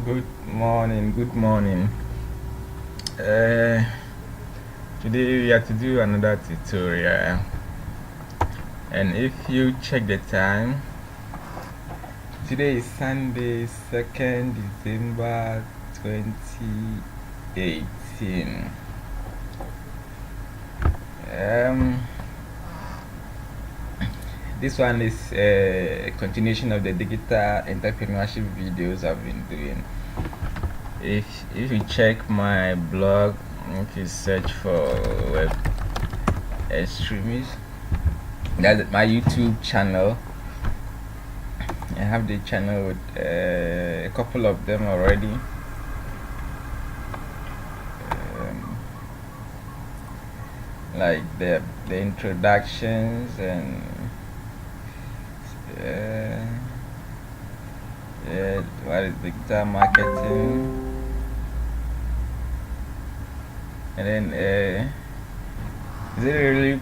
Good morning, good morning. Uh, Today we have to do another tutorial, and if you check the time, today is Sunday, 2nd December 2018. Um, this one is a continuation of the digital entrepreneurship videos I've been doing. If you check my blog, if you search for web extremist, that's my YouTube channel. I have the channel with a couple of them already. Like the introductions and what is digital marketing, and then is it really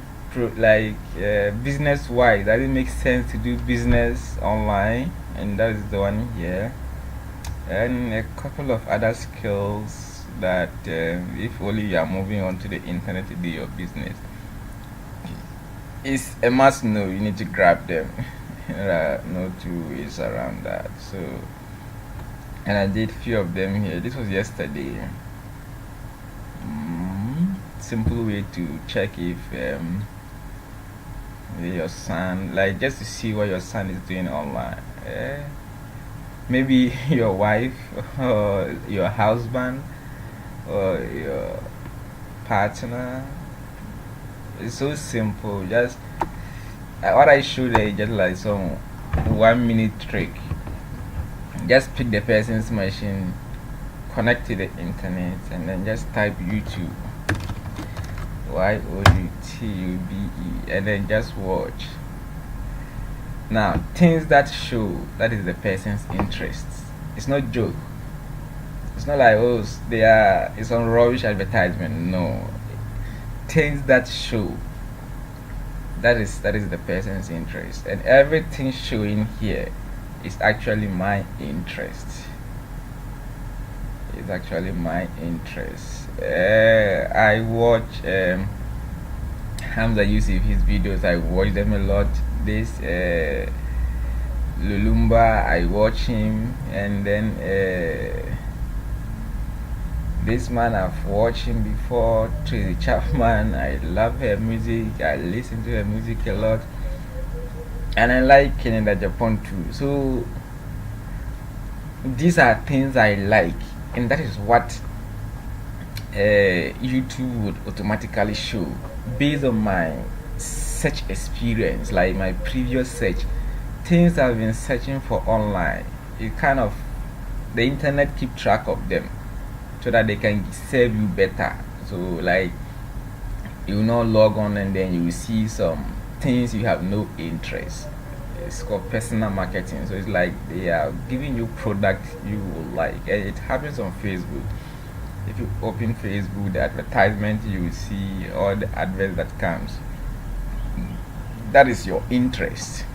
business wise, does it make sense to do business online? And that is the one here, and a couple of other skills that if only you are moving on to the internet to do your business, it's a must know. You need to grab them. There are no two ways around that. So, and I did few of them here. This was yesterday. Simple way to check if your son, like, just to see what your son is doing online. Maybe your wife or your husband or your partner. It's so simple. Just what I showed there is just like some 1 minute trick. Just pick the person's machine, connect to the internet, and then just type YouTube, YOUTUBE, and then just watch. Now, things that show that is the person's interests. It's not joke. It's not like, oh, it's on rubbish advertisement. No, things that show that is the person's interest, and everything showing here is actually my interest. It's actually my interest. I watch Hamza Yusuf, his videos. I watch them a lot. This Lulumba, I watch him, and then this man, I've watched him before. Tracy Chapman, I love her music. I listen to her music a lot, and I like Canada, Japan too. So these are things I like, and that is what YouTube would automatically show based on my search experience, like my previous search, things I've been searching for online. It kind of, the internet keep track of them so that they can serve you better. So like, you will not log on and then you will see some things you have no interest. It's called personal marketing. So it's like they are giving you product you will like, and it happens on Facebook. If you open Facebook, the advertisement, you will see all the adverts that comes. That is your interest,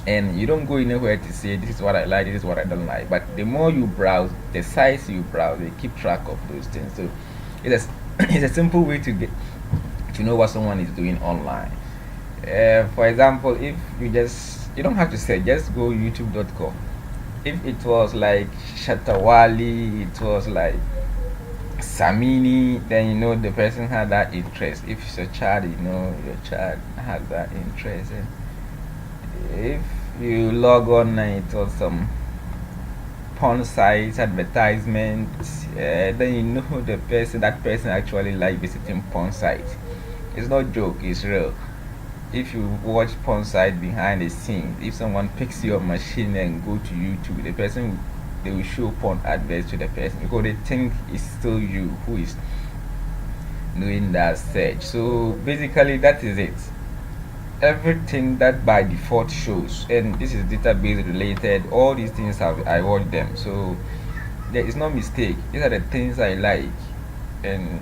and you don't go anywhere to say this is what I like, this is what I don't like. But the more you browse, the sites you browse, they keep track of those things. So it's a, it's a simple way to get to know what someone is doing online. For example, if you don't have to say, just go youtube.com. If it was like Shatawali, it was like Samini, then you know the person had that interest. If it's a child, you know your child has that interest. And if you log on and it was some porn sites, advertisements, then you know that person actually like visiting porn sites. It's not joke, it's real. If you watch porn site behind the scenes, if someone picks your machine and go to YouTube, they will show porn adverts to the person because they think it's still you who is doing that search. So basically that is it. Everything that by default shows, and this is database related, all these things I watch them. So there is no mistake. These are the things I like, and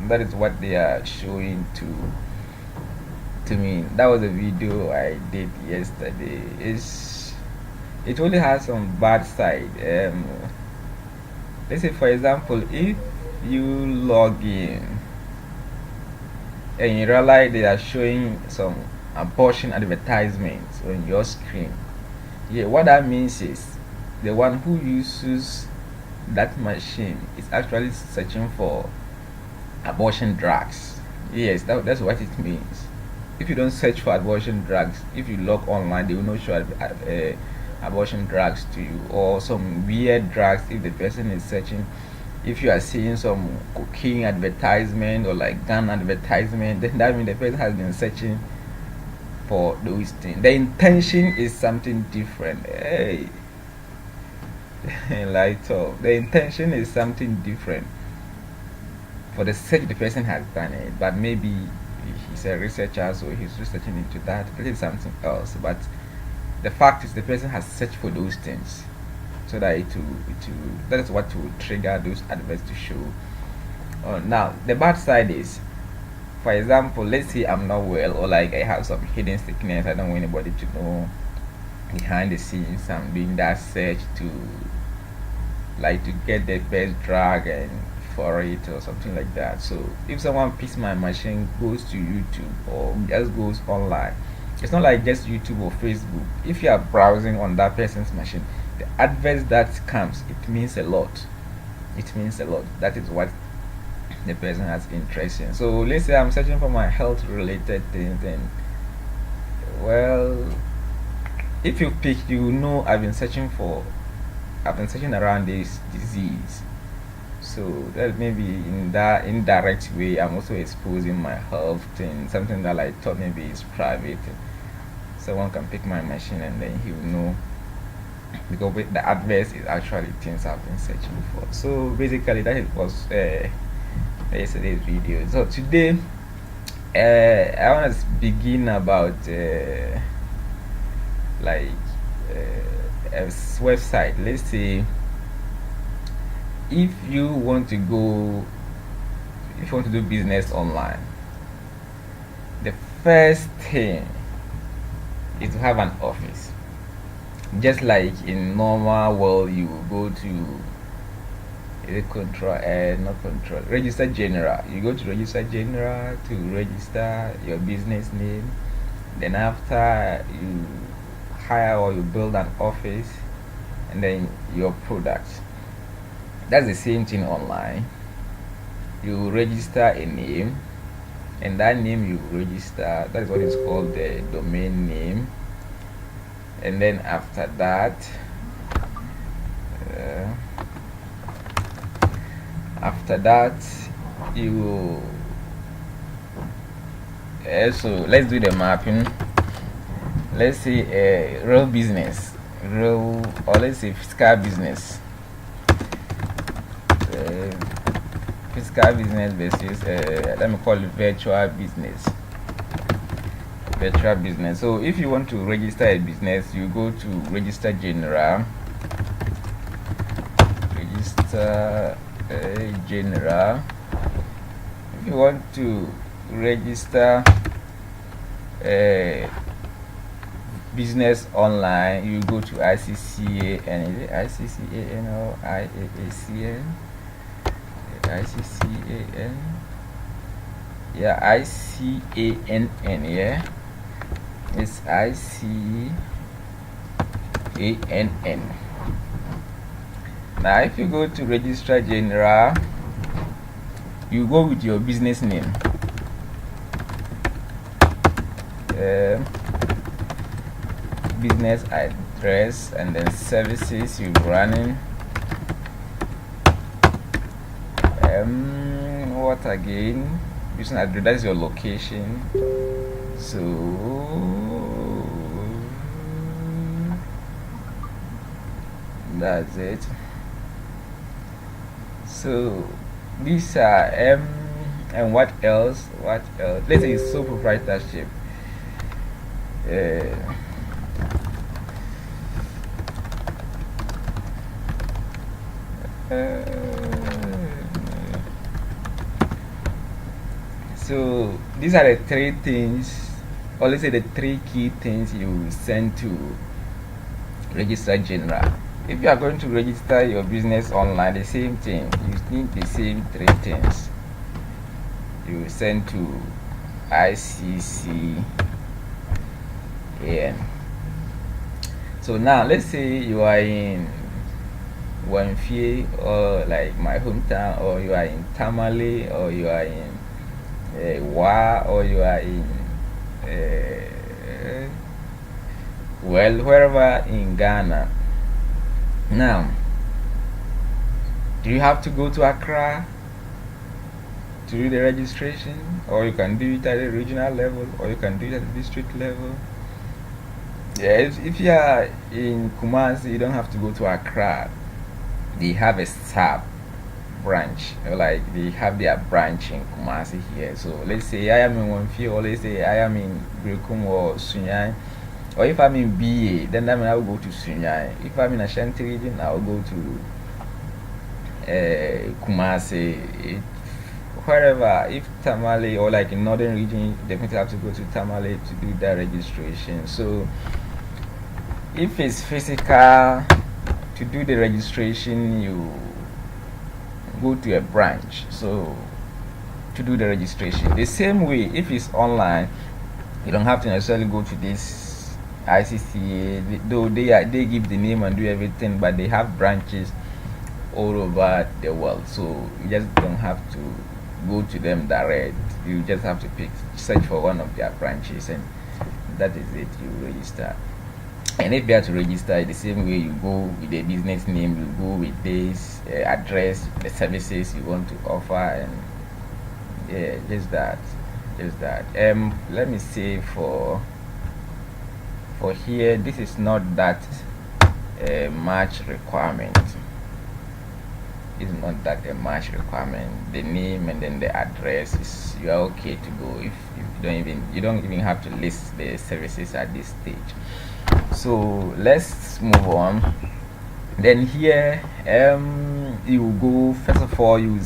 that is what they are showing to me. That was a video I did yesterday. It only has some bad side. Let's say, for example, if you log in and you realize they are showing some abortion advertisements on your screen, yeah, what that means is the one who uses that machine is actually searching for abortion drugs. Yes, that's what it means. If you don't search for abortion drugs, if you log online, they will not show abortion drugs to you, or some weird drugs if the person is searching. If you are seeing some cocaine advertisement or like gun advertisement, then that means the person has been searching for those things. The intention is something different. Hey, light up. The intention is something different for the search the person has done it, but maybe he's a researcher, so he's researching into that. It is something else, but the fact is the person has searched for those things, so that that is what will trigger those adverts to show. Now the bad side is, for example, let's say I'm not well, or like I have some hidden sickness, I don't want anybody to know. Behind the scenes I'm doing that search to get the best drug and for it or something like that. So if someone picks my machine, goes to YouTube or just goes online, it's not like just YouTube or Facebook. If you are browsing on that person's machine, the adverts that comes, it means a lot. It means a lot. That is what the person has interest in. So let's say I'm searching for my health related things, then, well, if you pick, you know I've been searching around this disease. So that maybe in that indirect way I'm also exposing my health thing, something that I thought maybe is private. Someone can pick my machine and then he will know, because the adverse is actually things I've been searching for. So basically that was yesterday's video. So today I want to begin about a website. Let's say if you want to do business online, the first thing is to have an office. Just like in normal world, you will go to register general. You go to register general to register your business name. Then after you hire or you build an office, and then your product. That's the same thing online. You register a name, and that name you register, that is what is called the domain name. And then after that, you so let's do the mapping. Let's say a real business, or let's say physical business. Physical business versus let me call it virtual business. So if you want to register a business, you go to register general. If you want to register a business online, you go to ICCAN. Is it ICCAN or IAACN? ICCAN. Yeah, ICANN. Yeah, it's ICANN. Now if you go to register general, you go with your business name, business address, and then services you're running, what again, business address, that's your location. So that's it. So these are and what else? Let's say it's sole proprietorship. So these are the three things, or let's say the three key things you send to register general. if you are going to register your business online, the same thing, you need the same three things. You send to ICCAN. So now let's say you are in Wanfie, or like my hometown, or you are in Tamale, or you are in Wa, or you are in well, wherever in Ghana. Now, do you have to go to Accra to do the registration, or you can do it at the regional level, or you can do it at the district level? Yeah, if you are in Kumasi, you don't have to go to Accra. They have a sub branch, like they have their branch in Kumasi here. So let's say I am in Wanfie, or let's say I am in Brekum or Sunyai, or if I'm in BA, then I will go to Sunyai. If I'm in Ashanti region, I will go to Kumasi. Wherever, if Tamale, or like in northern region, you definitely have to go to Tamale to do that registration. So if it's physical, to do the registration, you go to a branch, so to do the registration. The same way, if it's online, you don't have to necessarily go to this ICCA, though they give the name and do everything, but they have branches all over the world, so you just don't have to go to them direct. You just have to search for one of their branches, and that is it. You register. And if you have to register, the same way, you go with the business name, you go with this address, the services you want to offer, and yeah, just that. Let me say for here, this is not that much requirement. It's not that a much requirement. The name and then the address is, you are okay to go. If you don't even have to list the services at this stage. So let's move on. Then here, you go, first of all, you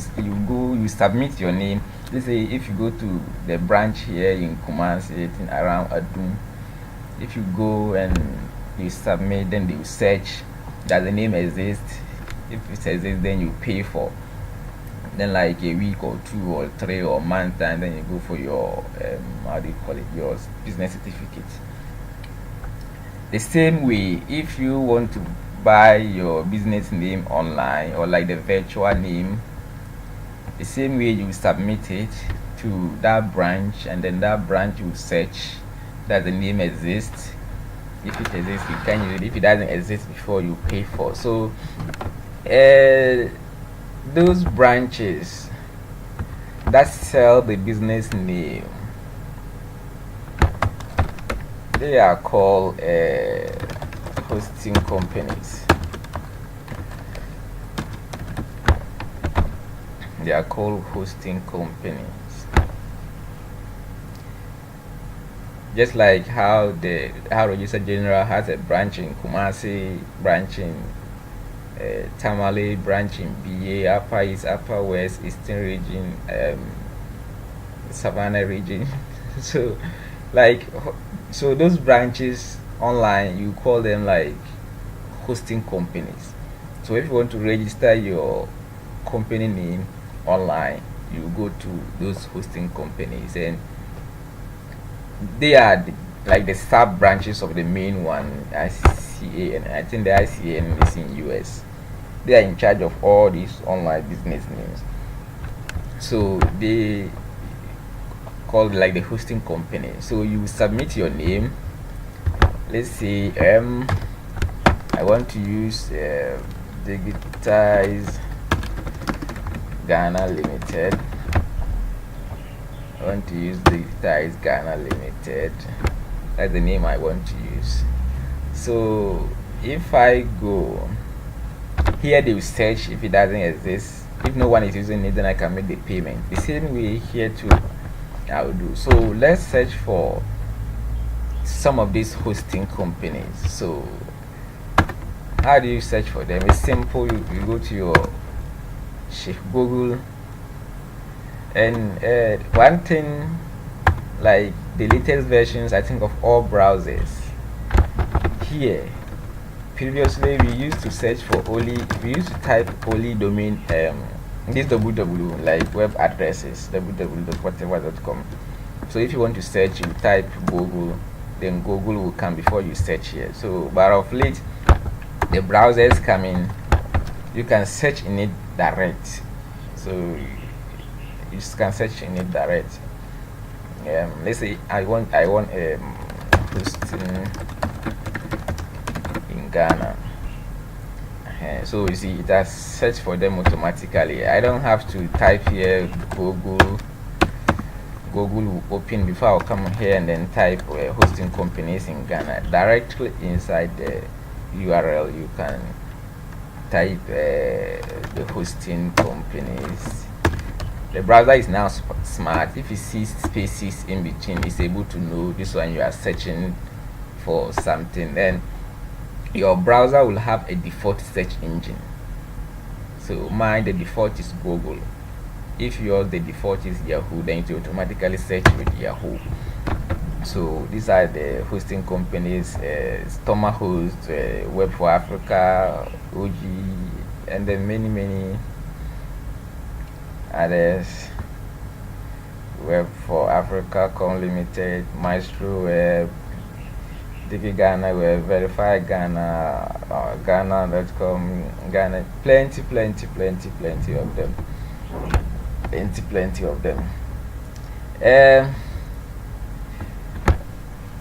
submit your name. Let's say if you go to the branch here in Kumasi, around Adum, if you go and you submit, then they will search that the name exists. If it exists, then you pay for then like a week or 2 or 3 or a month, and then you go for your how do you call it, your business certificate. The same way, if you want to buy your business name online, or like the virtual name, the same way, you submit it to that branch, and then that branch will search that the name exists. If it exists, you can use it. If it doesn't exist before, you pay for. So those branches that sell the business name, they are called hosting companies. They are called hosting companies. Just like how Register General has a branch in Kumasi, branch in Tamale, branch in BA, Upper East, Upper West, Eastern region, Savannah region. So those branches online, you call them like hosting companies. So if you want to register your company name online, you go to those hosting companies, and they are like the sub branches of the main one, ICA, and I think the ICN is in US. They are in charge of all these online business names. So they called like the hosting company. So you submit your name. Let's say I want to use Digitize Ghana Limited. I want to use Digitize Ghana Limited. That's the name I want to use. So if I go here, they will search. If it doesn't exist, if no one is using it, then I can make the payment. The same way here too, I will do. So let's search for some of these hosting companies. So how do you search for them? It's simple. You go to your Google, and one thing, like the latest versions, I think, of all browsers, here previously we used to search for only, we used to type only domain, this www, like web addresses, www.whatever.com. So if you want to search, you type Google, then Google will come before you search here. So but of late the browsers come in, you can search in it direct. So you can search in it direct. Let's say I want hosting in Ghana. So you see it has searched for them automatically. I don't have to type here Google. Google will open before I'll come here and then type hosting companies in Ghana. Directly inside the URL you can type the hosting companies. The browser is now smart. If you see spaces in between, it's able to know this one you are searching for something. Then your browser will have a default search engine. So mine, the default is Google. If yours the default is Yahoo, then it will automatically search with Yahoo. So these are the hosting companies: Tomahhost, Web for Africa, OG, and then many others. Web for Africa, Com Limited, Maestro Web, Digi Ghana Web, Verify Ghana, Ghana.com, Ghana, plenty of them. Plenty of them.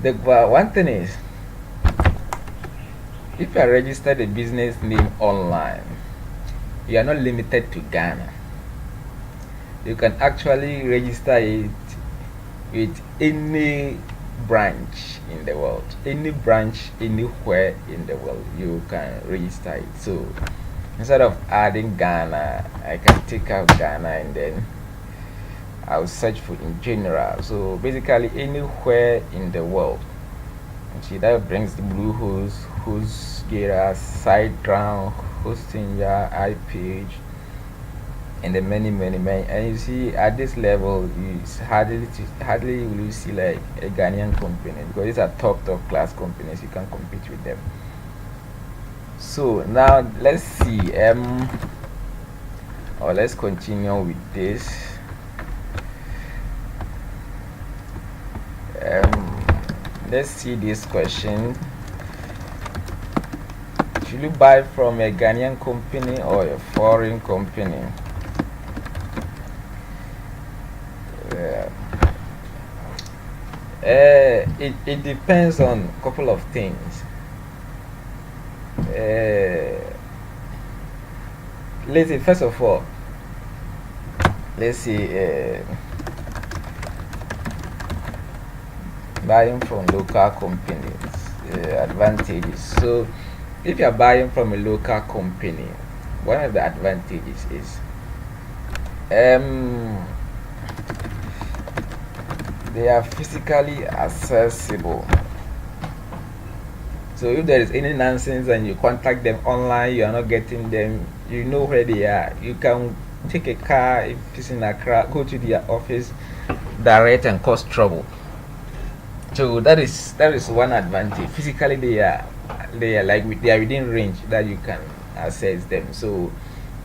The one thing is, if you are registered a business name online, you are not limited to Ghana. You can actually register it with any branch in the world. Any branch anywhere in the world, you can register it. So instead of adding Ghana, I can take out Ghana and then I'll search for in general. So basically anywhere in the world. See, that brings the Bluehost, HostGator, SiteGround, Hostinger, iPage, and the many. And you see, at this level, it's hardly will you see like a Ghanaian company, because these are top class companies. You can compete with them. So now let's see, or let's continue with this. Let's see this question: should you buy from a Ghanaian company or a foreign company? It depends on a couple of things. Let's see, first of all, let's see, buying from local companies, advantages. So if you are buying from a local company, one of the advantages is they are physically accessible. So if there is any nonsense and you contact them online, you are not getting them, you know where they are. You can take a car, if it's in Accra, go to their office direct and cause trouble. So that is one advantage. Physically they are like they are within range that you can access them. So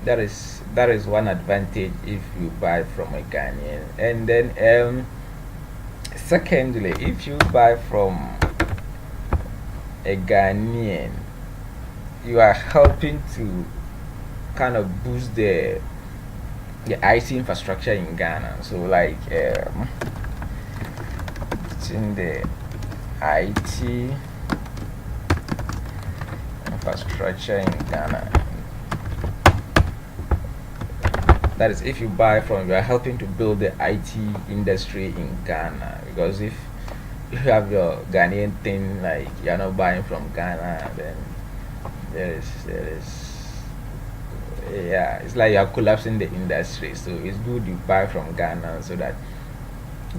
that is one advantage if you buy from a Ghanaian. And then secondly, if you buy from a Ghanaian, you are helping to kind of boost the IT infrastructure in Ghana. So like in the IT infrastructure in Ghana. That is, if you buy from, you are helping to build the IT industry in Ghana. Because if you have your Ghanaian thing, like you are not buying from Ghana, then there is yeah, it's like you are collapsing the industry. So it's good you buy from Ghana so that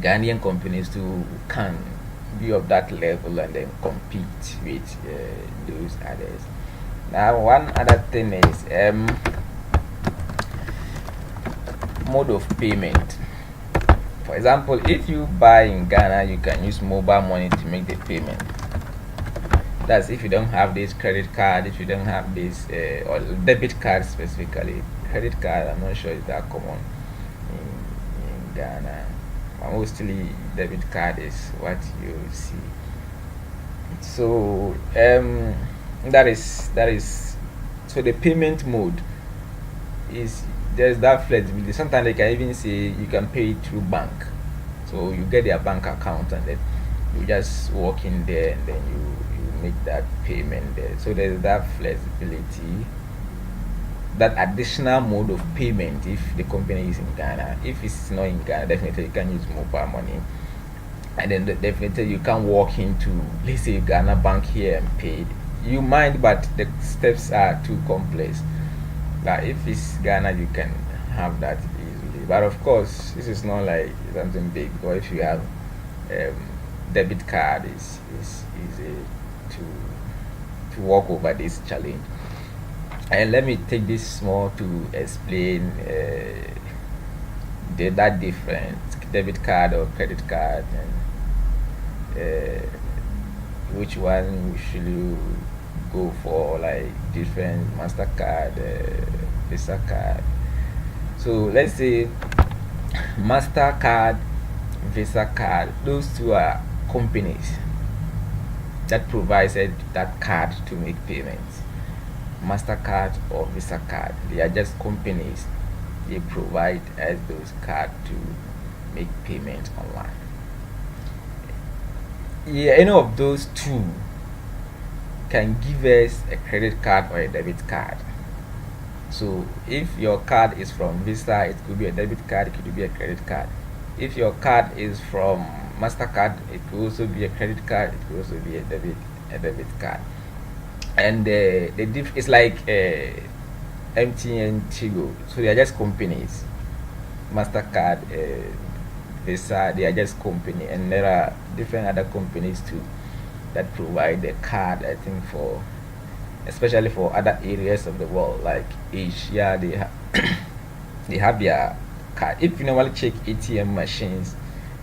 Ghanaian companies too can be of that level and then compete with those others. Now one other thing is mode of payment. For example, if you buy in Ghana, you can use mobile money to make the payment. That's if you don't have this credit card, if you don't have this or debit card specifically. Credit card, I'm not sure is that common in Ghana. But mostly debit card is what you see. So that is so the payment mode is there's that flexibility. Sometimes they can even say you can pay it through bank. So you get their bank account and then you just walk in there and then you make that payment there. So there's that flexibility, that additional mode of payment if the company is in Ghana. If it's not in Ghana, definitely you can use mobile money. And then definitely you can walk into, let's say, Ghana Bank here and pay. You might, but the steps are too complex. But if it's Ghana, you can have that easily. But of course, this is not like something big. Because if you have debit card, is easy to walk over this challenge. And let me take this small to explain that difference, debit card or credit card, and which one should you go for, like different MasterCard, Visa card. So let's say MasterCard, Visa card, those two are companies that provided that card to make payments. MasterCard or Visa card, they are just companies. They provide us those cards to make payments online. Yeah, any of those two can give us a credit card or a debit card. So if your card is from Visa, it could be a debit card, it could be a credit card. If your card is from MasterCard, it could also be a credit card, it could also be a debit card. And it's like MTN, Tigo, so they are just companies. MasterCard, Visa, they are just company, and there are different other companies too that provide the card. I think for especially for other areas of the world like Asia, they have their card. If you normally check ATM machines,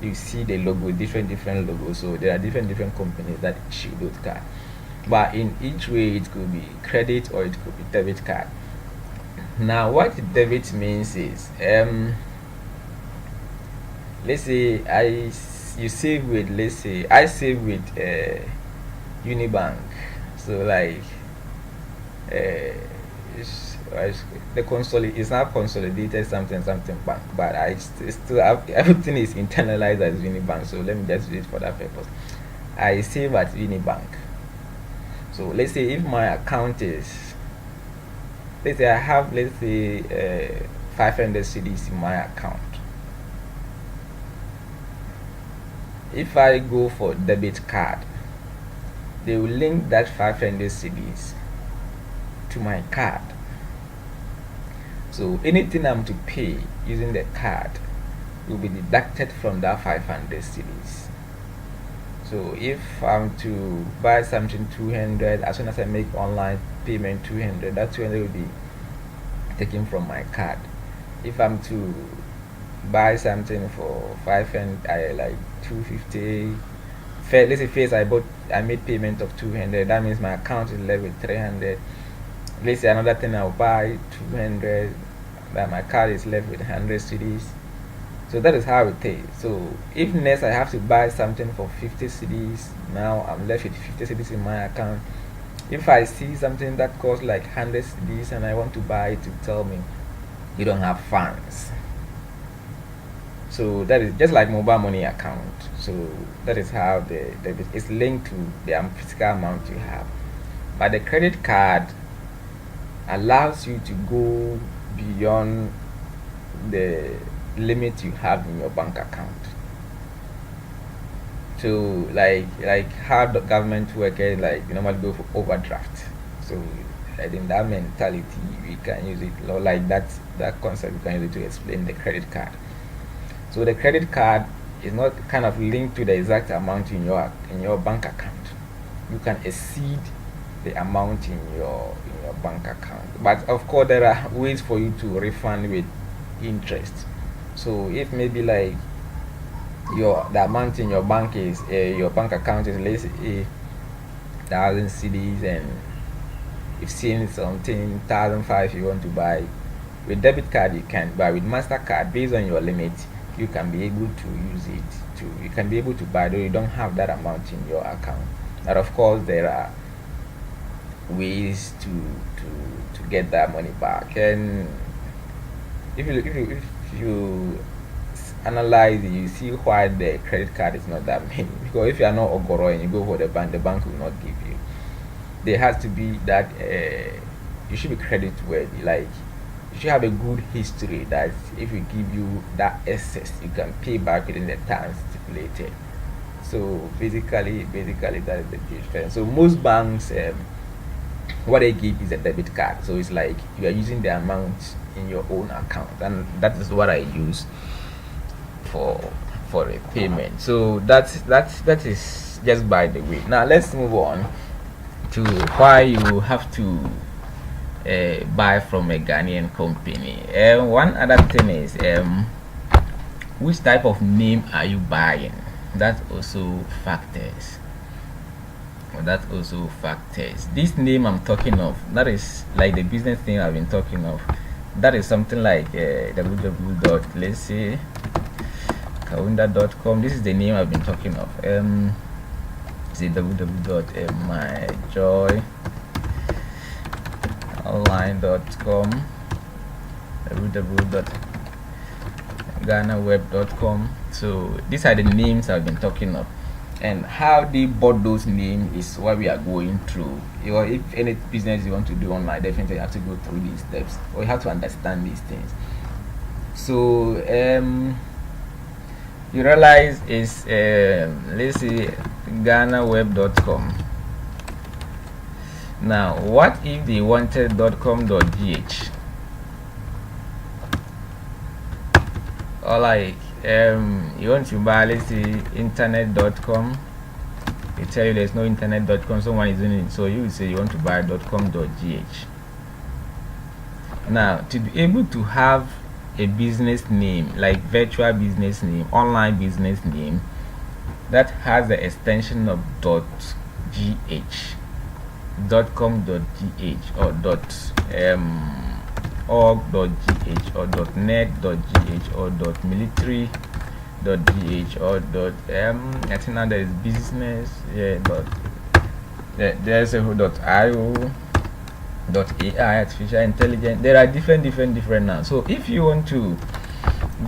you see the logo, different logos. So there are different companies that issue those cards. But in each way, it could be credit or it could be debit card. Now, what debit means is, let's say you save with, let's say I save with Unibank. So like it's not consolidated something bank, but I still have everything is internalized as Unibank. So let me just use it for that purpose. I save at Unibank. So let's say if my account is, let's say I have, let's say 500 cedis in my account. If I go for debit card, they will link that 500 cedis to my card. So anything I'm to pay using the card will be deducted from that 500 cedis. So if I'm to buy something 200, as soon as I make online payment 200, that 200 will be taken from my card. If I'm to buy something for 500, like 250, let's say first I made payment of 200, that means my account is left with 300. Let's say another thing, I'll buy 200, that my card is left with 100 cedis. So that is how it is. So if next I have to buy something for 50 cedis, now I'm left with 50 cedis in my account. If I see something that costs like 100 cedis and I want to buy it, to tell me you don't have funds. So that is just like mobile money account. So that is how it's linked to the physical amount you have. But the credit card allows you to go beyond the limit you have in your bank account. So like how the government workers, like normally go for overdraft. So I think that mentality we can use it, or like that concept we can use it to explain the credit card. So the credit card is not kind of linked to the exact amount in your bank account. You can exceed the amount in your bank account, but of course there are ways for you to refund with interest. So if maybe like the amount in your bank is your bank account is, let's say thousand CDs, and you've seen something 1,005 you want to buy. With debit card you can, but with MasterCard, based on your limit, you can be able to use it to, you can be able to buy, though you don't have that amount in your account. And of course there are ways to get that money back. And if you analyze it, you see why the credit card is not that many. Because if you are not Ogoro and you go for the bank will not give you. There has to be that you should be credit worthy. Like you should have a good history that if we give you that excess, you can pay back within the time stipulated. So basically that is the difference. So most banks, what they give is a debit card. So it's like you are using the amount in your own account, and that is what I use for a payment. So that is just by the way. Now let's move on to why you have to buy from a Ghanaian company. One other thing is which type of name are you buying? That also factors. This name I'm talking of, that is like the business name I've been talking of. That is something like www. Let's say kaunda.com. This is the name I've been talking of. Is it www.myjoyonline.com, www.ghanaweb.com. So these are the names I've been talking of, and how they bought those names is what we are going through. If any business you want to do online, definitely you have to go through these steps, or you have to understand these things. So you realize is let's say ghanaweb.com. Now what if they wanted .com.gh, or like you want to buy, let's say internet.com, they tell you there's no internet.com, someone is doing it, so you would say you want to buy .com.gh. Now to be able to have a business name, like virtual business name, online business name, that has the extension of .gh, .com.gh, or .org.gh, or .net.gh, or .military.gh, or I think now there is business, there's a .io, .ai, artificial intelligence. There are different now. So if you want to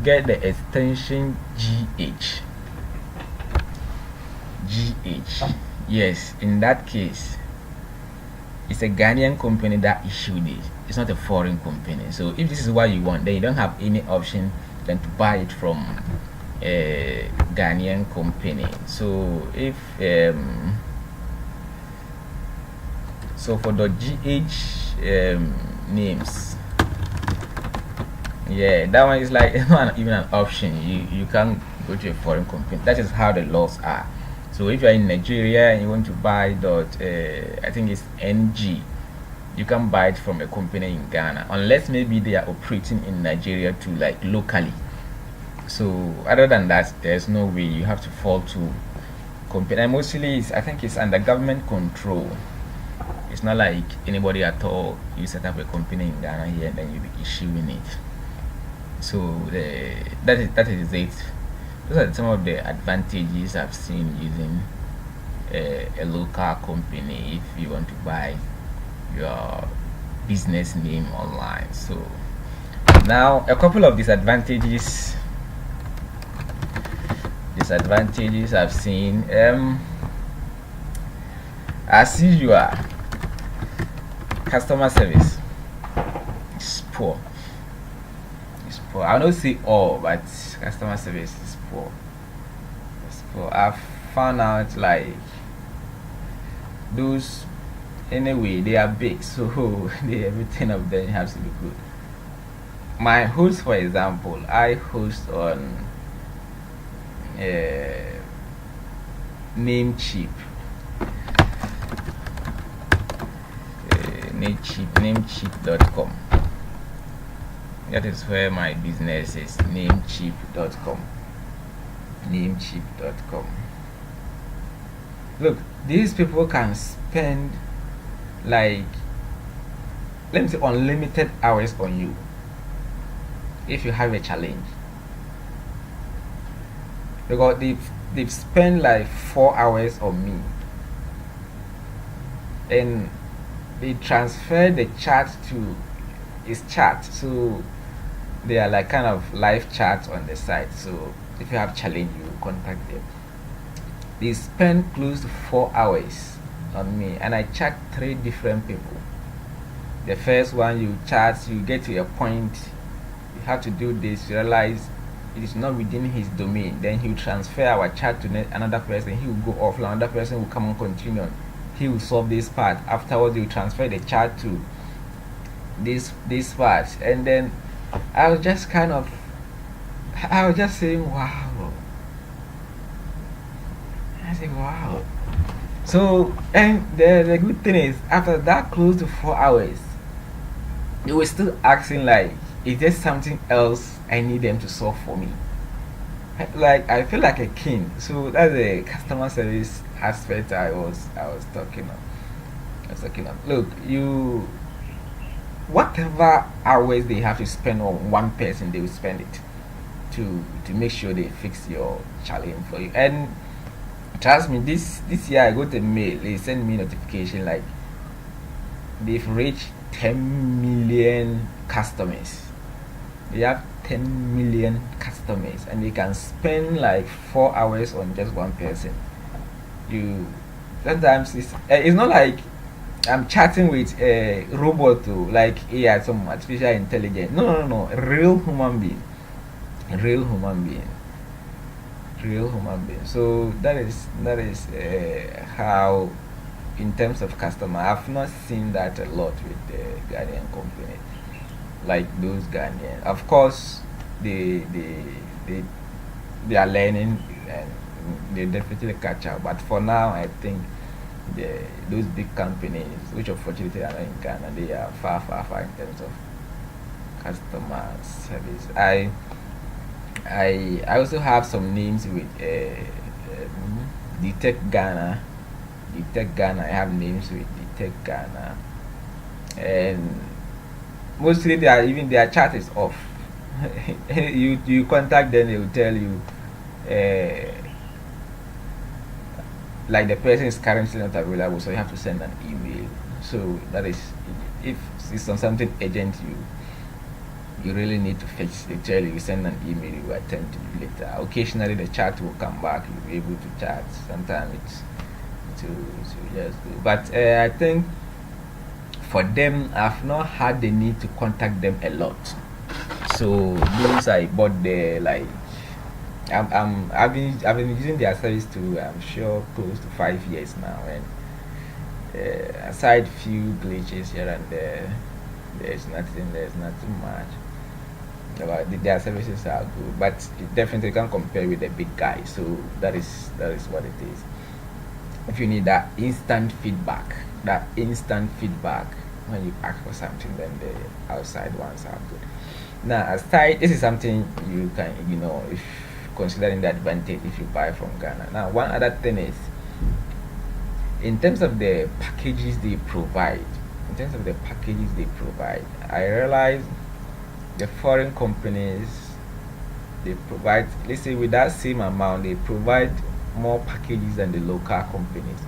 get the extension GH, yes, in that case it's a Ghanaian company that issued it. It's not a foreign company. So if this is what you want, then you don't have any option than to buy it from a Ghanaian company. So if so for the GH names, that one is like not even an option. You can't go to a foreign company. That is how the laws are. So if you're in Nigeria and you want to buy I think it's NG, you can buy it from a company in Ghana, unless maybe they are operating in Nigeria too, like locally. So other than that, there's no way. You have to fall to company, and mostly I think it's under government control. It's not like anybody at all. You set up a company in Ghana here and then you'll be issuing it. So that is it. Those are some of the advantages I've seen using a local company if you want to buy your business name online. So now a couple of disadvantages I've seen. As usual, customer service is poor. I'll not say all, but customer service is poor. I've found out like those, anyway, they are big, so everything of them has to be good. My host, for example, I host on Namecheap. Namecheap.com. That is where my business is. Namecheap.com. Look, these people can spend like, let me say, unlimited hours on you if you have a challenge, because they've spent like 4 hours on me, and they transfer the chat to his chat, so they are like kind of live chats on the site. So if you have challenge, you contact them. They spend close to 4 hours on me, and I chat three different people. The first one, you chat, you get to a point, you have to do this, you realize it is not within his domain, then he will transfer our chat to another person, he will go offline, another person will come and continue, he will solve this part. Afterwards, you transfer the chat to this part, and then I was just saying, wow. I said, wow. So, and the good thing is, after that close to 4 hours, they were still asking like, is there something else I need them to solve for me? Like, I feel like a king. So that's the customer service aspect I was talking of. Look, whatever hours they have to spend on one person, they will spend it to make sure they fix your challenge for you. And trust me, this year I got a mail, they sent me notification like they've reached 10 million customers. They have 10 million customers, and they can spend like 4 hours on just one person. You Sometimes it's not like I'm chatting with a robot, to like AI, some artificial intelligence. No, real human being, real human being, real human being. So that is how, in terms of customer, I've not seen that a lot with the Ghanaian company, like those Ghanaian. Of course, they they are learning, and they definitely catch up. But for now, I think those big companies, which unfortunately are not in Ghana, they are far in terms of customer service. I also have some names with Detect Ghana. Detect Ghana. I have names with Detect Ghana, and mostly their chat is off. You contact them, they will tell you, uh, like the person is currently not available, so you have to send an email. So that is, if it's on something urgent, you really need to fix. They tell you, send an email, you attend to it later. Occasionally the chat will come back, you'll be able to chat. Sometimes it's to just do. But I think for them, I've not had the need to contact them a lot. So those I bought there, like, I've been using their service to, I'm sure, close to 5 years now, and aside few glitches here and there, there's nothing much. But their services are good, but it definitely can't compare with the big guys. So that is what it is. If you need that instant feedback when you ask for something, then the outside ones are good. Now, aside, this is something you can ignore if considering the advantage if you buy from Ghana. Now, one other thing is, in terms of the packages they provide, I realize the foreign companies, they provide, let's say, with that same amount, they provide more packages than the local companies.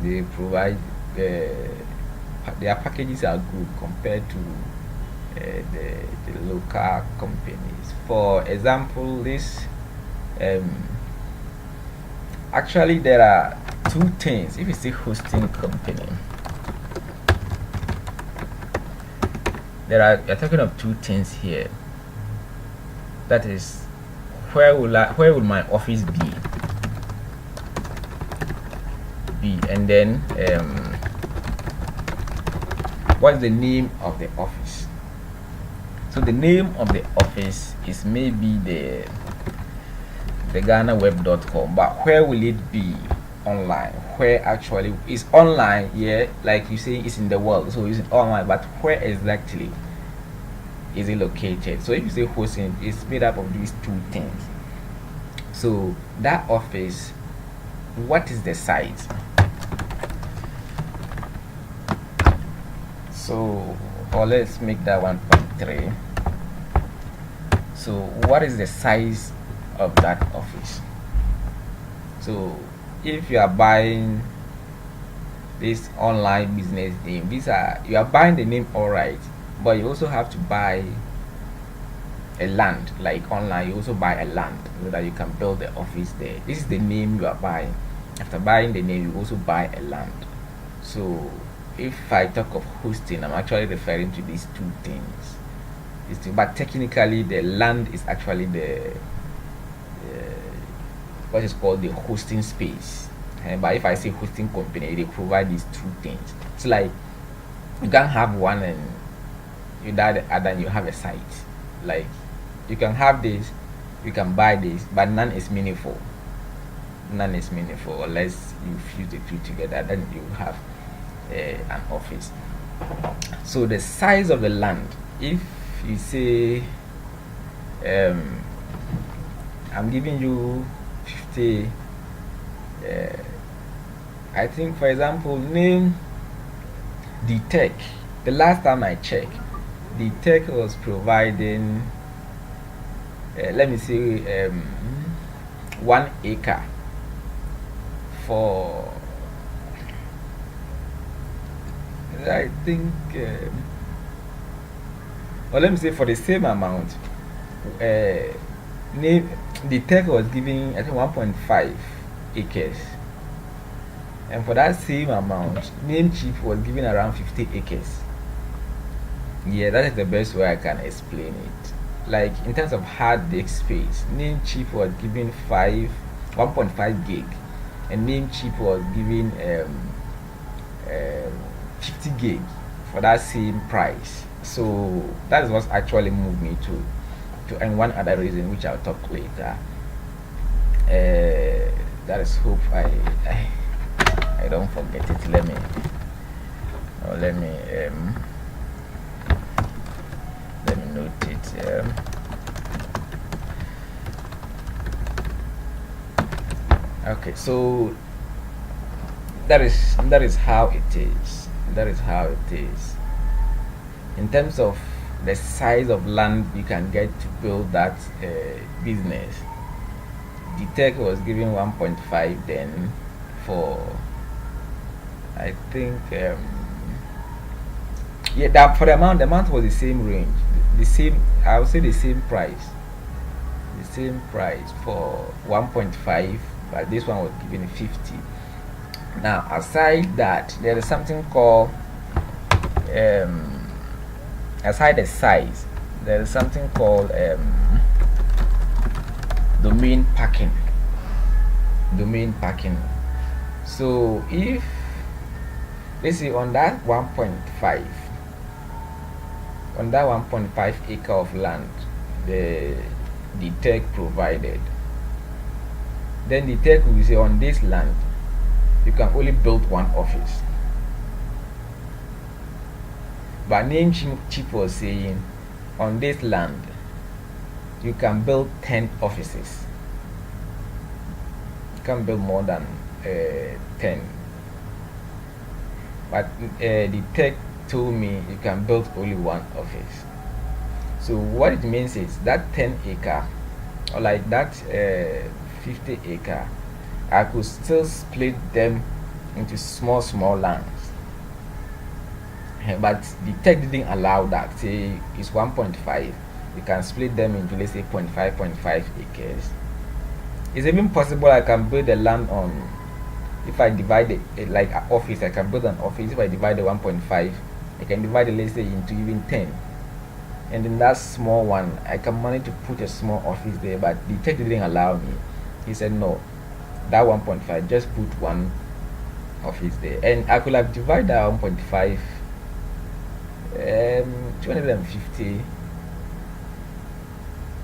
They provide their packages are good compared to the local companies. For example, this um, actually there are two things. If you see hosting company, you're talking of two things here. That is, where will my office be, and then what's the name of the office? So the name of the office is maybe the GhanaWeb.com, but where will it be online? Where actually is online? Yeah, like you say, it's in the world, so it's online, but where exactly is it located? So if you say hosting, it's made up of these two things. So that office what is the size? So, or let's make that 1.3. So what is the size of that office? So if you are buying this online business name, you are buying the name, all right, but you also have to buy a land. Like online, you also buy a land so that you can build the office there. This is the name you are buying. After buying the name, you also buy a land. So if I talk of hosting, I'm actually referring to these two things. But technically, the land is actually the what is called the hosting space. But if I say hosting company, they provide these two things. It's like you can't have one and without the other, and you have a site. Like you can have this, you can buy this, but none is meaningful. None is meaningful unless you fuse the two together. Then you have an office. So the size of the land, if you say I'm giving you 50, I think for example, name the tech. The last time I checked, the tech was providing let me say 1 acre for I think or let me say for the same amount name the tech was giving I think 1.5 acres, and for that same amount Namecheap was giving around 50 acres. Yeah, that is the best way I can explain it. Like in terms of hard disk space, Namecheap was giving 1.5 gig, and Namecheap was giving 50 gig for that same price. So that is what actually moved me to and one other reason which I'll talk later. That is hope I don't forget it. Let me note it. Okay, so that is how it is. That is how it is. In terms of the size of land you can get to build that business, the tech was giving 1.5 then for I think yeah, that for the amount was the same range, the same, I would say the same price for 1.5, but this one was giving 50. Now aside that, there is something called aside the size, there is something called domain packing. So if let's say on that 1.5 acre of land the tech provided, then the tech will say on this land you can only build one office. But Namecheap was saying on this land you can build 10 offices. You can't build more than 10. But the tech told me you can build only one office. So what it means is that 10 acre or like that 50 acre, I could still split them into small lands. But the tech didn't allow that. Say it's 1.5, you can split them into let's say 0.5 acres. It's even possible I can build a land on, if I divide it like an office, I can build an office. If I divide the 1.5, I can divide it let's say into even 10, and in that small one I can manage to put a small office there. But the tech didn't allow me. He said no, that 1.5 just put one office there, and I could have divided that 1.5 250.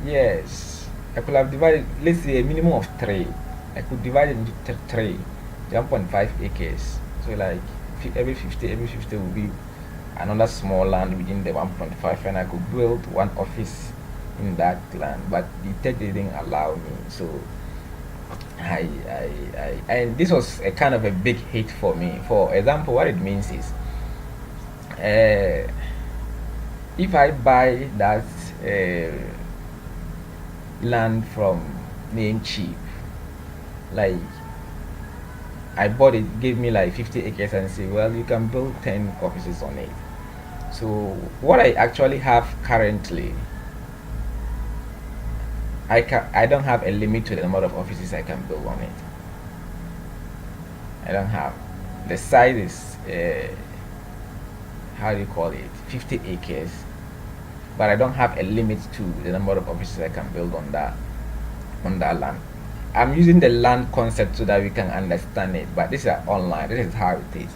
Yes, I could have divided, let's say a minimum of 3. I could divide it into 3, 1.5 acres. So like every 50 will be another small land within the 1.5, and I could build one office in that land. But the tech didn't allow me. So And this was a kind of a big hit for me. For example, what it means is, uh, if I buy that uh, land from Namecheap, like I bought it, gave me like 50 acres, and say, well, you can build 10 offices on it. So what I actually have currently, I don't have a limit to the number of offices I can build on it. I don't have. The size is how do you call it, 50 acres, but I don't have a limit to the number of offices I can build on that land. I'm using the land concept so that we can understand it, but this is online. This is how it is.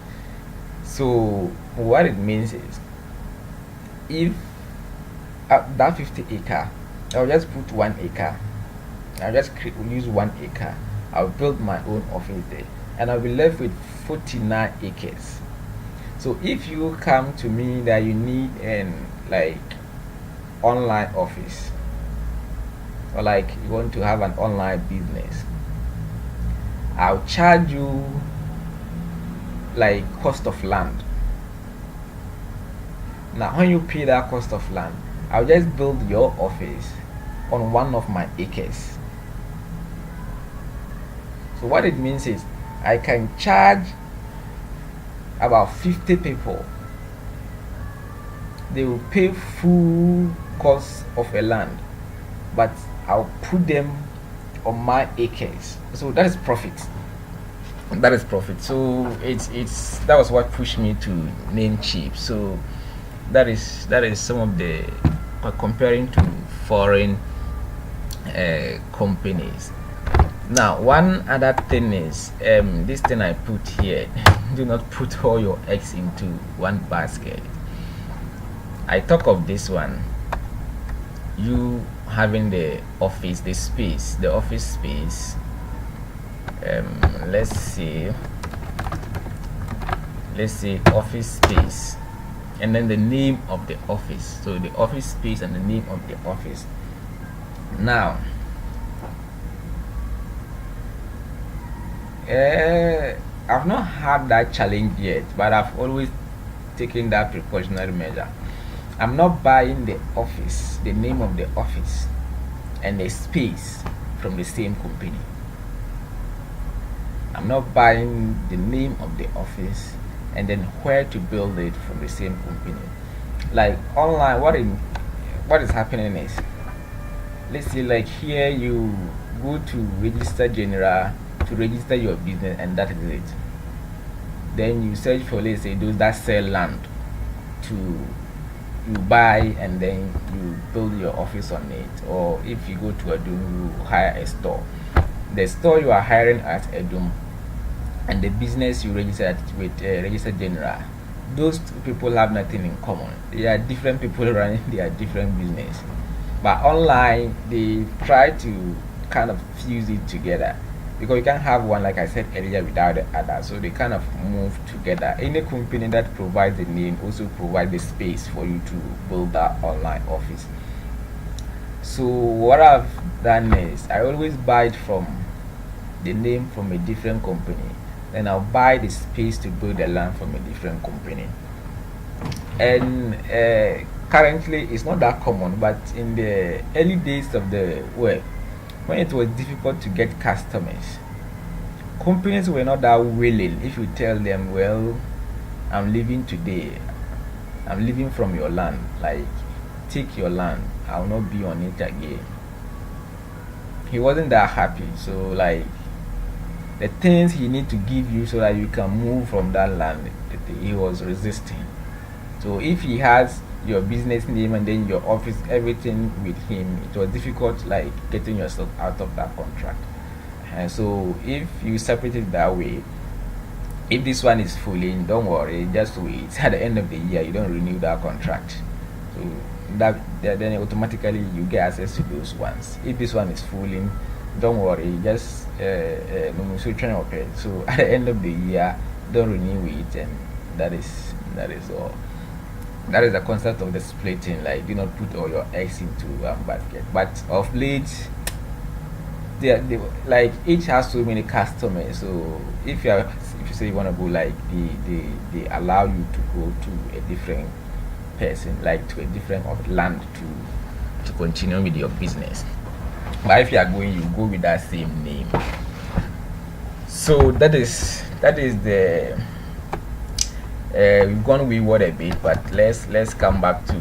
So what it means is, if that 50 acre, I'll just put 1 acre. I'll just use 1 acre. I'll build my own office there, and I'll be left with 49 acres. So if you come to me that you need an like online office, or like you want to have an online business, I'll charge you like cost of land. Now when you pay that cost of land, I'll just build your office on one of my acres. So what it means is, I can charge about 50 people. They will pay full cost of a land, but I'll put them on my acres. So that is profit. That is profit. So it's that was what pushed me to Namecheap. So that is some of the comparing to foreign companies. Now one other thing is, this thing I put here, do not put all your eggs into one basket. I talk of this one, you having the office, the office space. Let's see office space, and then the name of the office. So the office space and the name of the office. Now I've not had that challenge yet, but I've always taken that precautionary measure. I'm not buying the office, the name of the office, and the space from the same company. I'm not buying the name of the office and then where to build it from the same company. Like online, what is happening is, let's say like here you go to register general to register your business, and that is it. Then you search for, let's say, those that sell land, to you buy and then you build your office on it. Or if you go to Edum, you hire a store. The store you are hiring at Edum and the business you registered with register general, those two people have nothing in common. They are different people running their different business, but online they try to kind of fuse it together, because you can't have one, like I said earlier, without the other. So they kind of move together. Any company that provides the name also provides the space for you to build that online office. So what I've done is, I always buy it from the name from a different company, then I'll buy the space to build the land from a different company. And currently it's not that common, but in the early days of the web, when it was difficult to get customers, companies were not that willing. If you tell them, well, I'm leaving today, I'm leaving from your land, like, take your land, I'll not be on it again, he wasn't that happy. So like, the things he need to give you so that you can move from that land, he was resisting. So if he has your business name and then your office, everything with him, it was difficult, like getting yourself out of that contract. And so if you separate it that way, if this one is fooling, don't worry, just wait. At the end of the year, you don't renew that contract. So then automatically you get access to those ones. If this one is fooling, don't worry, just so at the end of the year, don't renew it, and that is all. That is the concept of the splitting. Like, do not put all your eggs into one basket. But of late, they like each has so many customers. So if you say you want to go, like they allow you to go to a different person, like to a different of land to continue with your business. But if you are going, you go with that same name. So that is the we've gone wayward a bit, but let's come back to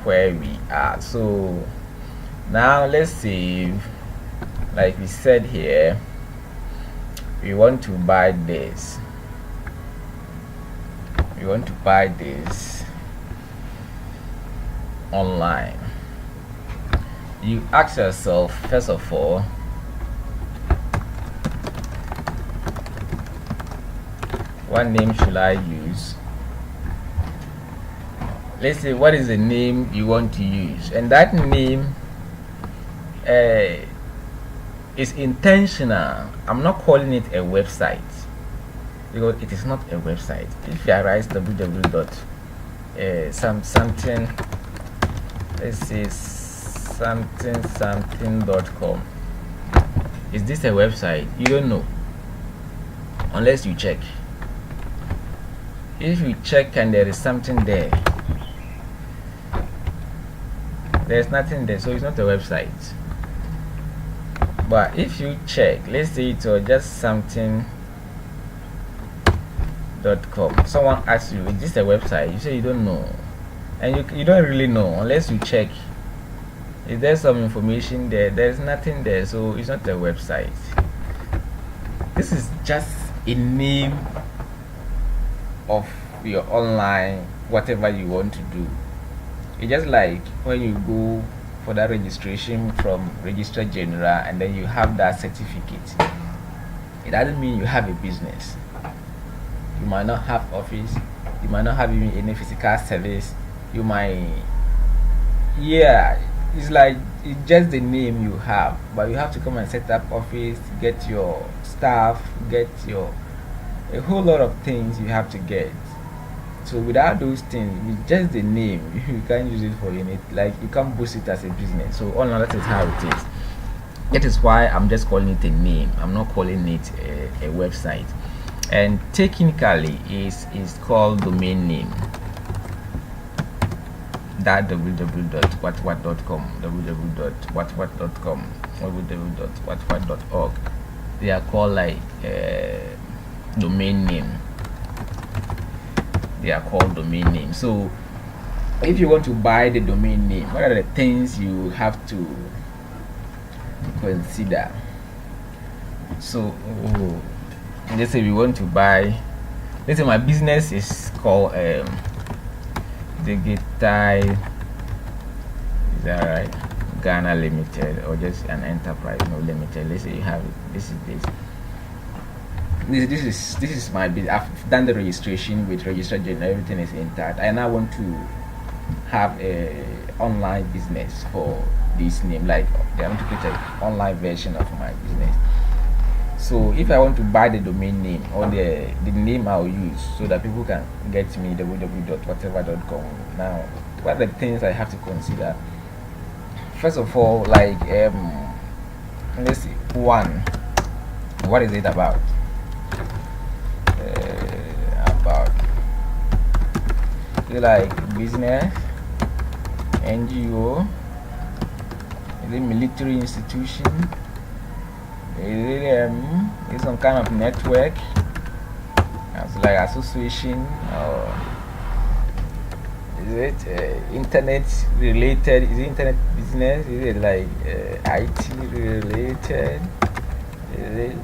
where we are. So now let's see, like we said here, we want to buy this. We want to buy this online. You ask yourself, first of all, what name should I use? Let's say, what is the name you want to use? And that name is intentional. I'm not calling it a website because it is not a website. If you write something, let's say something.com, is this a website? You don't know unless you check. If you check and there is something there, there's nothing there, so it's not a website. But if you check, let's say it was just something.com, someone asks you, is this a website? You say you don't know, and you don't really know unless you check. Is there some information there? There's nothing there, so it's not a website. This is just a name of your online, whatever you want to do. It's just like when you go for that registration from Registrar General and then you have that certificate. It doesn't mean you have a business. You might not have office, you might not have even any physical service, you might, yeah, it's like it's just the name you have, but you have to come and set up office, get your staff, get your a whole lot of things you have to get. So without those things, with just the name, you can't use it for anything. Like you can't boost it as a business. So all in all, that is how it is. That is why I'm just calling it a name. I'm not calling it a website. And technically, is called domain name. That www.whatwhat.com, www.whatwhat.com, www.whatwhat.org. They are called like domain name. They are called domain name. So if you want to buy the domain name, what are the things you have to consider? So let's say we want to buy, let's say my business is called Digital, is that right? Ghana Limited, or just an enterprise, no limited. Let's say you have this is my business. I've done the registration with Registrar General, everything is intact. I now want to have a online business for this name, like I want to create an online version of my business. So if I want to buy the domain name or the name I'll use so that people can get me, www.whatever.com. Now, what are the things I have to consider? First of all, like let's see, one, what is it about? Is it like business, NGO, is it military institution, is it some kind of network, as like association, or is it internet related? Is it internet business? Is it like IT related? Is it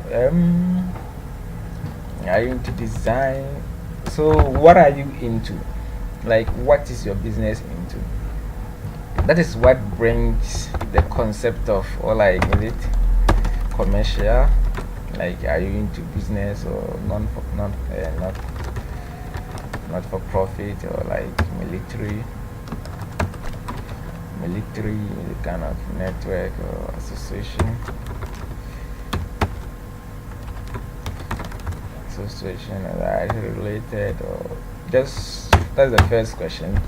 are you into design? So what are you into? Like, what is your business into? That is what brings the concept of, or like, is it commercial? Like, are you into business or not for profit, or like military kind of network or association? That related, or just, that's the first question.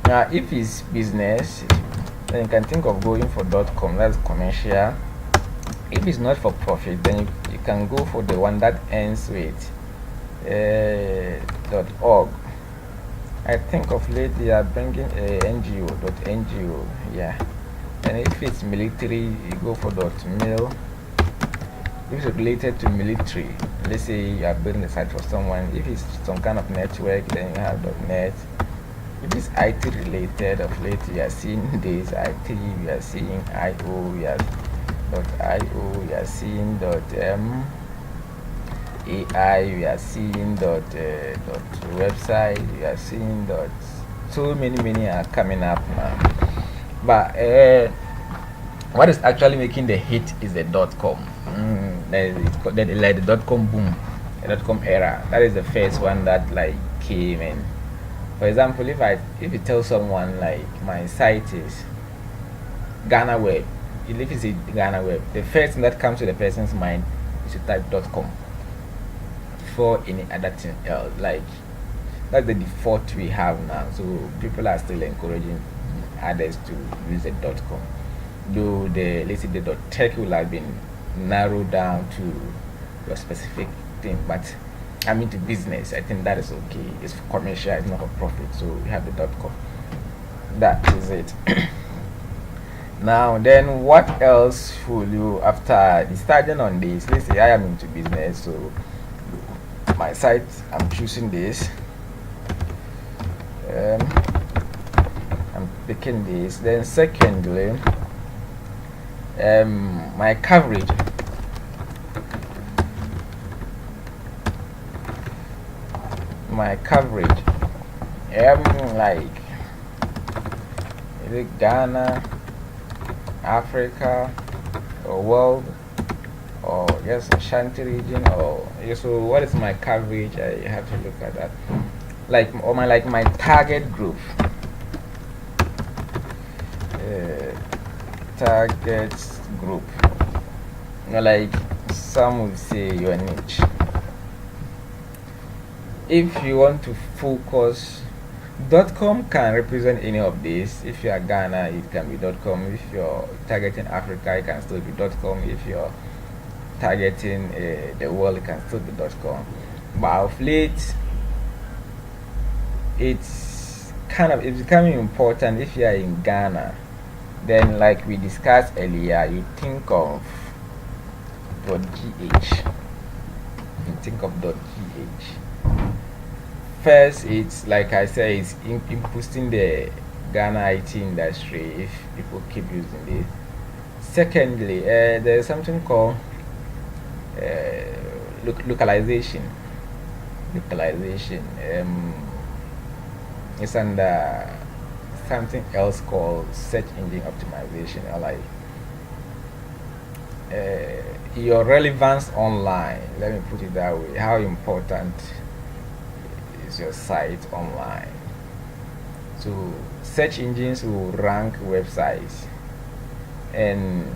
Now if it's business, then you can think of going for .com, that's commercial. If it's not for profit, then you can go for the one that ends with .org. I think of late they are bringing a .ngo, yeah. And if it's military, you go for .mil. If it's related to military, let's say you are building a site for someone. If it's some kind of network, then you have .net. If it's IT related, of late you are seeing this IT, you are seeing IO, you are .io, you are seeing .ai, you are seeing .website, you are seeing so many are coming up now. But what is actually making the hit is the .com. Like the .com boom, the .com era. That is the first one that like came in. For example, if you tell someone like my site is Ghana Web, if you say Ghana Web, the first thing that comes to the person's mind is to type .com for any other thing else. Like that's the default we have now. So people are still encouraging others to use the .com, though the let's say the .tech will have been narrowed down to your specific thing. But I'm into business. I think that is okay. It's commercial. It's not for profit. So we have the .com. That is it. Now then, what else will you, after deciding on this, let's say I am into business, so my site, I'm choosing this, I'm picking this. Then secondly, my coverage. Like, is it Ghana, Africa, or world, or yes, Ashanti region, or so what is my coverage? I have to look at that. Like, or my target group. Target group. Like some would say your niche. If you want to focus, .com can represent any of these. If you are Ghana, it can be .com. If you're targeting Africa, it can still be .com. If you're targeting the world, it can still be .com. But of late, it's becoming important. If you are in Ghana, then like we discussed earlier, you think of .gh. You think of .gh. First, it's like I said, it's in boosting the Ghana IT industry if people keep using this. Secondly, there's something called localization. It's under something else called search engine optimization, or like your relevance online. Let me put it that way. How important is your site online? So search engines will rank websites, and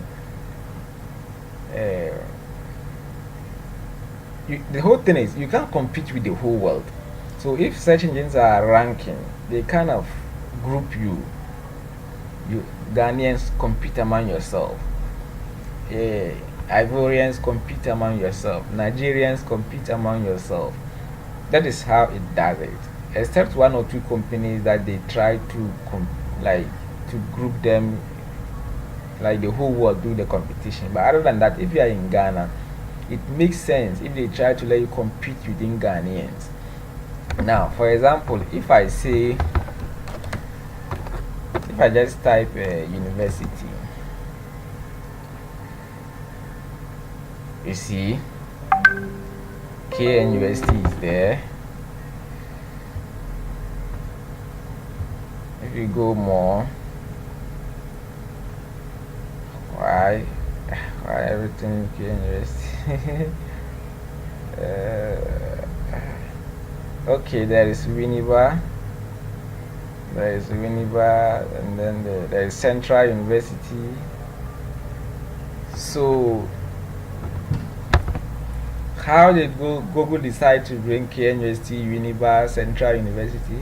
the whole thing is you can't compete with the whole world. So if search engines are ranking, they kind of group you. You Ghanaians compete among yourself. Ivorians compete among yourself. Nigerians compete among yourself. That is how it does it. Except one or two companies that they try to group them, like the whole world do the competition. But other than that, if you are in Ghana, it makes sense if they try to let you compete within Ghanaians. Now, for example, if I just type university, you see KN University is there. If you go more, why everything KN University? Okay, there is Winneba, and then there is Central University. So how did Google decide to bring KN University, Winneba, Central University?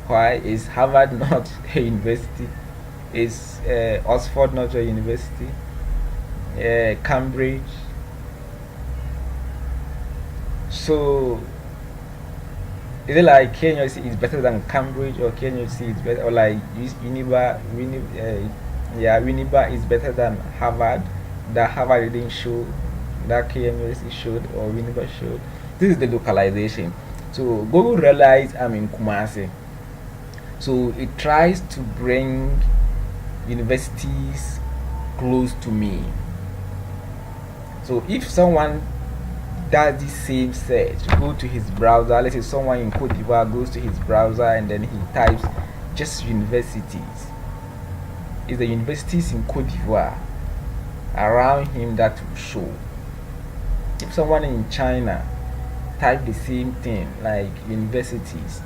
Why is Harvard not a university? Is Oxford not a university? Cambridge. So is it like KNUC is better than Cambridge, or KNUC is better, or like Winneba is better than Harvard? That Harvard didn't show, that KNUC showed, or Winneba showed. This is the localization. So Google realized I'm in Kumasi, so it tries to bring universities close to me. So if someone does the same search, go to his browser, let's say someone in Cote d'Ivoire goes to his browser and then he types just universities, it's the universities in Cote d'Ivoire around him that will show. If someone in China type the same thing like universities,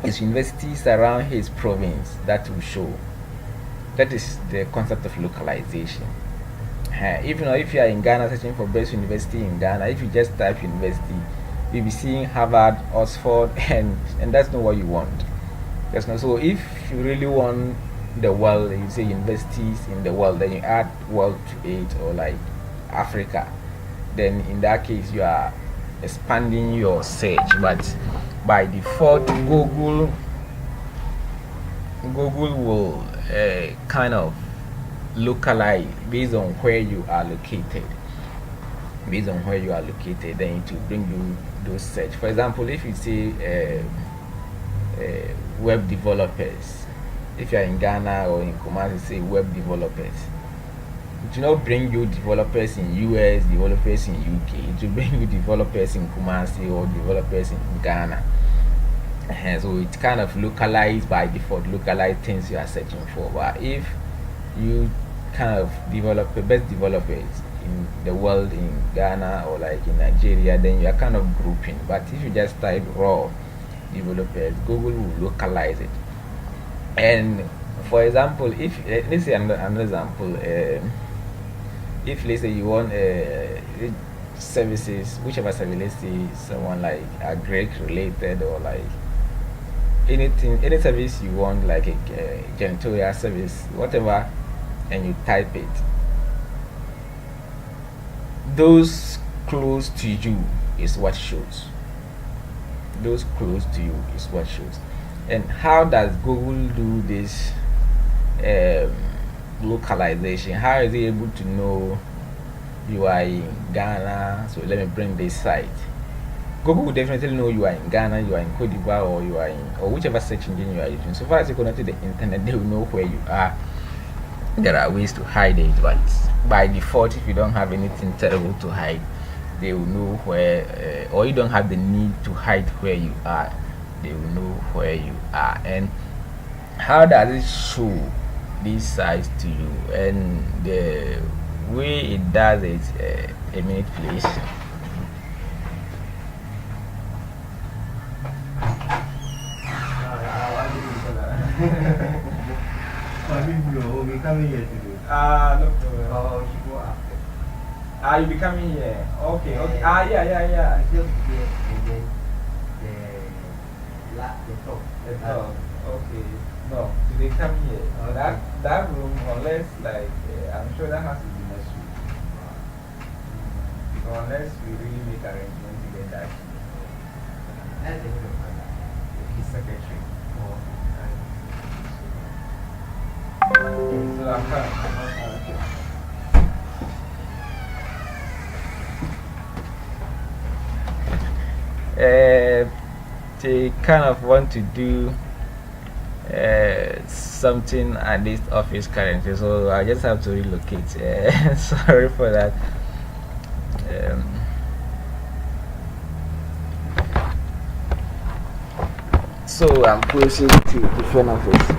it's universities around his province that will show. That is the concept of localization. If you know, if you are in Ghana searching for best university in Ghana, if you just type university, you'll be seeing Harvard, Oxford, and that's not what you want. That's not. So if you really want the world, you say universities in the world, then you add world to it, or like Africa. Then in that case, you are expanding your search. But by default, Google will kind of localize based on where you are located. Based on where you are located, then it will bring you those search. For example, if you say web developers, if you are in Ghana or in Kumasi, say web developers, it will not bring you developers in US, developers in UK. It will bring you developers in Kumasi or developers in Ghana. So it kind of localized by default, localize things you are searching for. But if you kind of develop the best developers in the world in Ghana or like in Nigeria, then you are kind of grouping. But if you just type raw developers, Google will localize it. And for example, if let's say another example, if let's say you want services, whichever service, let's say someone like a Greek related, or like anything, any service you want, like a janitorial service, whatever, and you type it, those close to you is what shows. Those close to you is what shows. And how does Google do this localization? How is it able to know you are in Ghana? So let me bring this site. Google will definitely know you are in Ghana, you are in Cote d'Ivoire, or you are in, or whichever search engine you are using. So far as you connect to the internet, they will know where you are. There are ways to hide it, but by default, if you don't have anything terrible to hide, they will know where, or you don't have the need to hide where you are, they will know where you are. And how does it show these sites to you? And the way it does it, a minute please. No problem. Oh, she go after. You be coming here. Okay. Yeah. Yeah. It's just here and then the top. The top. Okay. No, so they come here. Okay. That room, unless like I'm sure that has to be next week. So unless we really make arrangements to get that. That's the head of my His secretary. Oh, So I'm coming. They kind of want to do something at this office currently, so I just have to relocate. Sorry for that. So I'm proceeding to the front office.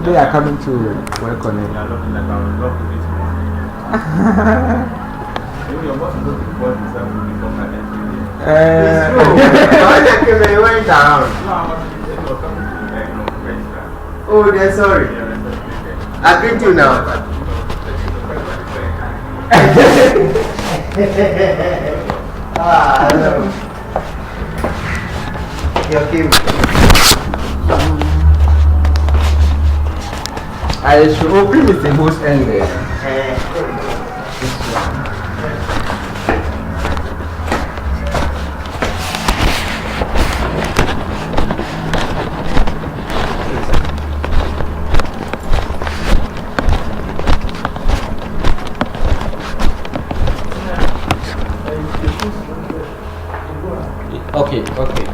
They are coming to work on it. Yeah, looking like I would love to this one. Maybe your boss is looking for himself to become an engineer. It's true. They went down. No, I was coming to register. Oh, they're sorry. Yeah, that's I've been to now. Ah, no. You're okay. I should open with the most end there. Okay, okay.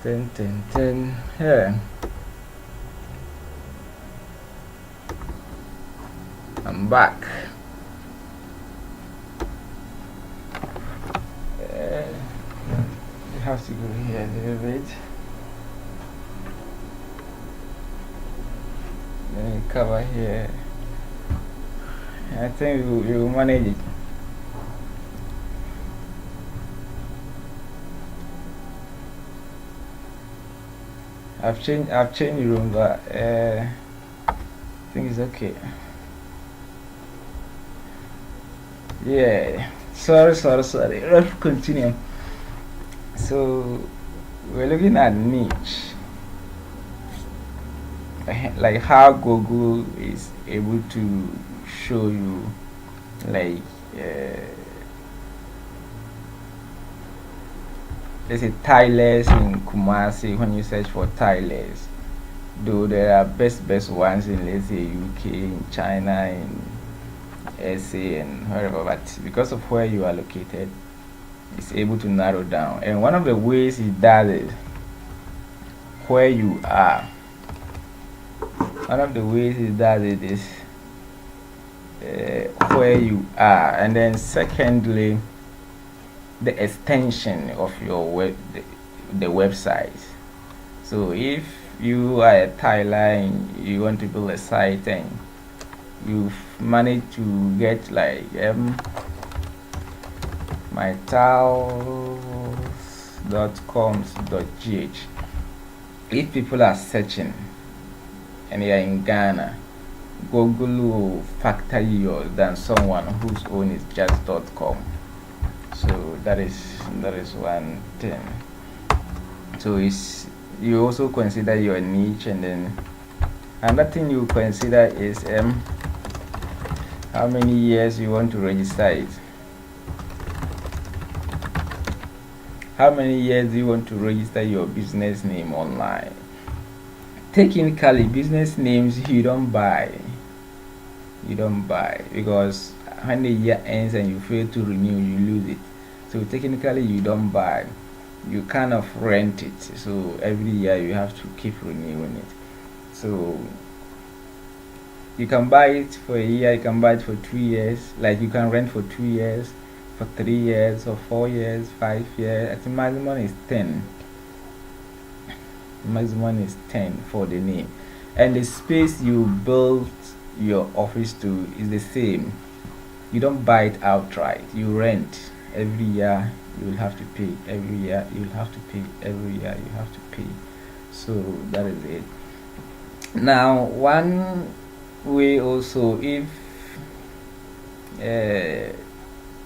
Yeah, I'm back. You have to go here a little bit. Then you cover here. I think you will manage it. I've changed the room, but I think it's okay. Yeah. Sorry. Let's continue. So we're looking at niche, like how Google is able to show you, like let's say tilers in Kumasi. When you search for tilers, though there are best ones in, let's say, UK, in China, in SA, and wherever, but because of where you are located, it's able to narrow down. And one of the ways it does it, where you are. One of the ways it does it is where you are, and then secondly, the extension of your the website. So if you are a tiler and you want to build a site and you've managed to get like mytiles.com.gh, if people are searching and they are in Ghana, Google will factor yours than someone whose own is just .com. So that is one thing. So you also consider your niche, and then another thing you consider is how many years you want to register it. How many years do you want to register your business name online? Technically, business names you don't buy, because when the year ends and you fail to renew, you lose it. So technically you don't buy, you kind of rent it. So every year you have to keep renewing it. So you can buy it for a year, you can buy it for 2 years, like you can rent for 2 years, for 3 years, or 4 years, 5 years. I think maximum is 10. Maximum is 10 for the name, and the space you build your office to is the same. You don't buy it outright, you rent. Every year you will have to pay, every year you will have to pay, every year you have to pay. So that is it. Now, one way also, if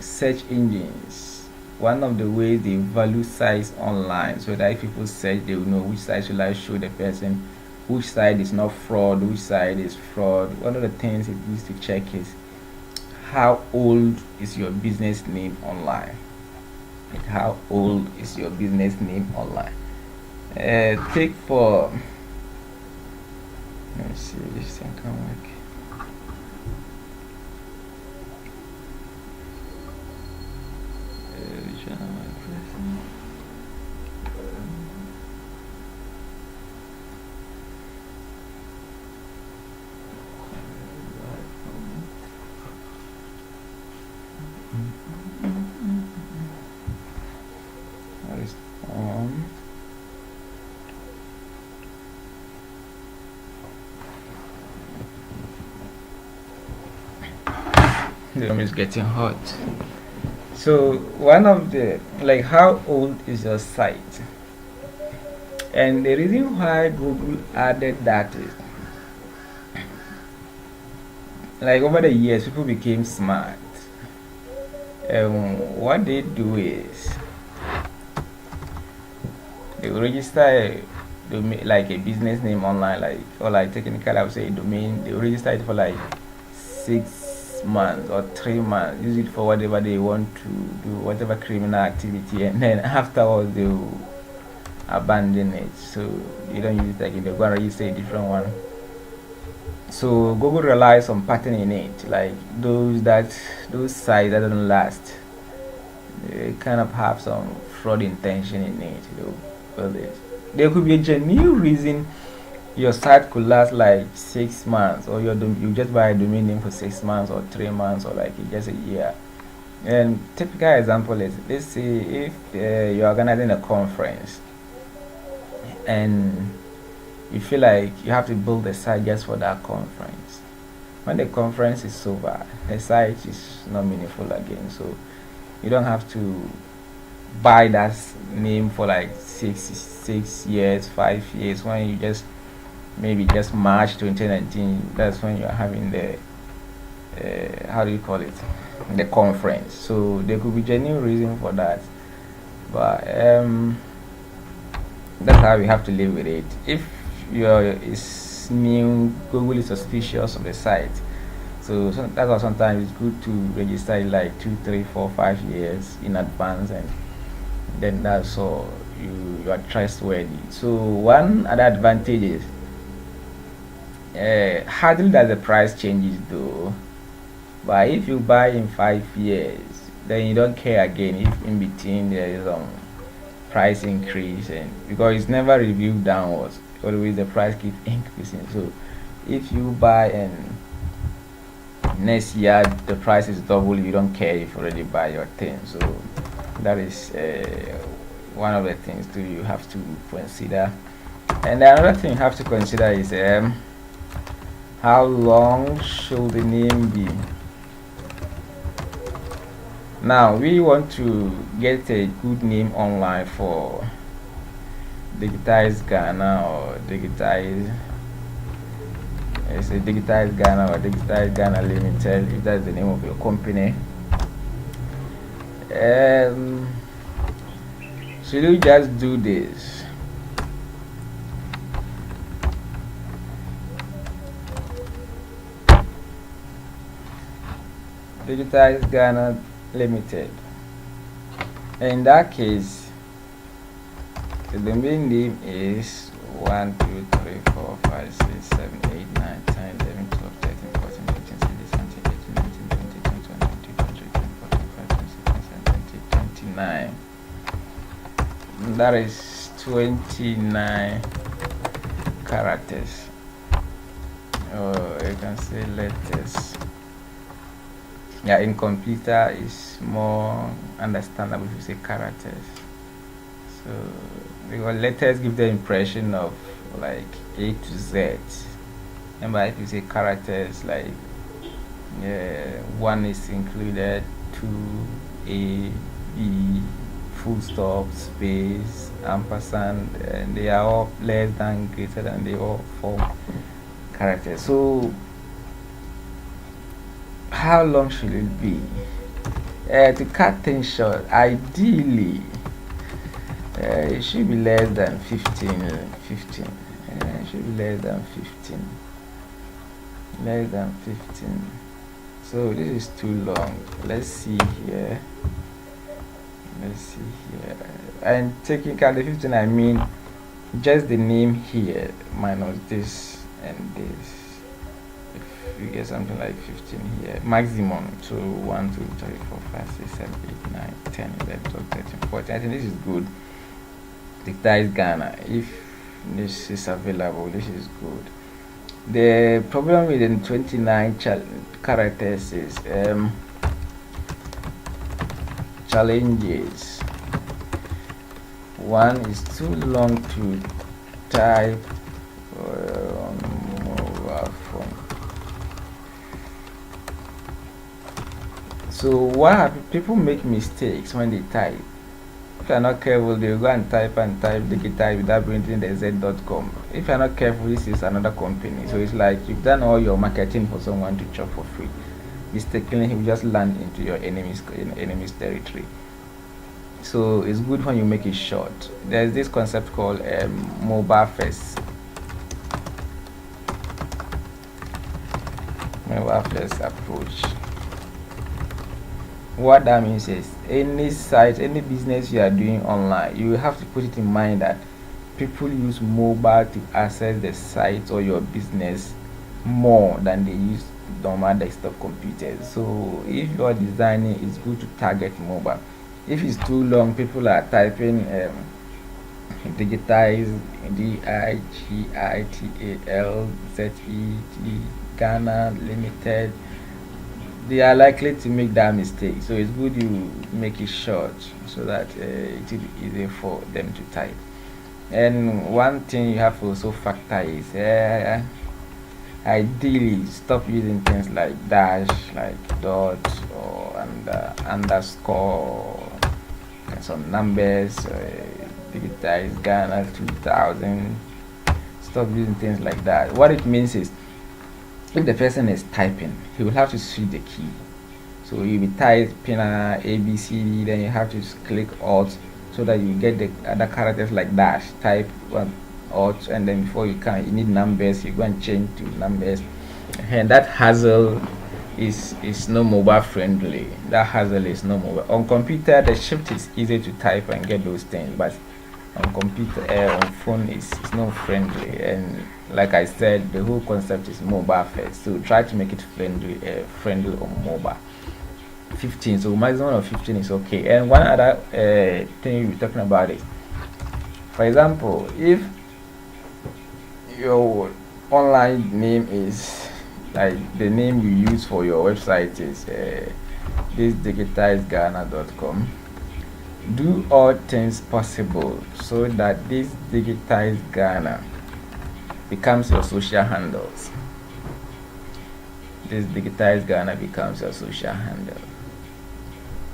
search engines, one of the ways they value size online, so that if people search, they will know which side should I show the person, which side is not fraud, which side is fraud. One of the things it needs to check is how old is your business name online. Like, how old is your business name online? Take for, let me see, this thing can work. The room is getting hot. So one of the, like, how old is your site? And the reason why Google added that is, like, over the years people became smart. What they do is they will register a domain, like a business name online, like, or like technically I would say a domain. They will register it for like 6 months or 3 months, use it for whatever they want to do, whatever criminal activity, and then afterwards they will abandon it. So you don't use it again, they're going to register a different one. So Google relies on pattern in it, like those sites that don't last, they kind of have some fraud intention in it. They'll build it. there could be a genuine reason your site could last like 6 months, or you just buy a domain name for 6 months or 3 months or like just a year. And typical example is, let's say if you're organizing a conference and you feel like you have to build a site just for that conference. When the conference is over, the site is not meaningful again. So you don't have to buy that name for like 6 years, 5 years. When you just maybe just March 2019, that's when you're having the how do you call it, the conference. So there could be genuine reason for that, but that's how we have to live with it. If is new, Google is suspicious of the site. So that's why sometimes it's good to register it like 2, 3, 4, 5 years in advance, and then that's all you are trustworthy. So one other advantage is hardly that the price changes though. But if you buy in 5 years, then you don't care again if in between there is price increase, and because it's never reviewed downwards, always the price keeps increasing. So if you buy and next year the price is double, you don't care if you already buy your thing. So that is one of the things too you have to consider. And another thing you have to consider is how long should the name be. Now we want to get a good name online for Digitize Ghana or Digitize Digitize Ghana or Digitize Ghana Limited, if that's the name of your company. Should you just do this? Digitize Ghana Limited. In that case, the domain name is 1, 2, 3, 4, 5, 6, 7, 8, 9, 10, 11, 12, 13, 14, 15, 16, 17, 18, 19, 20, 21, 22, 23, 24, 25, 26, 27, 28, 29. That is 29 characters. Oh, you can say letters. Yeah, in computer is more understandable if you say characters. So because letters give the impression of like A to Z. Remember, if you say characters, like 1 is included, 2, A, B, full stop, space, ampersand, and they are all less than, greater than, they all form characters. So how long should it be? To cut things short, ideally it should be less than 15. It should be less than 15. So this is too long. Let's see here. And technically 15, I mean just the name here minus this and this. If you get something like 15 here, maximum. So 1, 2, 3, 4, 5, 6, 7, 8, 9, 10, 11, 12, 13, 14. I think this is good. Digitize Ghana. If this is available, this is good. The problem with the 29 characters is challenges. One is too long to type on mobile phone. So what happens? People make mistakes when they type. If you're not careful, they'll go and type Digitize without printing the z.com. If you're not careful, this is another company. So it's like you've done all your marketing for someone to chop for free. Mistakenly, he will just land into your enemy's territory. So it's good when you make it short. There's this concept called mobile first approach. What that means is any site, any business you are doing online, you have to put it in mind that people use mobile to access the site or your business more than they use normal desktop computers. So if you are designing, it's good to target mobile. If it's too long, people are typing Digitize, Digitalzet, Ghana Limited. They are likely to make that mistake, so it's good you make it short so that it will be easy for them to type. And one thing you have to also factor is ideally stop using things like dash, like dot, or underscore, and some numbers, digitize Ghana 2000. Stop using things like that. What it means is, if the person is typing, he will have to switch the key. So you will type ABCD, then you have to click Alt so that you get the other characters like dash. Type one Alt, and then before you need numbers. You go and change to numbers, and that hassle is no mobile friendly. That hassle is no mobile. On computer, the shift is easy to type and get those things, but on computer, on phone is not friendly. And like I said, the whole concept is mobile first, so try to make it friendly on mobile. 15, so maximum of 15 is okay. And one other thing we're talking about is, for example, if your online name is like the name you use for your website is thisdigitizeghana.com, do all things possible so that this Digitize Ghana becomes your social handles. This Digitize Ghana becomes your social handle.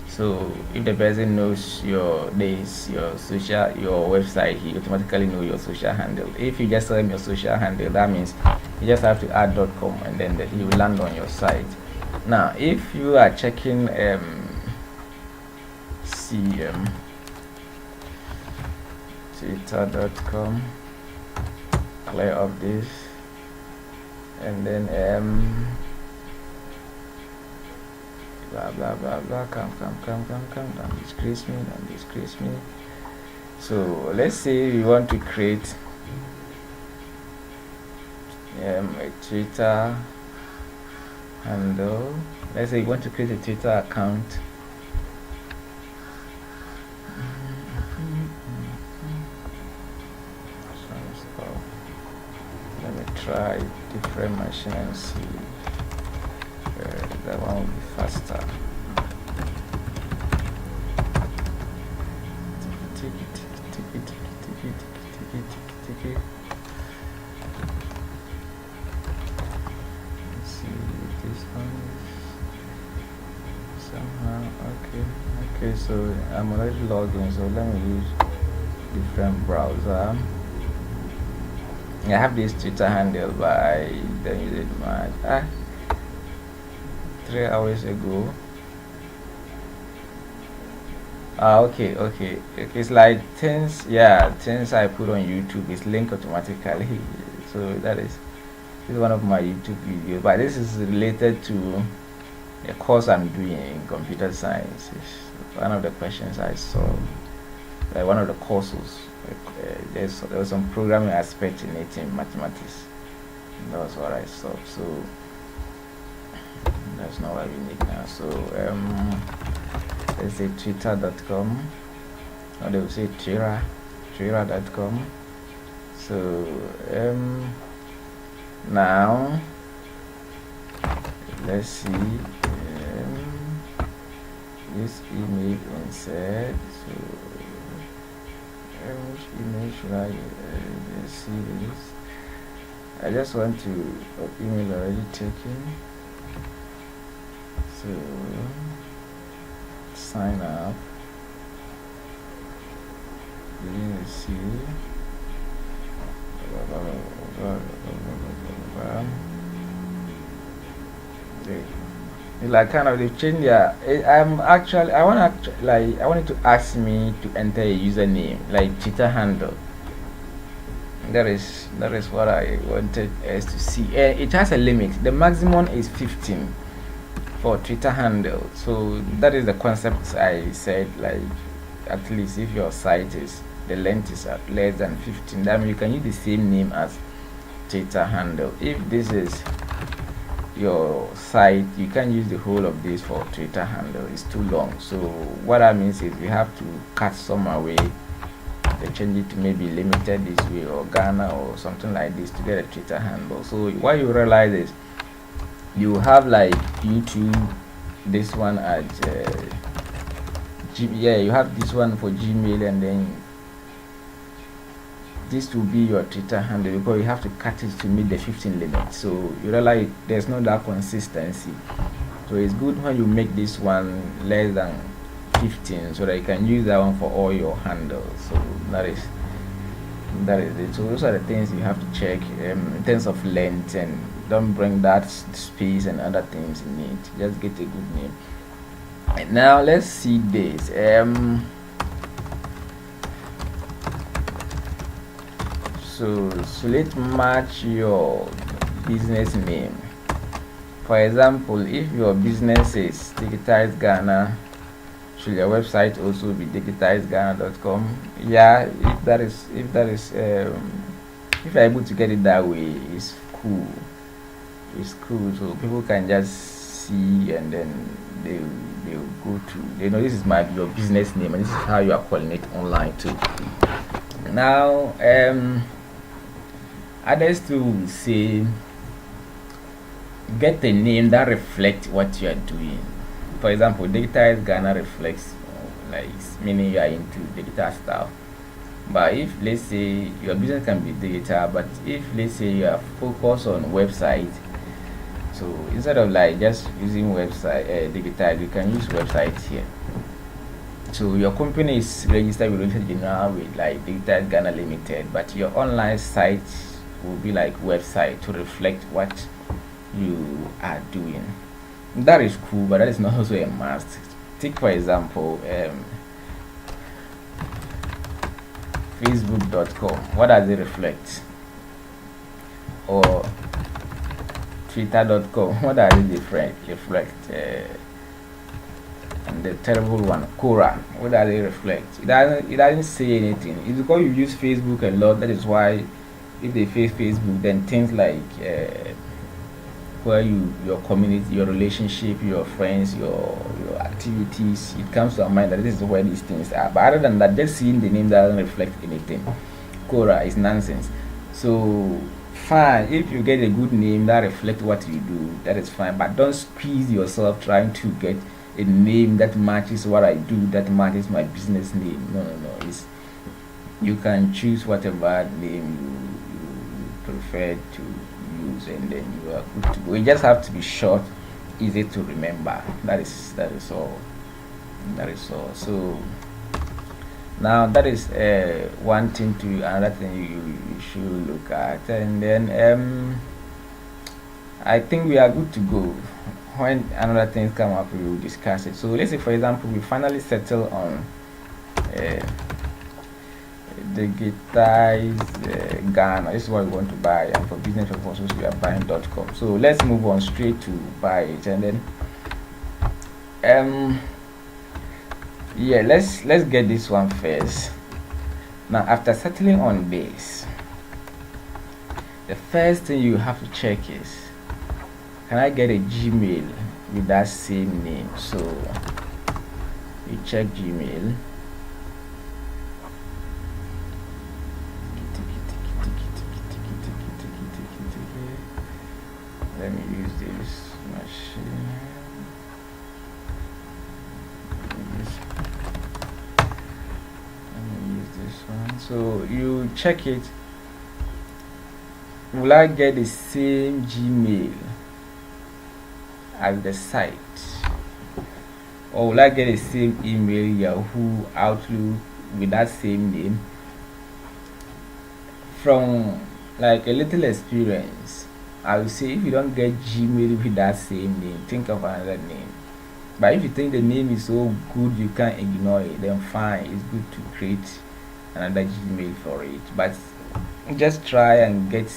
So if the person knows your website, he automatically know your social handle. If you just tell him your social handle, that means you just have to add .com, and then he will land on your site. Now, if you are checking twitter.com, clear up this, and then blah blah blah blah, come, don't disgrace me. So let's say we want to create a Twitter handle. Let's say you want to create a Twitter account. Let me try different machine and see. That one will be faster. Let's see, this one is somehow okay. So I'm already logged in, so let me use different browser. I have this Twitter handle, but I don't use it much. 3 hours ago. Okay. It's like things I put on YouTube is linked automatically. So this is one of my YouTube videos, but this is related to a course I'm doing in computer science. It's one of the questions I saw, like one of the courses. There was some programming aspect in it in mathematics. That was what I saw. So that's not what we need now. So let's say twitter.com, or they will say twitter.com. So now let's see this image insert. So which image should I see this? I just want to email already taken. So sign up. Begin to see. Like kind of they've changed their. I wanted to ask me to enter a username like Twitter handle. That is what I wanted us to see. It has a limit. The maximum is 15 for Twitter handle. So that is the concept I said. Like at least if your site is the length is at less than 15, then you can use the same name as Twitter handle. If this is your site, you can't use the whole of this for Twitter handle. It's too long. So what that means is we have to cut some away they change it to maybe limited this way or Ghana or something like this to get a Twitter handle. So what you realize is you have like YouTube, this one at you have this one for Gmail, and then this will be your Twitter handle, because you have to cut it to meet the 15 limit. So you realize there's no that consistency. So it's good when you make this one less than 15, so that you can use that one for all your handles. So that is it. So those are the things you have to check in terms of length, and don't bring that space and other things in it. Just get a good name. And now let's see this. So let's match your business name. For example, if your business is Digitize Ghana, should your website also be digitizeghana.com? Yeah, if you're able to get it that way, it's cool. So people can just see, and then they'll go to, this is your business name, and this is how you are calling it online too. Now others to say, get a name that reflects what you are doing. For example, Digitize Ghana reflects meaning you are into digital stuff. But if, let's say, your business can be digital, but if, let's say, you are focused on website, so instead of just using website Digitize, you can use website here. So your company is registered with Registered General with Digitize Ghana Limited, but your online site will be like website to reflect what you are doing. That is cool, but that is not also a must. Take for example facebook.com. What does it reflect? Or twitter.com. What does it reflect? And the terrible one, Quora. What does it reflect? It doesn't say anything. It's because you use Facebook a lot. That is why if they face Facebook, then things like where your community, your relationship, your friends, your activities, it comes to our mind that this is where these things are. But other than that, just seeing the name doesn't reflect anything. Quora is nonsense. So fine, if you get a good name that reflects what you do, that is fine. But don't squeeze yourself trying to get a name that matches what I do, that matches my business name. No. You can choose whatever name you prefer to use, and then you are good to go. You just have to be short, easy to remember. That is all. So now that is one thing. Another thing you should look at, and then I think we are good to go. When another things come up, we will discuss it. So let's say, for example, we finally settle on Digitize Ghana. This is what we want to buy, and for business purposes we are buying.com. So let's move on straight to buy it, and then let's get this one first. Now after settling on this, the first thing you have to check is, can I get a Gmail with that same name? So you check Gmail. Let me use this machine. Let me use this one. So you check it. Will I get the same Gmail as the site, or will I get the same email, Yahoo, Outlook, with that same name? From a little experience, I would say if you don't get Gmail with that same name, think of another name. But if you think the name is so good you can't ignore it, then fine, it's good to create another Gmail for it. But just try and get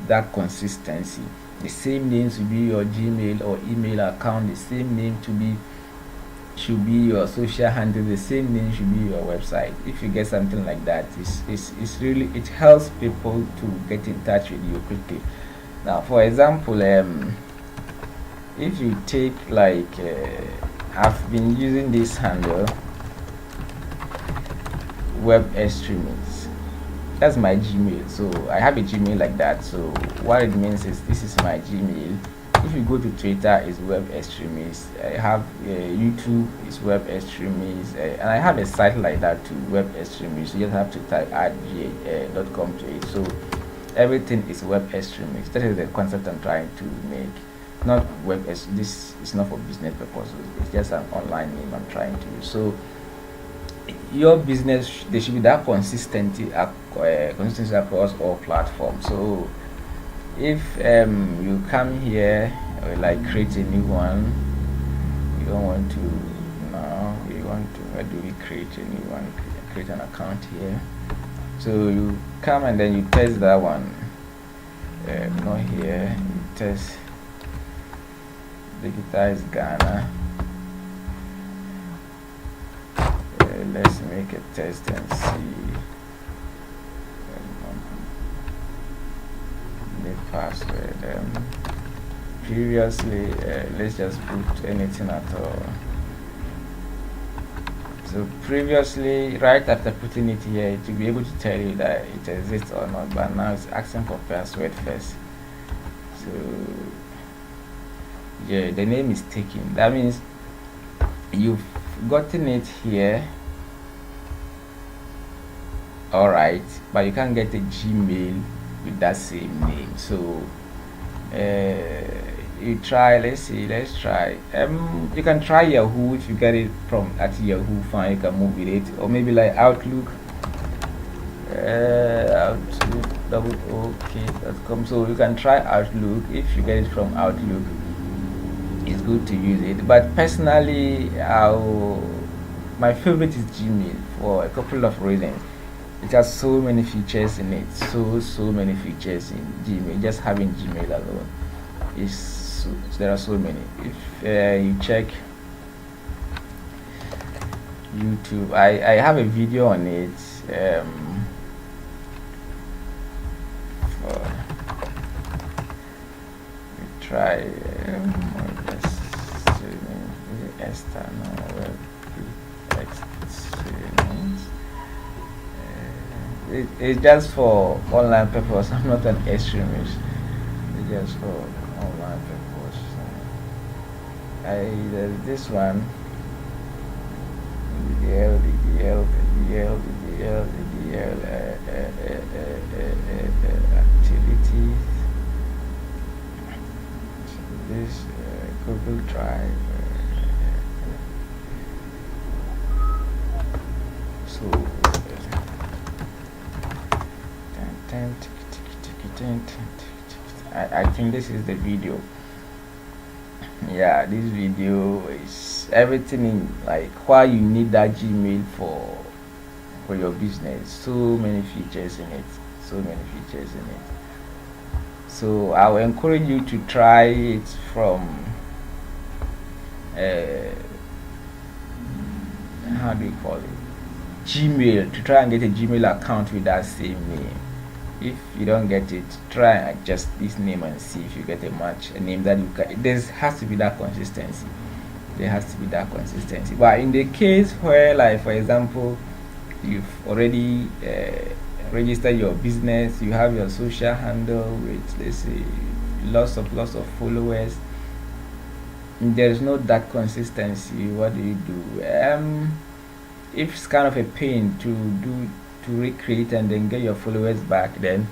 that consistency. The same name should be your Gmail or email account. The same name should be your social handle. The same name should be your website. If you get something like that, it's really, it helps people to get in touch with you quickly. Now, for example, if you take I've been using this handle web extremist. That's my Gmail. So I have a Gmail like that. So what it means is this is my Gmail. If you go to Twitter, it's web extremist. I have YouTube, is web extremist, and I have a site like that too, web extremist. You just have to type @gh.com to it. So everything is web extremist. That is the concept I'm trying to make. Not web. This is not for business purposes. It's just an online name I'm trying to use. So your business, there should be that consistency across all platforms. So if you come here like create a new one, you don't want to now, you want to, where do we create a new one? Create an account here. So you come and then you test that one. Not here, you test Digitize Ghana. Let's make a test and see the password. Previously, let's just put anything at all. So previously, right after putting it here, it will be able to tell you that it exists or not, but now it's asking for password first. So yeah, the name is taken. That means you've gotten it here, all right, but you can't get a Gmail with that same name. So you try, let's try, you can try Yahoo. If you get it from at Yahoo, fine, you can move with it, or maybe like Outlook, outlook.com. So you can try Outlook. If you get it from Outlook, it's good to use it, but personally my favorite is Gmail for a couple of reasons. It has so many features in it, so many features in Gmail. Just having Gmail alone is there are so many. If you check YouTube, I have a video on it. Try external web experience. It's just for online purpose. I'm not an extremist. It's just for online purpose. There's this one. DDL, activities. This Google Drive. So I think this is the video. Yeah, this video is everything in, like, why you need that Gmail for your business. So many features in it. So I will encourage you to try it from how do you call it, Gmail, to try and get a Gmail account with that same name. If you don't get it, try and adjust this name and see if you get a match, a name that you can. There has to be that consistency. But in the case where, like, for example, you've already registered your business, you have your social handle with, let's say, lots of followers, there is no that consistency. What do? If it's kind of a pain to recreate and then get your followers back, then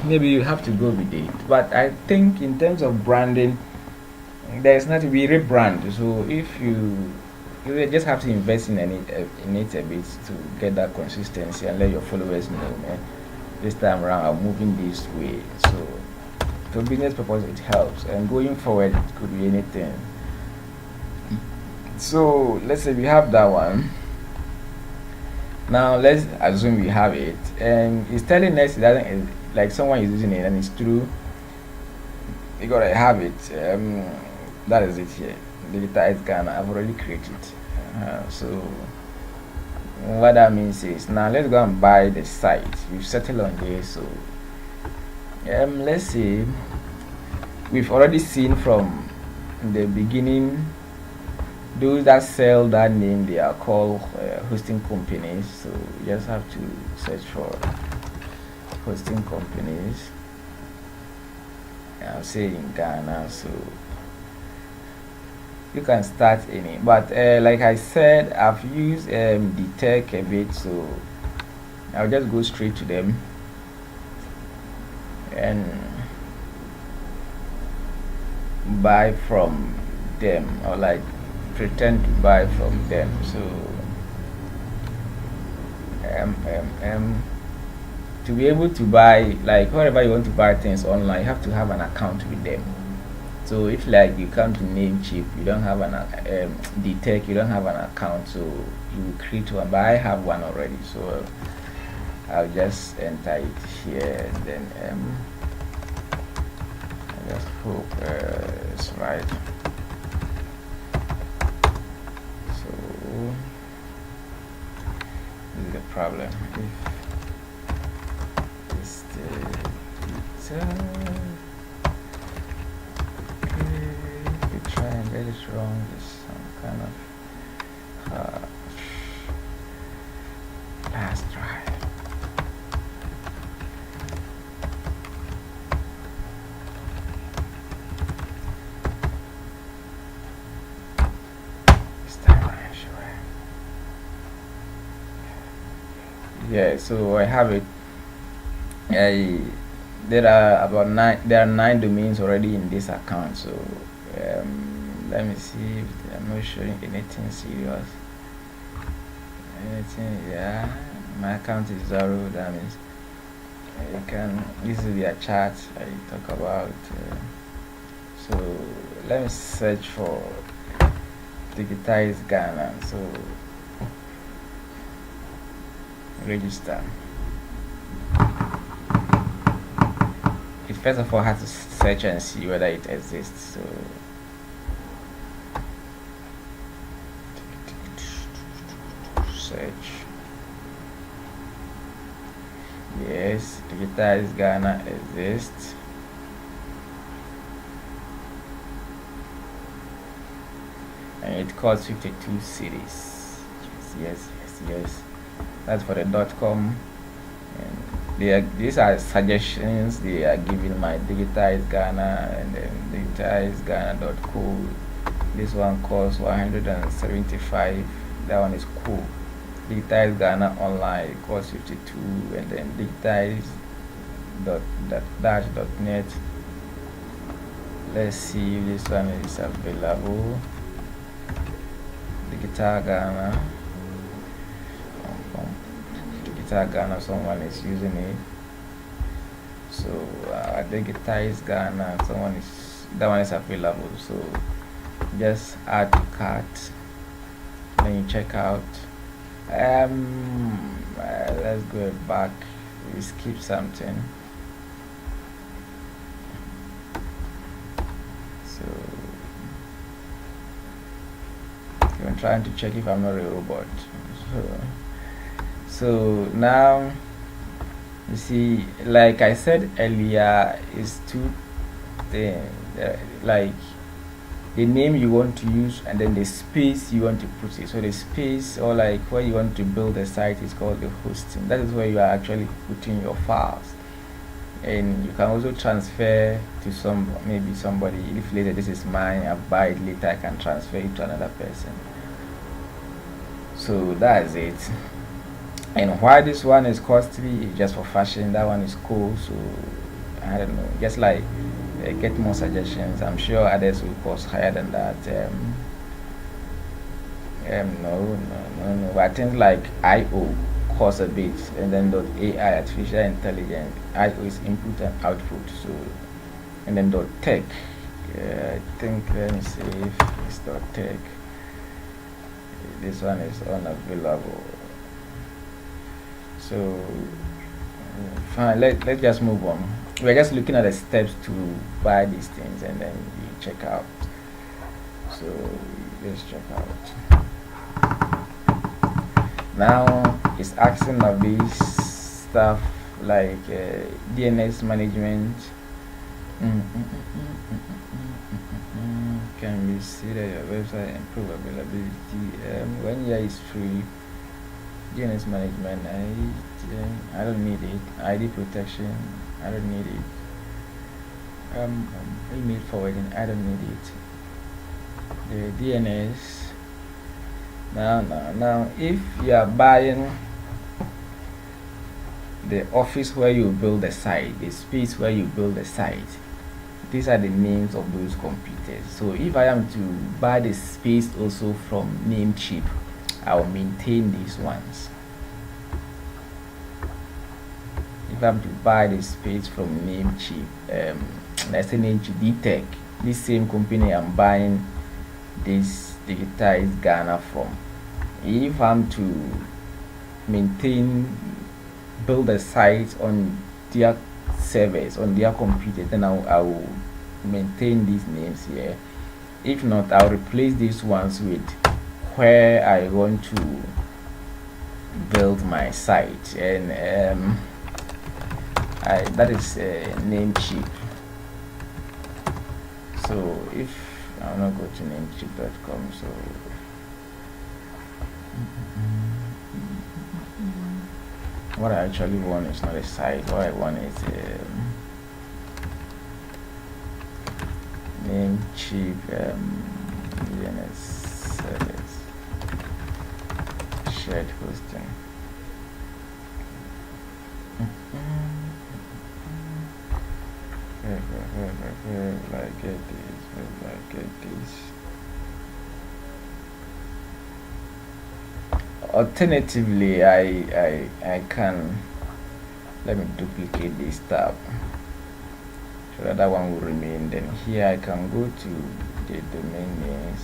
maybe you have to go with it. But I think in terms of branding, there's not to be rebrand. So if you just have to invest in it a bit to get that consistency and let your followers know, man, this time around I'm moving this way. So for business purpose it helps, and going forward it could be anything. So let's say we have that one. Now let's assume we have it, and it's telling us that, like, someone is using it and it's true. You gotta have it. That is it here. Digitize Ghana. I've already created. So what that means is, now let's go and buy the site. We've settled on this. So let's see. We've already seen from the beginning those that sell that name, they are called hosting companies. So you just have to search for hosting companies. I'll say in Ghana. So you can start any, but like I said, I've used the tech a bit, so I'll just go straight to them and buy from them, or like pretend to buy from them. So to be able to buy, like wherever you want to buy things online, you have to have an account with them. So if like you come to Namecheap, you don't have an the tech, you don't have an account, so you will create one. But I have one already, so I'll just enter it here, and then I just hope it's right. So this is the problem. If it's the detail. Try and get it wrong is some kind of last try. This time I'm sure. Yeah, so I have it. There are 9 domains already in this account, so let me see if I'm not showing anything serious. Yeah, my account is 0. That means you can, this is their chat I talk about. So let me search for Digitize Ghana. So register. It first of all has to search and see whether it exists. So search. Yes, Digitize Ghana exists. And it costs 52 cedis. Yes. That's for the .com. And these are suggestions they are giving. My Digitize Ghana and then digitizeghana.co. This one costs 175. That one is cool. Digitize Ghana online costs 52, and then digitize.net. Let's see if this one is available. Digital Ghana. Ghana, someone is using it. So Digitize Ghana, that one is available. So just add to cart, then you check out. Let's go back. We skip something. So I'm trying to check if I'm not a robot. So now you see, like I said earlier, is 2 things, like the name you want to use and then the space you want to put it. So the space, or like where you want to build a site, is called the hosting. That is where you are actually putting your files, and you can also transfer to maybe somebody. If later this is mine, I buy it later, I can transfer it to another person. So that's it. And why this one is costly is just for fashion. That one is cool, so I don't know, just like get more suggestions. I'm sure others will cost higher than that. No, but things like IO cost a bit, and then .ai, artificial intelligence. IO is input and output. So, and then .tech. I think, let me see if it's .tech. This one is unavailable. So fine, let's just move on. We're just looking at the steps to buy these things, and then you check out. So let's check out. Now it's asking of this stuff like DNS management. can be see that your website improve availability. 1 year is free. DNS management, I don't need it. ID protection, I don't need it. Email forwarding, I don't need it. The DNS. Now, if you are buying the office where you build the site, the space where you build the site, these are the names of those computers. So if I am to buy the space also from Namecheap, I will maintain these ones. If I'm to buy the space from Namecheap, let's say Namecheap DTech, this same company I'm buying this Digitized Ghana from. If I'm to build a site on their servers, on their computer, then I will maintain these names here. If not, I'll replace these ones with where I want to build my site, and that is Namecheap. So if I'll not go to namecheap.com, so what I actually want is not a site. What I want is Namecheap DNS service shared hosting. Where I get this? Alternatively, I can, let me duplicate this tab so that one will remain. Then here I can go to the domain names.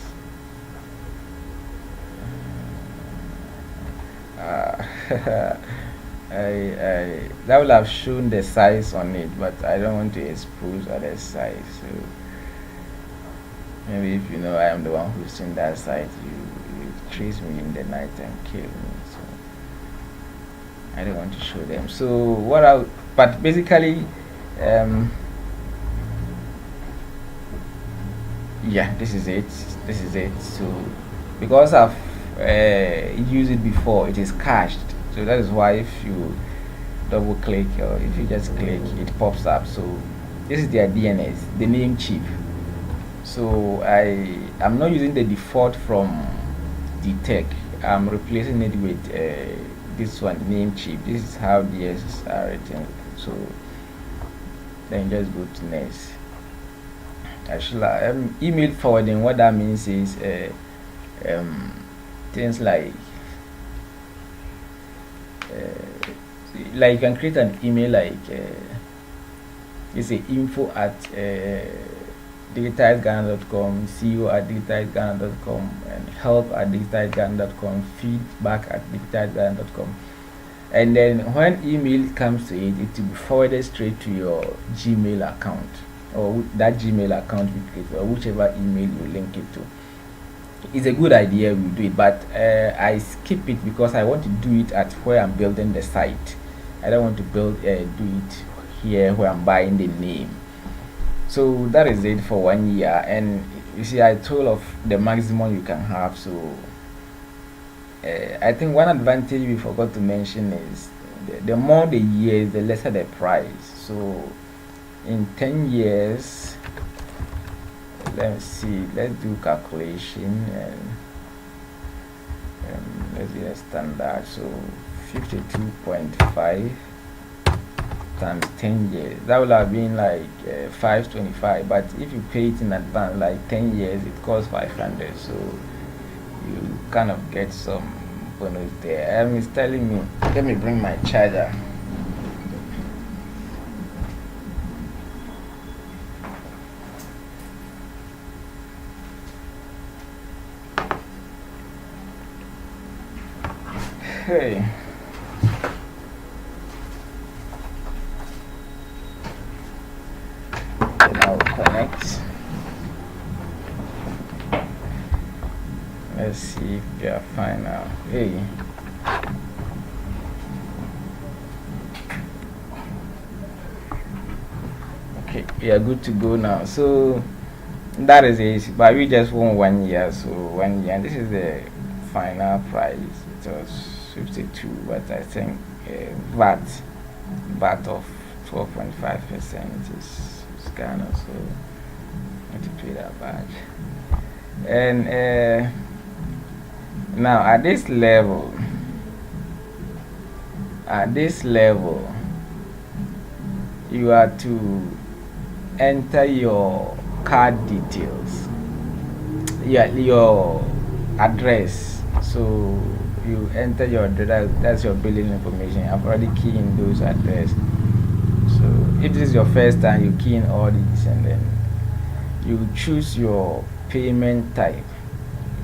That will have shown the size on it, but I don't want to expose other size. So maybe if you know I am the one who's seen that site, you trace me in the night and kill me. So I don't want to show them. So but basically, yeah, this is it. So because I've used it before, it is cached. So that is why if you double click or if you just click, it pops up. So this is their DNS, the Namecheap. So I'm not using the default from DTech. I'm replacing it with this one, Namecheap. This is how DNS are written. So then just go to next. Actually, email forwarding, what that means is things like you can create an email like you say info at digitizedghana.com, CEO@digitizedghana.com, and help@digitizedghana.com, feedback@digitizedghana.com. And then when email comes to it, it will be forwarded straight to your Gmail account, or that Gmail account you create, or whichever email you link it to. It's a good idea we do it, but I skip it because I want to do it at where I'm building the site. I don't want to do it here where I'm buying the name. So that is it for 1 year. And you see, I told of the maximum you can have. So I think one advantage we forgot to mention is the more the years, the lesser the price. So in 10 years, let's see, let's do calculation, and let's get a standard. So 52.5 times 10 years, that would have been like 525. But if you pay it in advance, like 10 years, it costs 500. So you kind of get some bonus there. It's telling me, let me bring my charger. Okay. Then I'll connect. Let's see if they are fine now. Hey. Okay, we are good to go now. So That is it, but we just won 1 year, so 1 year. And this is the final price. It was 52, but I think VAT of 12.5% is Ghana, so I have to pay that back. And now at this level, you are to enter your card details, your address. So you enter your address, that's your billing information. I've already keyed in those address. So if this is your first time, you key in all these, and then you choose your payment type.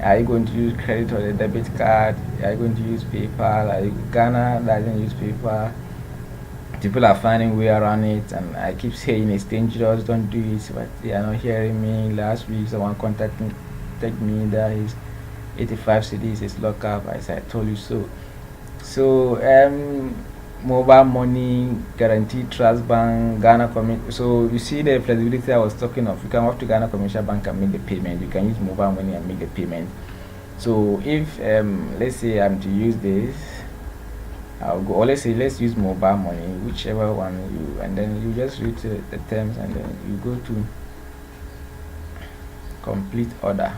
Are you going to use credit or a debit card? Are you going to use PayPal? Ghana doesn't use PayPal. People are finding way around it, and I keep saying it's dangerous, don't do it, but they are not hearing me. Last week someone contacted me that is 85 cities is locked up. I said I told you so. So mobile money, guaranteed trust bank, so you see the flexibility I was talking of. You can go to Ghana Commercial Bank and make the payment. You can use mobile money and make the payment. So if let's say I'm to use this, I'll go, or let's use mobile money, whichever one you, and then you just read the terms, and then you go to complete order.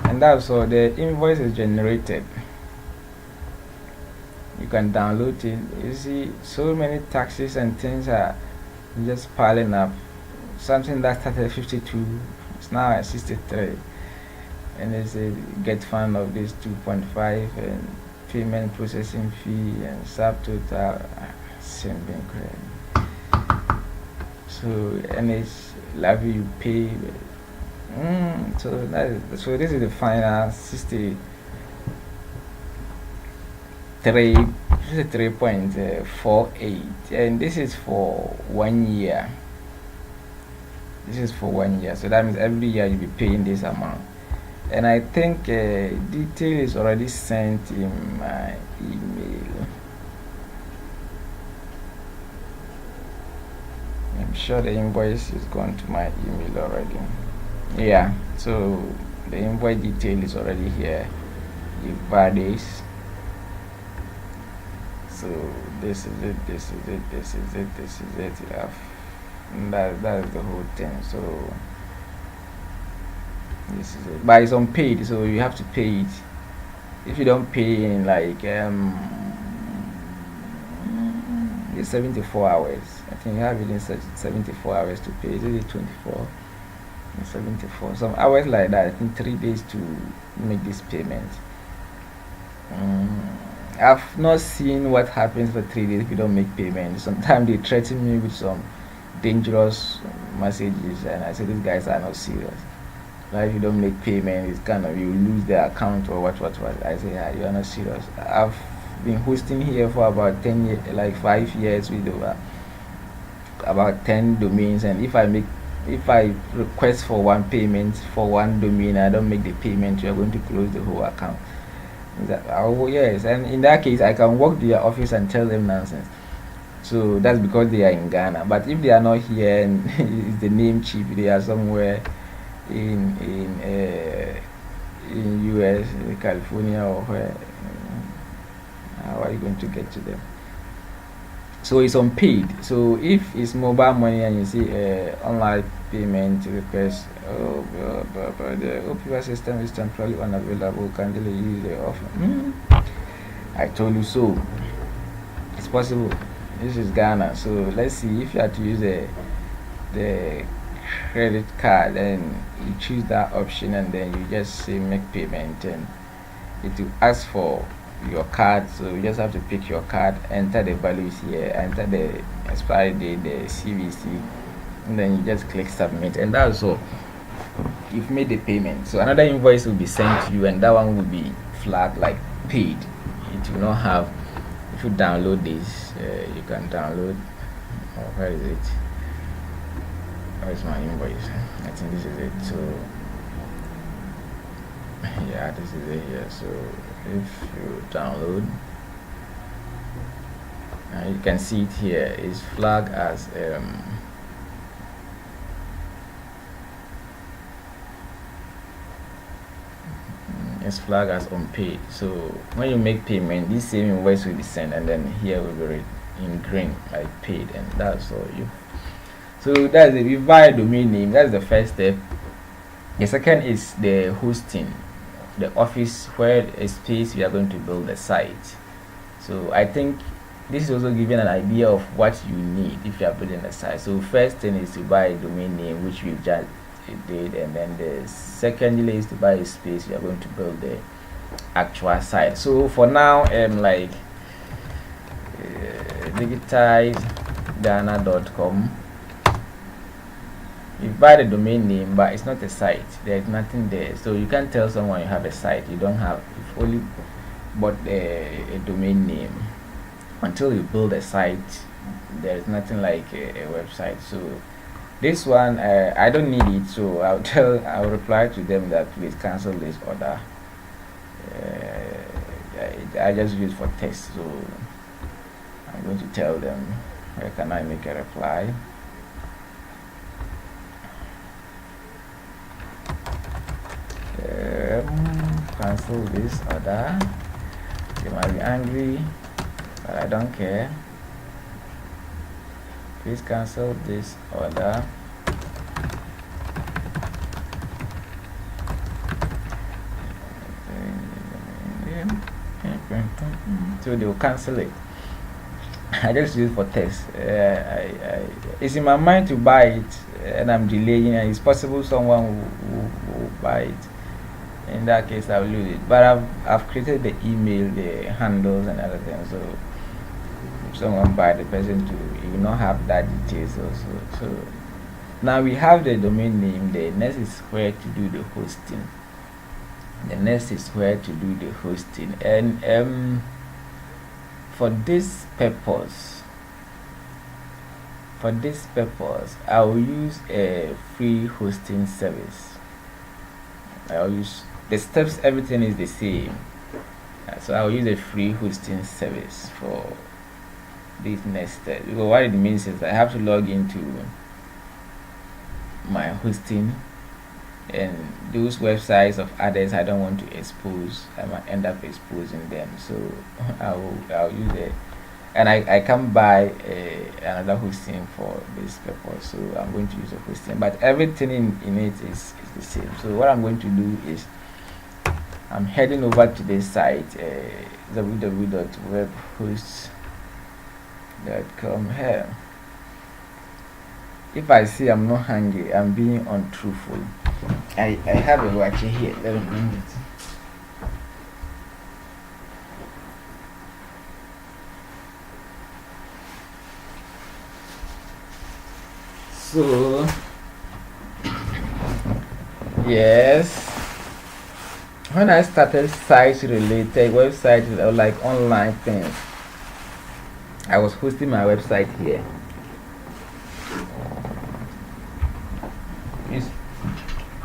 And that's all. The invoice is generated. You can download it. You see, so many taxes and things are just piling up. Something that started at 52, it's now at 63. And there's a get fund of this 2.5 and payment processing fee and subtotal same bank. So and it's like you pay. So this is the final 63.48, and this is for 1 year. This is for 1 year, so that means every year you'll be paying this amount. And I think detail is already sent in my email. I'm sure the invoice is gone to my email already. Yeah, so the invoice detail is already here. You buy this. So this is it, this is it, this is it, this is it. You have that's the whole thing. So this is it, but it's unpaid, so you have to pay it. If you don't pay in like it's 74 hours, I think you have it in 74 hours to pay. Is it 24? 74 some hours like that. I think 3 days to make this payment. I've not seen what happens for 3 days if you don't make payment. Sometimes they threaten me with some dangerous messages, and I say these guys are not serious. Like if you don't make payment, it's kind of you lose their account or what. I say, yeah, you are not serious. I've been hosting here for about 10 years, like 5 years with about 10 domains, and if I request for one payment for one domain, I don't make the payment, you are going to close the whole account. Oh yes, and in that case I can walk to your office and tell them nonsense. So that's because they are in Ghana. But if they are not here and is the name cheap, they are somewhere in US, California, or where, how are you going to get to them? So it's unpaid. So if it's mobile money and you see online payment request, the OPR system is temporarily unavailable, can they use the offer? I told you so. It's possible. This is Ghana. So let's see if you have to use the credit card, and you choose that option, and then you just say make payment, and it will ask for your card. So you just have to pick your card, enter the values here, enter the expiry date, the CVC, and then you just click submit, and that's all. You've made the payment. So another invoice will be sent to you, and that one will be flagged like paid. It will not have. If you download this, you can download. Where is it? Where's my invoice? I think this is it. So yeah, this is it here. So if you download, You can see it here. It's flagged as unpaid. So when you make payment, this same invoice will be sent, and then here will be in green like paid, and that's all you. So that's it. You buy a domain name. That's the first step. The second is the hosting, the office where a space we are going to build the site. So I think this is also giving an idea of what you need if you are building a site. So first thing is to buy a domain name, which we've just did, and then the secondly is to buy a space you are going to build the actual site. So for now, like digitizeghana.com, you buy the domain name, but it's not a site. There's nothing there, so you can't tell someone you have a site. You don't have. You've only bought a domain name. Until you build a site, there's nothing like a website. So this one, I don't need it. So I'll reply to them that please cancel this order. I just use for test. So I'm going to tell them where can I make a reply. Cancel this order. They might be angry, but I don't care. Please cancel this order. So they will cancel it. I just use it for test. It's in my mind to buy it, and I'm delaying, and it's possible someone will buy it. In that case, I will use it. But I've created the email, the handles, and other things. So if someone buy the person you will not have that details also. So now we have the domain name. The next is where to do the hosting. And for this purpose, I will use a free hosting service. I'll use the steps, everything is the same. So I'll use a free hosting service for this next step. Because what it means is I have to log into my hosting, and those websites of others I don't want to expose. I might end up exposing them. So I'll use it, and I can buy another hosting for this purpose. So I'm going to use a hosting, but everything in it is the same. So what I'm going to do is I'm heading over to this site, www.webhost.com here. If I see I'm not hungry, I'm being untruthful. I have a watch here. Let me bring it. So yes, when I started site related websites or like online things, I was hosting my website here.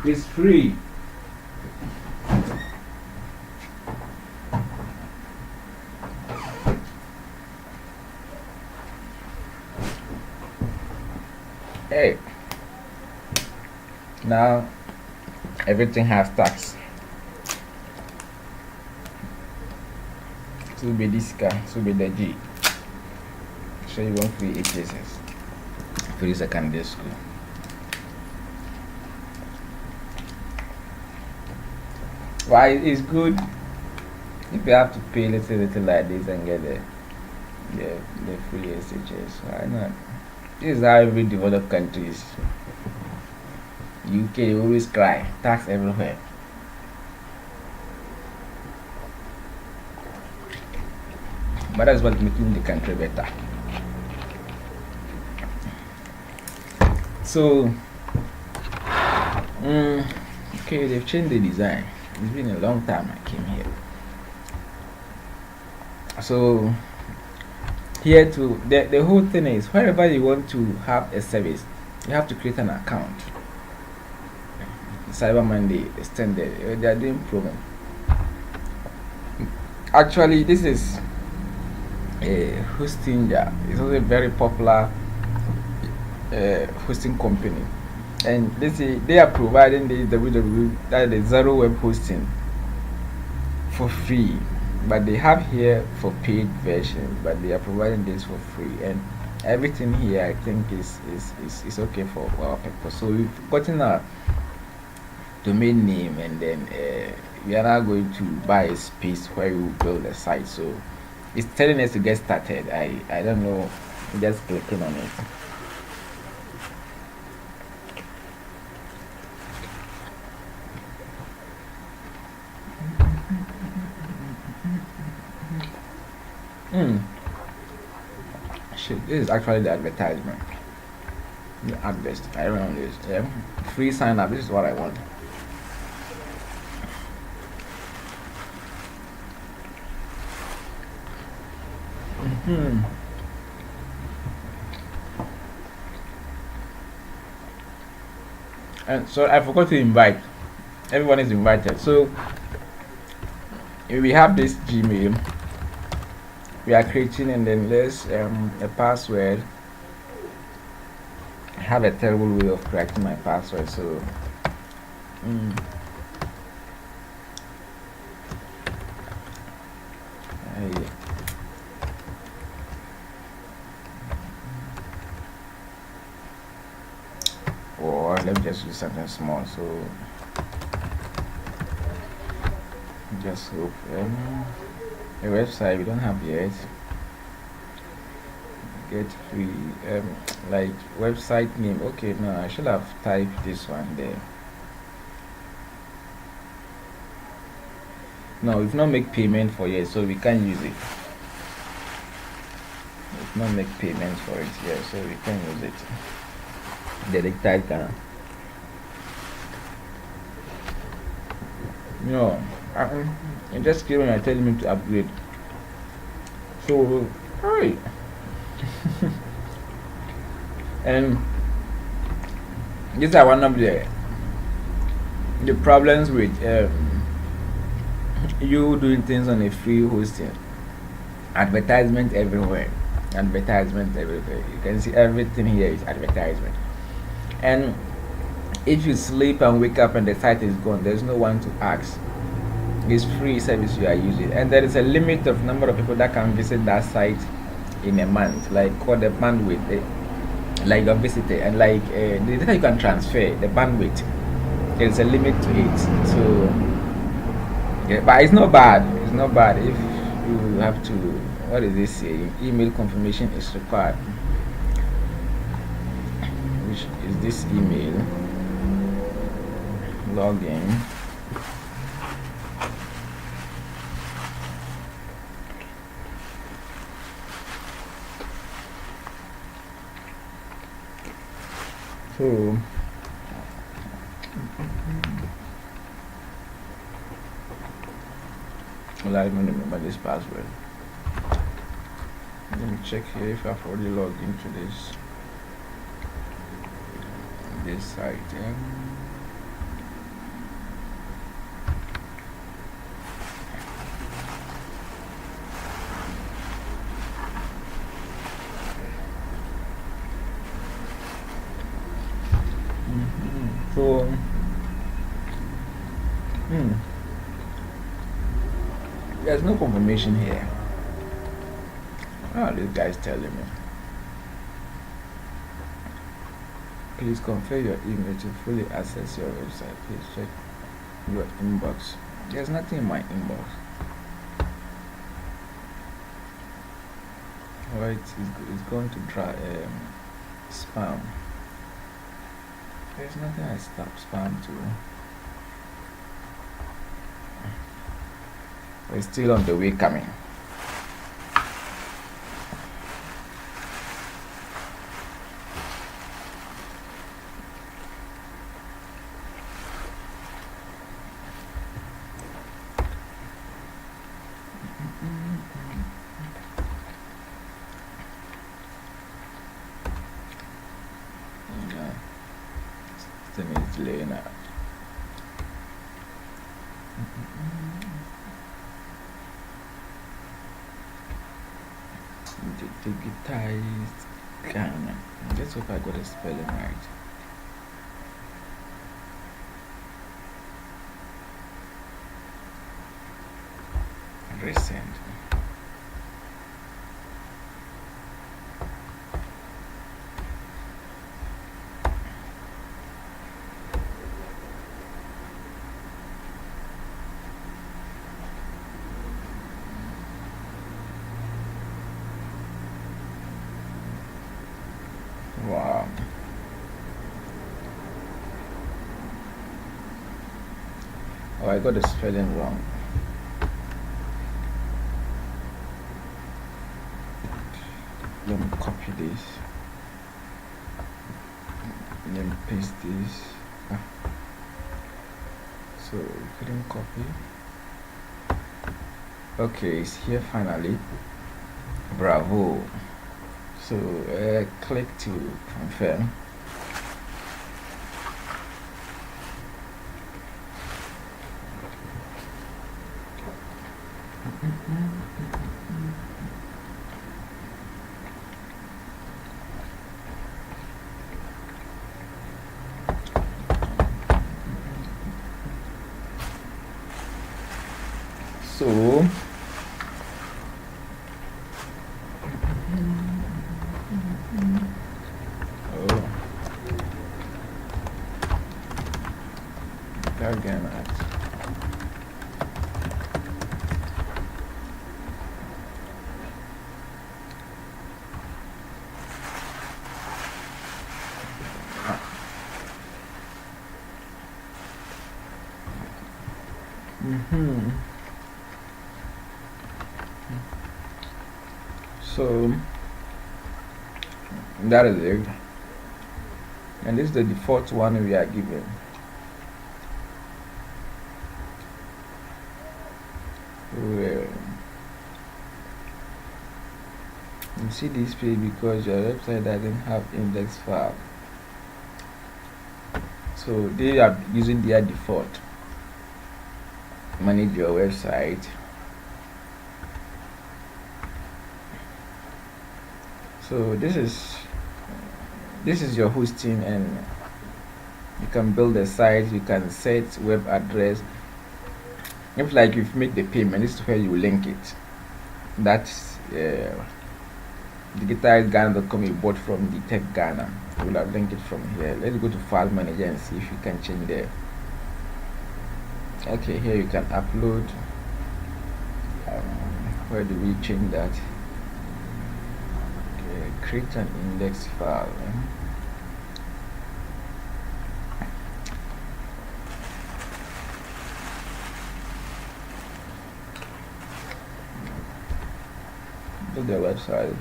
It's free. Hey, now everything has tax. So be this car, so be the G. So you want free HSS, free secondary school. Why it's good if you have to pay little like this and get the free SHS. Why not? This is how every developed country is. UK they always cry, tax everywhere. But that's what's making the country better. So okay, they've changed the design. It's been a long time I came here. So here too, the whole thing is wherever you want to have a service, you have to create an account. Cyber Monday extended, they are doing promo. Actually, this is Hostinger. It's also a very popular hosting company, and they are providing the www, that is zero web hosting, for free. But they have here for paid version, but they are providing this for free, and everything here I think is okay for our purpose. So we've gotten a domain name, and then we are now going to buy a space where we will build a site. So it's telling us to get started. I don't know, just clicking on it. Hmm. Shit, this is actually the advertisement. The advert. I don't know this. Yeah. Free sign up. This is what I want. Hmm. And so I forgot to invite. Everyone is invited. So we have this Gmail. We are creating, and then there's a password. I have a terrible way of correcting my password, so mm, I, or let me just use something small. So just hope a website we don't have yet. Get free like website name. Okay, no, I should have typed this one there. No, we've not make payment for yet, so we can't use it. We've not make payments for it yet, so we can use it. The type can. No, I just came and I telling me to upgrade. So, alright. And these are one of the problems with you doing things on a free hosting. Advertisement everywhere. Advertisement everywhere. You can see everything here is advertisement. And if you sleep and wake up and the site is gone, there's no one to ask. It's free service you are using, and there is a limit of number of people that can visit that site in a month, like called the bandwidth, like your visitor, and like the data you can transfer, the bandwidth. There's a limit to it. So, yeah, but it's not bad. It's not bad if you have to. What is this saying? Email confirmation is required. Which is this email? Login. So well, I don't remember this password. Let me check here if I've already logged into this site. So there's no confirmation here. Oh, this guy's telling me. Please confirm your email to fully access your website. Please check your inbox. There's nothing in my inbox. Alright, it's going to try spam. There's nothing I stop spam to. It's still on the way coming. It's laying out. Digitized Ghana. Let's hope I got the spelling right. Recent. Wow. Oh, I got the spelling wrong. Let me copy this. Let me paste this. Ah. So we couldn't copy. Okay, it's here finally. Bravo. So click to confirm. So oh, again at so that is it, and this is the default one we are given. Well, you see this page because your website doesn't have index file, so they are using their default. Manage your website. So this is your hosting, and you can build a site, you can set web address. If like you've made the payment, this is where you link it. That's digitizedghana.com you bought from the Tech Ghana. You will have linked it from here. Let's go to file manager and see if you can change there. Okay, here you can upload. Where do we change that? Okay, create an index file. To the website.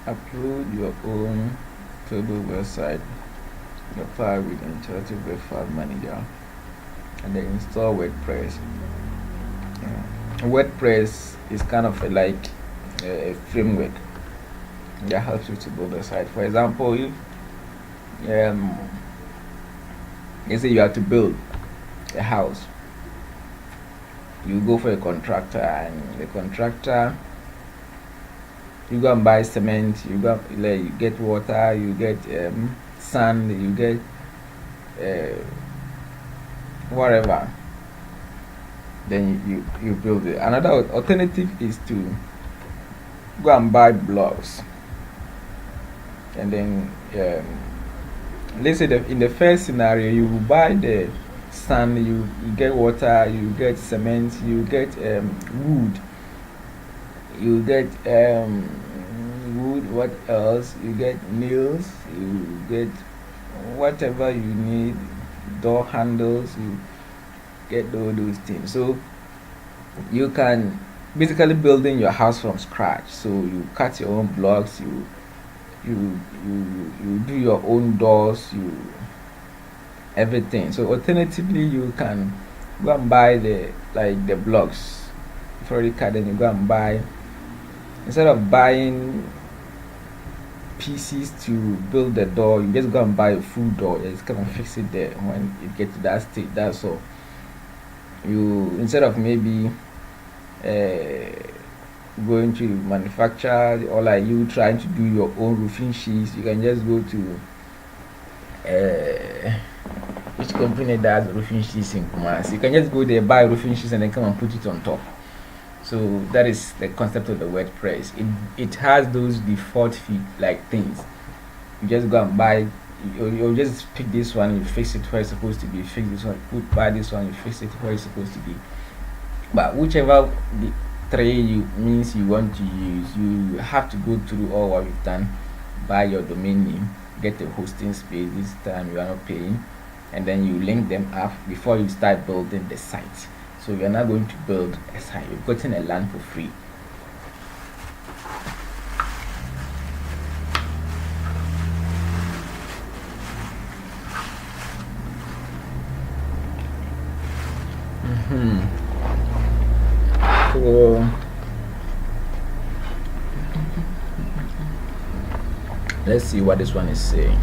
Upload your own table website, the file with Interactive Web File Manager, and then install WordPress. WordPress is kind of like a framework that helps you to build a site. For example, if you say you have to build a house, you go for a contractor, and the contractor, you go and buy cement, you get water, you get sand, you get whatever, then you build it. Another alternative is to go and buy blocks, and then let's say in the first scenario, you will buy the sand, you get water, you get cement, you get wood, you get wood, what else, you get nails, you get whatever you need, door handles, you get all those things. So you can basically building your house from scratch. So you cut your own blocks, you do your own doors, you everything. So alternatively, you can go and buy the blocks you've already cut, then you go and buy, instead of buying pieces to build the door, you just go and buy a full door. Just come and fix it there when you get to that state. That's all. you, instead of maybe going to manufacture, or like you trying to do your own roofing sheets, you can just go to which company does roofing sheets in Kumasi. You can just go there, buy roofing sheets, and then come and put it on top. So that is the concept of the WordPress. It has those default things. You just go and buy. You just pick this one, you fix it where it's supposed to be. Fix this one, buy this one, you fix it where it's supposed to be. But whichever the three means you want to use, you have to go through all what you've done. Buy your domain name, get a hosting space. This time you are not paying, and then you link them up before you start building the site. So you're not going to build a site. You've gotten a land for free. So let's see what this one is saying.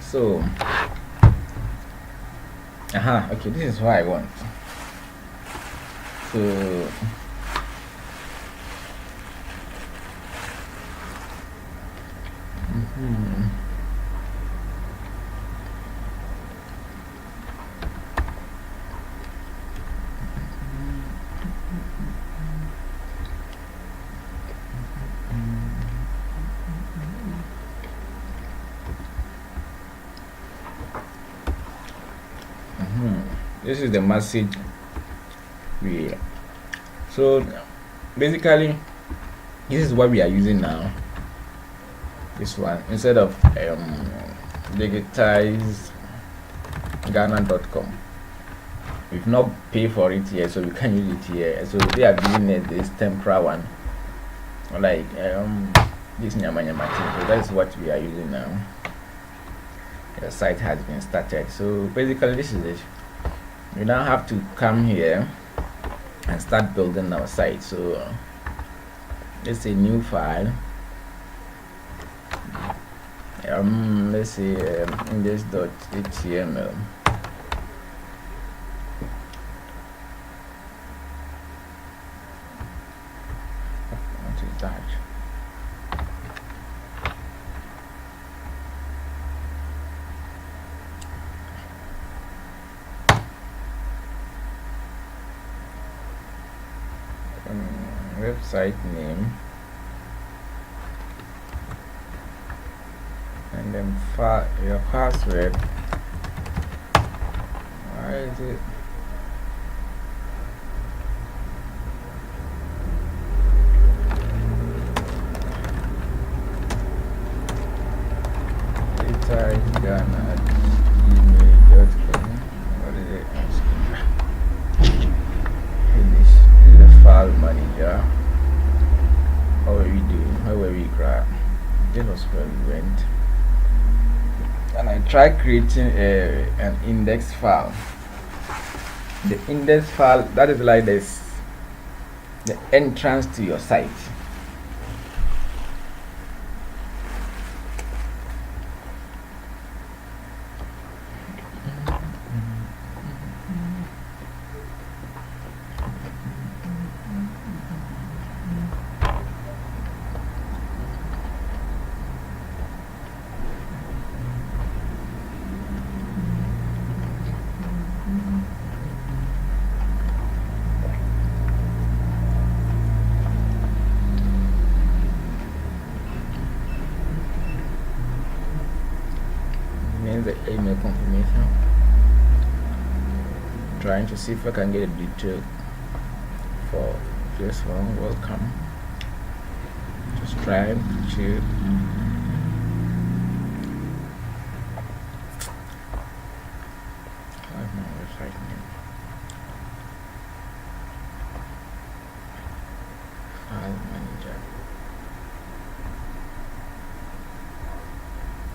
So okay, this is what I want. So this is the message we. So basically, this is what we are using now. This one, instead of digitizeghana.com, we've not paid for it here, so we can use it here. So they are giving it this temporary one, like this nyama nyama thing. So that's what we are using now. The site has been started. So basically, this is it. We now have to come here and start building our site. So let's say new file. Let's say index.html. What is that? Website name, and then your password. Why is it? digitizeghana@gmail.com. What is it asking? This is the file manager. How were we doing? How were we grab? This was where we went. And I tried creating an index file. The index file, that is like this, the entrance to your site. The email confirmation, trying to see if I can get a detail for this one. Welcome, subscribe, share. What's my website name? File manager.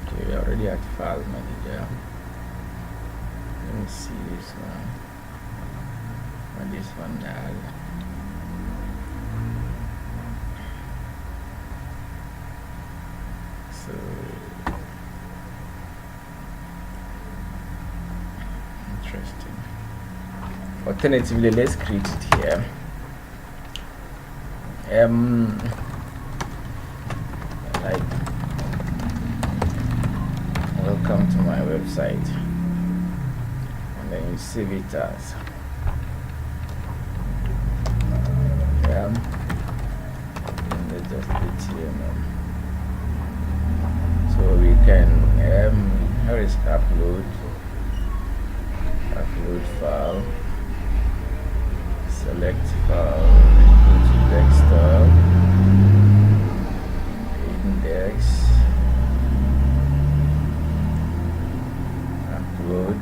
Okay, we are already at file manager. me see this one. What this one does. So interesting. Alternatively, let's create it here. Like, welcome to my website, and then you save it as and then just HTML. So we can here is upload file, select file, go to desktop, index, upload.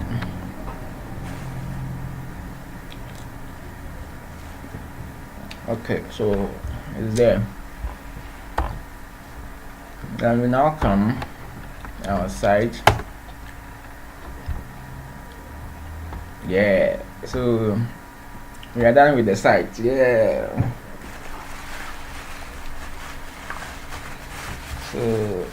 Okay, so it's there. Then we now come our site. Yeah, so we are done with the site. Yeah, so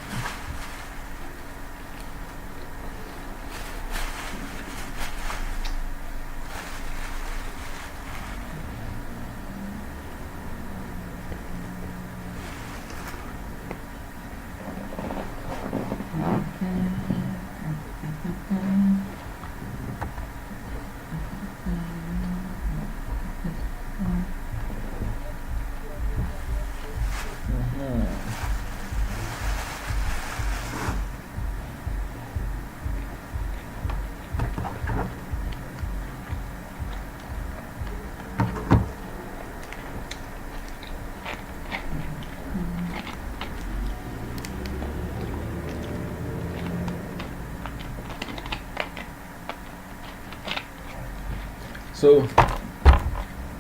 So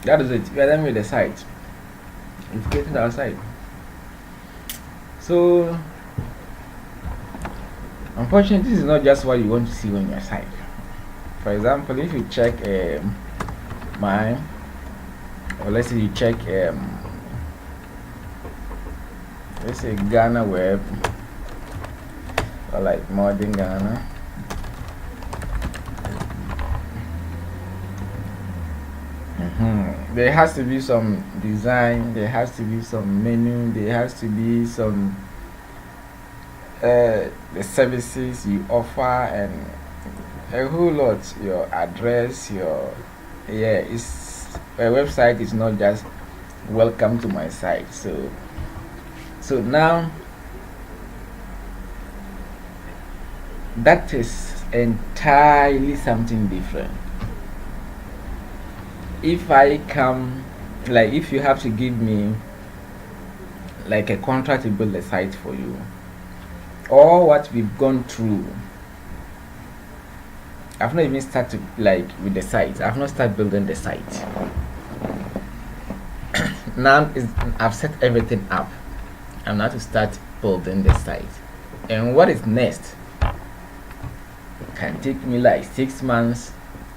that is it. We are done with the site. It's getting our site. So unfortunately, this is not just what you want to see on your site. For example, if you check mine, or let's say you check let's say Ghana web, or like modern Ghana. There has to be some design, there has to be some menu, there has to be some the services you offer, and a whole lot. Your address, your it's a website is not just welcome to my site. So now that is entirely something different. If I come, like, if you have to give me like a contract to build a site for you, or what we've gone through, I've not even started like with the site. I've not started building the site. Now I've set everything up. I'm now to start building the site. And what is next can take me like 6 months,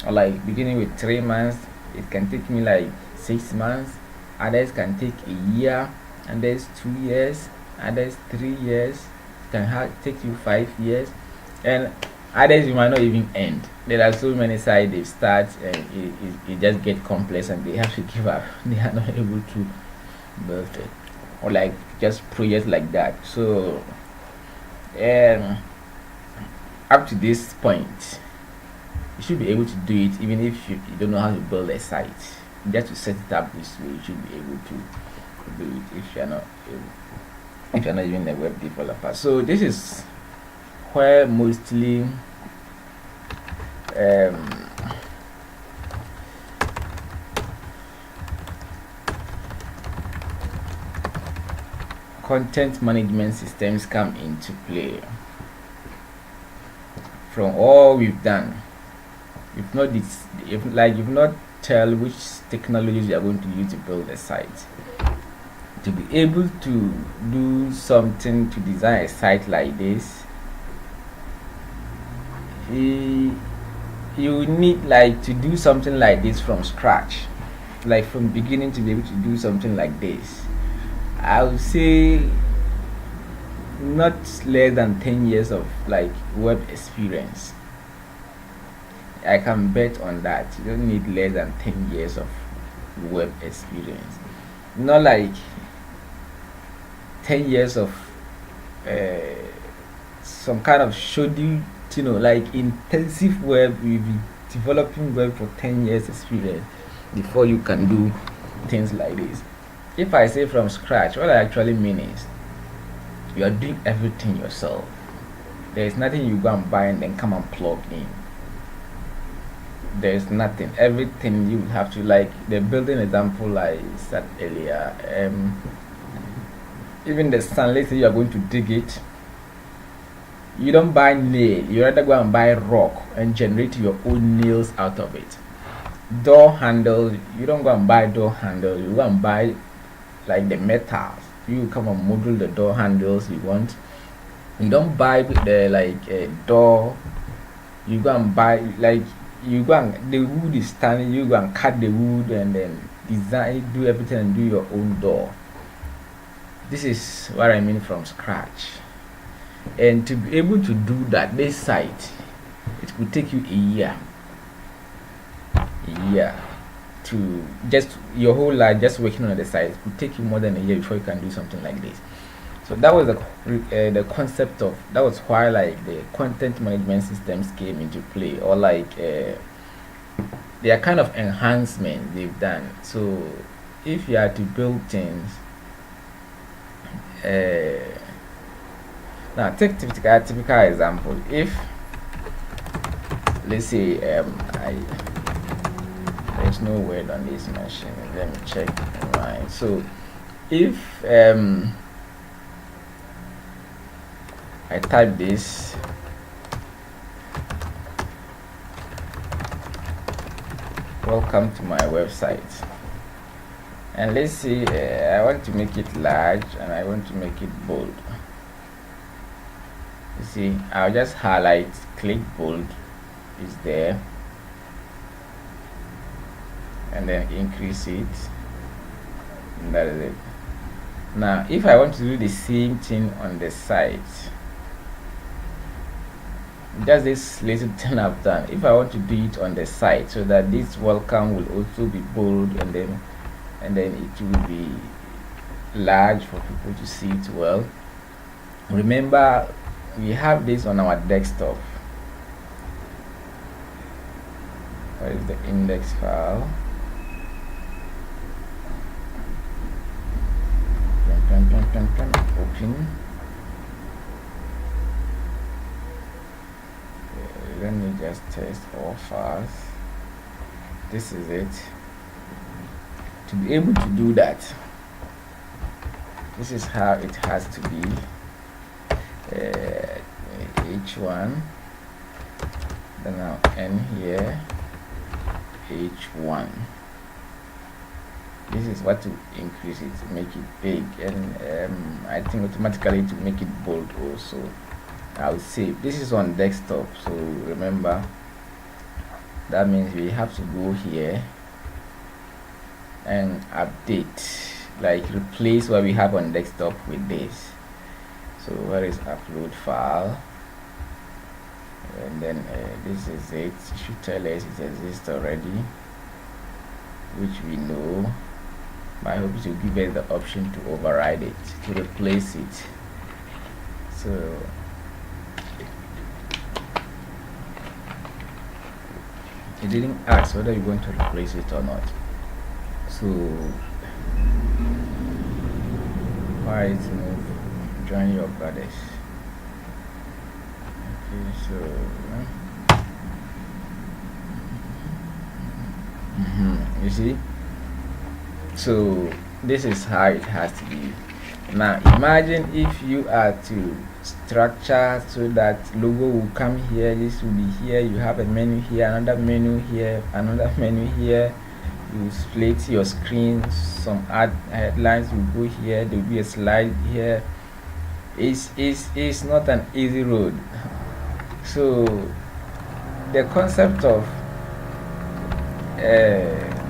or like beginning with 3 months. It can take me like 6 months. Others can take a year, and there's 2 years, others 3 years. It can take you 5 years, and others you might not even end. There are so many sites they start and it just get complex and they have to give up. They are not able to build it, or like just projects like that. So up to this point, you should be able to do it even if you don't know how to build a site. Just to set it up this way, you should be able to do it if you're not even a web developer. So this is where mostly content management systems come into play. From all we've done, you've not tell which technologies you are going to use to build a site. To be able to do something, to design a site like this, you need like to do something like this from scratch, like from beginning to be able to do something like this. I would say not less than 10 years of like web experience. I can bet on that. You don't need less than 10 years of web experience. Not like 10 years of some kind of schedule, like intensive web. You'll be developing web for 10 years experience before you can do things like this. If I say from scratch, what I actually mean is you are doing everything yourself. There is nothing you go and buy and then come and plug in. There's nothing. Everything you have to, like the building example I said earlier. Even the sand, let's say you are going to dig it. You don't buy nail. You rather go and buy rock and generate your own nails out of it. Door handle, you don't go and buy door handle. You go and buy like the metals. You come and model the door handles you want. You don't buy the like a door. You go and buy like you go and the wood is standing. You go and cut the wood and then design, do everything and do your own door. This is what I mean from scratch. And to be able to do that, this site, it could take you a year to just your whole life just working on the site. It could take you more than a year before you can do something like this. So that was the concept of, that was why like the content management systems came into play, or like they are kind of enhancement they've done. So if you are to build things, now take typical example. If let's say there's no word on this machine, let me check. Right, so if I type this, welcome to my website, and let's see, I want to make it large and I want to make it bold. You see, I'll just highlight, click bold, is there, and then increase it, and that is it. Now if I want to do the same thing on the site, just this little thing I've done, if I want to do it on the site so that this welcome will also be bold, and then it will be large for people to see it well. Remember, we have this on our desktop. What is the index file? Open. Let me just test all files. This is it. To be able to do that, this is how it has to be. H1, then I'll end here, H1. This is what to increase it, to make it big, and I think automatically to make it bold also. I'll save. This is on desktop, so remember that means we have to go here and update, like replace what we have on desktop with this. So where is upload file, and then this is it. It should tell us it exists already, which we know, but I hope it will give us the option to override it, to replace it. So it didn't ask whether you're going to replace it or not. So why is move? Join your brothers. Okay, so you see, so this is how it has to be. Now imagine if you are to structure so that logo will come here, this will be here, you have a menu here, another menu here, another menu here, you split your screen, some ad headlines will go here, there will be a slide here. It's not an easy road. So the concept of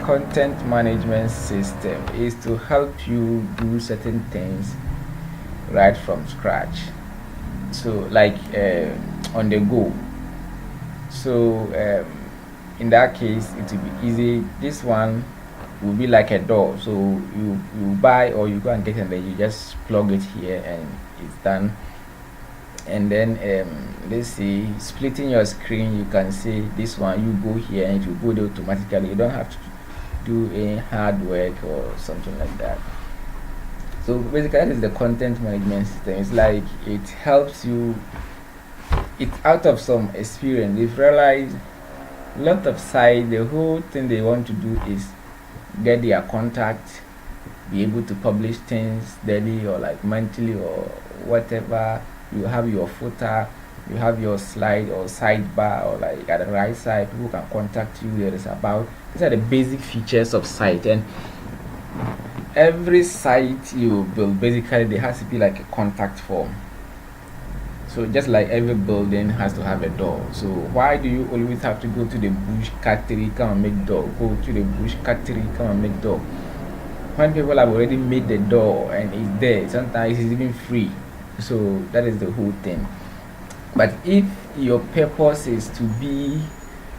content management system is to help you do certain things right from scratch. So, like on the go. So, in that case, it will be easy. This one will be like a door. So you buy or you go and get it, and then you just plug it here, and it's done. And then let's see, splitting your screen, you can say this one, you go here and it will go there automatically. You don't have to do any hard work or something like that. So basically that is the content management system. It's like it helps you, it's out of some experience. They've realized a lot of sites, the whole thing they want to do is get their contact, be able to publish things daily or like monthly or whatever. You have your footer, you have your slide or sidebar, or like at the right side people can contact you. There is about, these are the basic features of site. And every site you build, basically there has to be like a contact form. So just like every building has to have a door. So why do you always have to go to the bush, cut tree, come and make door? Go to the bush, cut tree, come and make door. When people have already made the door and it's there, sometimes it's even free. So that is the whole thing. But if your purpose is to be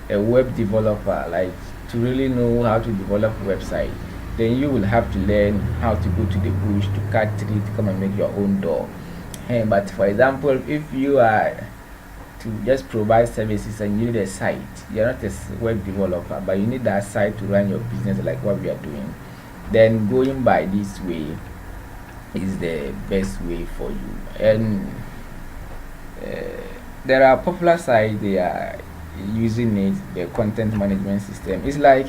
a web developer, like to really know how to develop a website, then you will have to learn how to go to the bush, to cut tree, to come and make your own door. But for example, if you are to just provide services and you need a site, you're not a web developer, but you need that site to run your business like what we are doing, then going by this way is the best way for you. And there are popular sites, they are using it, the content management system. It's like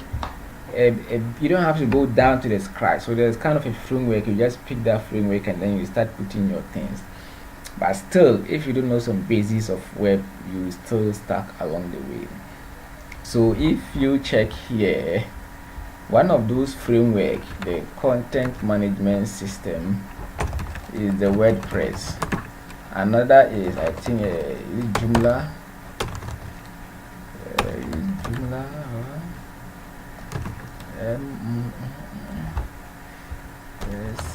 you don't have to go down to the scratch. So there's kind of a framework, you just pick that framework and then you start putting your things. But still, if you don't know some basics of web, you will still stuck along the way. So if you check here, one of those framework, the content management system, is the WordPress. Another is, I think, Joomla. Joomla.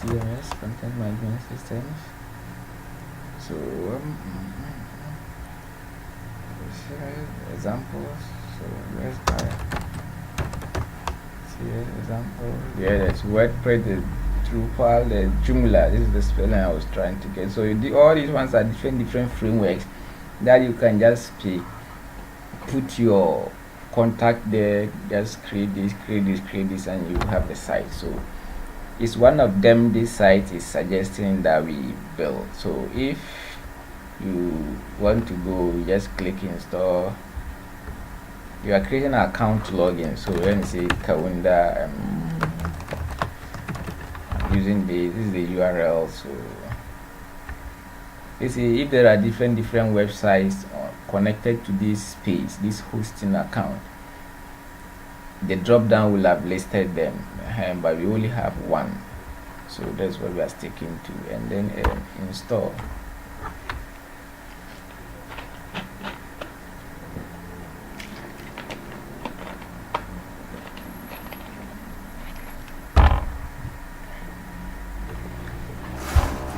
CMS, content management systems. So examples. So let's try. See example. Yeah, that's WordPress, the Drupal, the Joomla. This is the spelling I was trying to get. So all these ones are different frameworks that you can just pick, put your contact there, just create this, and you have the site. So it's one of them this site is suggesting that we build. So if you want to go, you just click install. You are creating an account login. So let me say Kaunda, using this is the URL. So you see if there are different websites connected to this page, this hosting account, the drop down will have listed them, but we only have one. So that's what we are sticking to. And then install.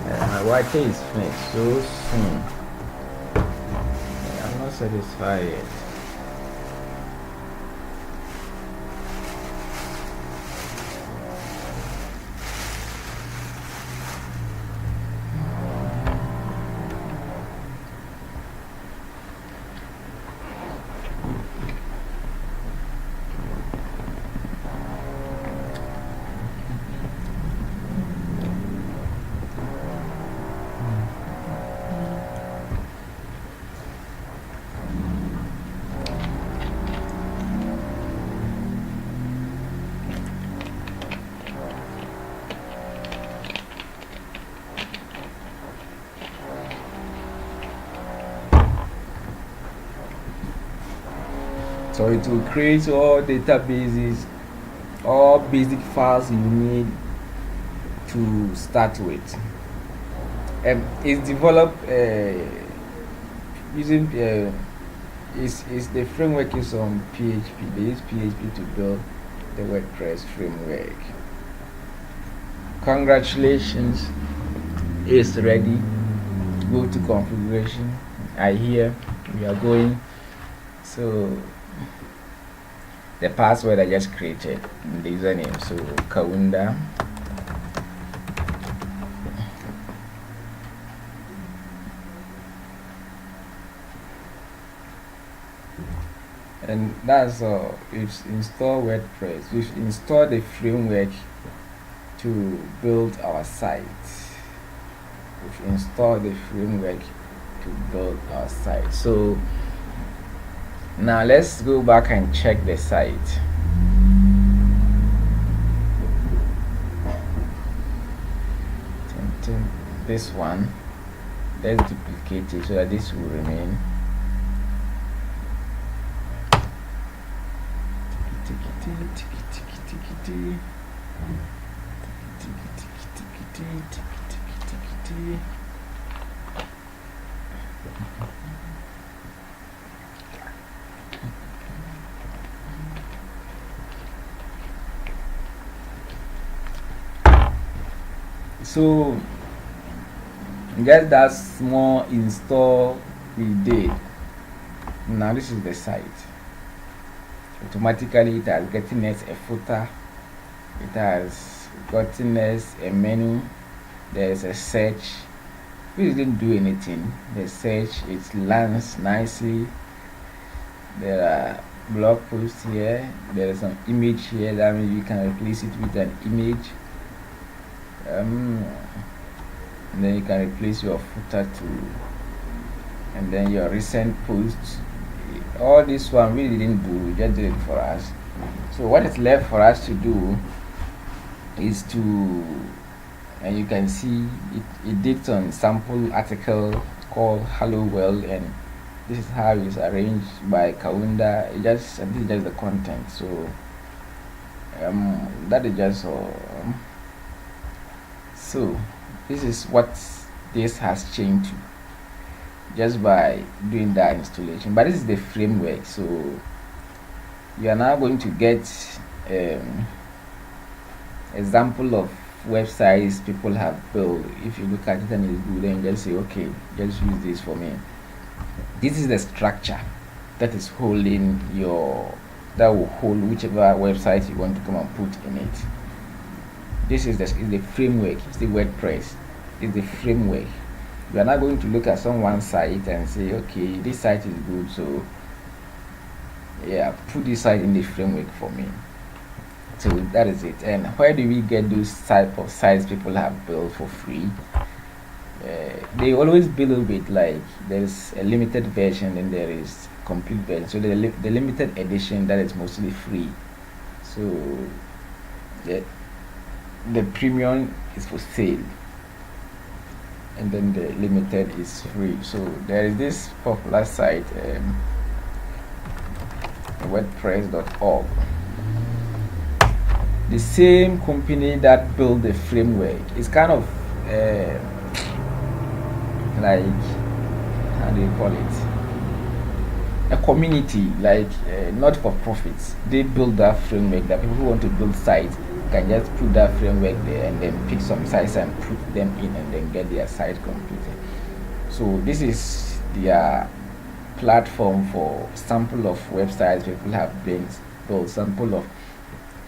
My Wi-Fi is finished so soon. I'm not satisfied yet. So it will create all databases, all basic files you need to start with. It's developed using is the framework is on PHP. They use PHP to build the WordPress framework. Congratulations, it's ready. Go to configuration. I hear we are going. So the password I just created, the username, so Kaunda. And that's all. We've installed WordPress. We've installed the framework to build our site. We've installed the framework to build our site. So now let's go back and check the site. This one, let's duplicate it so that this will remain. So just that small install we did. Now this is the site. Automatically it has gotten us a footer, it has gotten us a menu, there's a search. We didn't do anything. The search, it lands nicely. There are blog posts here, there is an image here, that means you can replace it with an image. And then you can replace your footer too, and then your recent posts. All this one we didn't do, we just did it for us. So what is left for us to do is to, and you can see it did some sample article called Hello World, and this is how it's arranged by Kaunda. And this is just the content. So that is just all. So this is what this has changed to, just by doing that installation. But this is the framework. So you are now going to get example of websites people have built. If you look at it and it's good, then just say, okay, just use this for me. This is the structure that is holding that will hold whichever website you want to come and put in it. This is the framework. It's the WordPress. It's the framework. You are not going to look at someone's site and say, okay, this site is good, so yeah, put this site in the framework for me. So that is it. And where do we get those type of sites people have built for free? They always build with, like, there's a limited version and there is complete version. So the limited edition, that is mostly free. So the premium is for sale, and then the limited is free. So there is this popular site, WordPress.org. The same company that built the framework is kind of like, how do you call it, a community, like not for profits. They build that framework that people who want to build sites can just put that framework there and then pick some sites and put them in and then get their site completed. So this is their platform for sample of websites people have built, sample of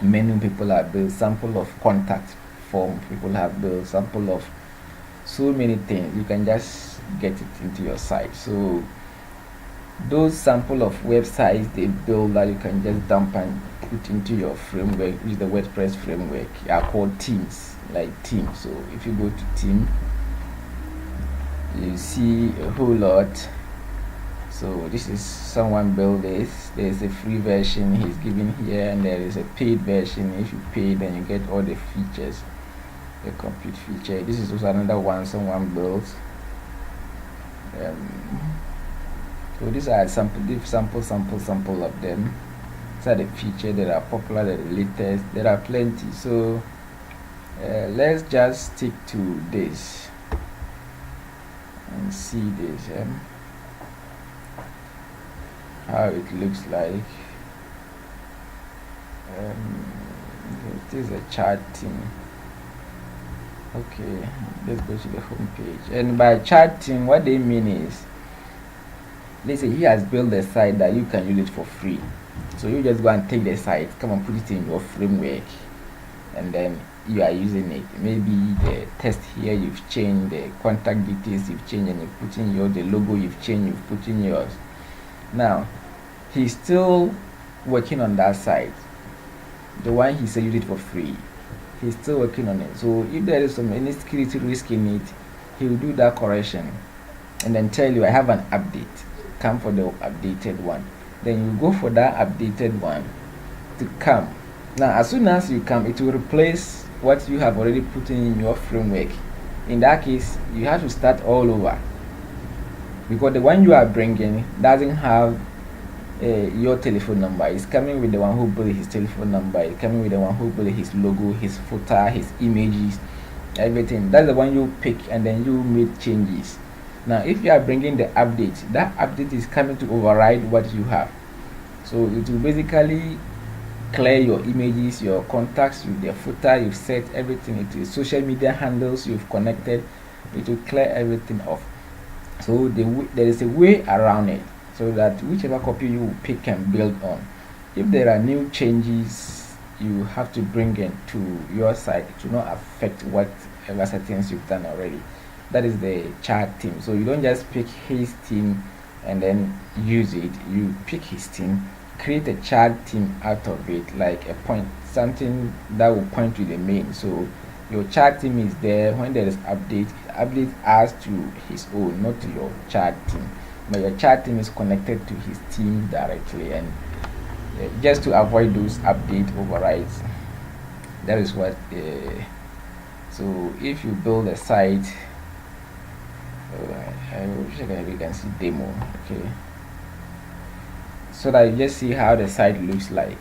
menu people have built, sample of contact form people have built, sample of so many things. You can just get it into your site. So those sample of websites they build that you can just dump and put into your framework, which is the WordPress framework, are called themes, like themes. So if you go to theme, you see a whole lot. So this is someone built this. There's a free version he's giving here, and there is a paid version. If you pay, then you get all the features, the complete feature. This is also another one someone built. So these are sample of them. These are the features that are popular, that are the latest. There are plenty. So let's just stick to this and see this. how it looks like. It is a chart theme. Okay, let's go to the home page. And by chart theme, what they mean is, let's say he has built a site that you can use it for free. So you just go and take the site, come and put it in your framework, and then you are using it. Maybe the text here you've changed, the contact details you've changed, and you put in the logo you've changed, you've put in yours. Now he's still working on that site, the one he said use it for free. He's still working on it. So if there is any security risk in it, he will do that correction and then tell you, I have an update, come for the updated one. Then you go for that updated one to come. Now as soon as you come, it will replace what you have already put in your framework. In that case, you have to start all over, because the one you are bringing doesn't have your telephone number. It's coming with the one who built his telephone number. It's coming with the one who built his logo, his footer, his images, everything. That's the one you pick, and then you make changes. Now if you are bringing the update, that update is coming to override what you have. So it will basically clear your images, your contacts, with the footer you've set, everything. It is social media handles you've connected. It will clear everything off. So there is a way around it, so that whichever copy you pick and build on, if there are new changes you have to bring in to your site, it will not affect whatever settings you've done already. That is the chart theme. So you don't just pick his theme and then use it. You pick his theme, create a chart theme out of it, like a point, something that will point to the main. So your chart theme is there. When there is update adds to his own, not to your chart theme. But your chart theme is connected to his theme directly, and just to avoid those update overrides. That is what. So if you build a site, I wish we can see demo. Okay, so that you just see how the site looks like.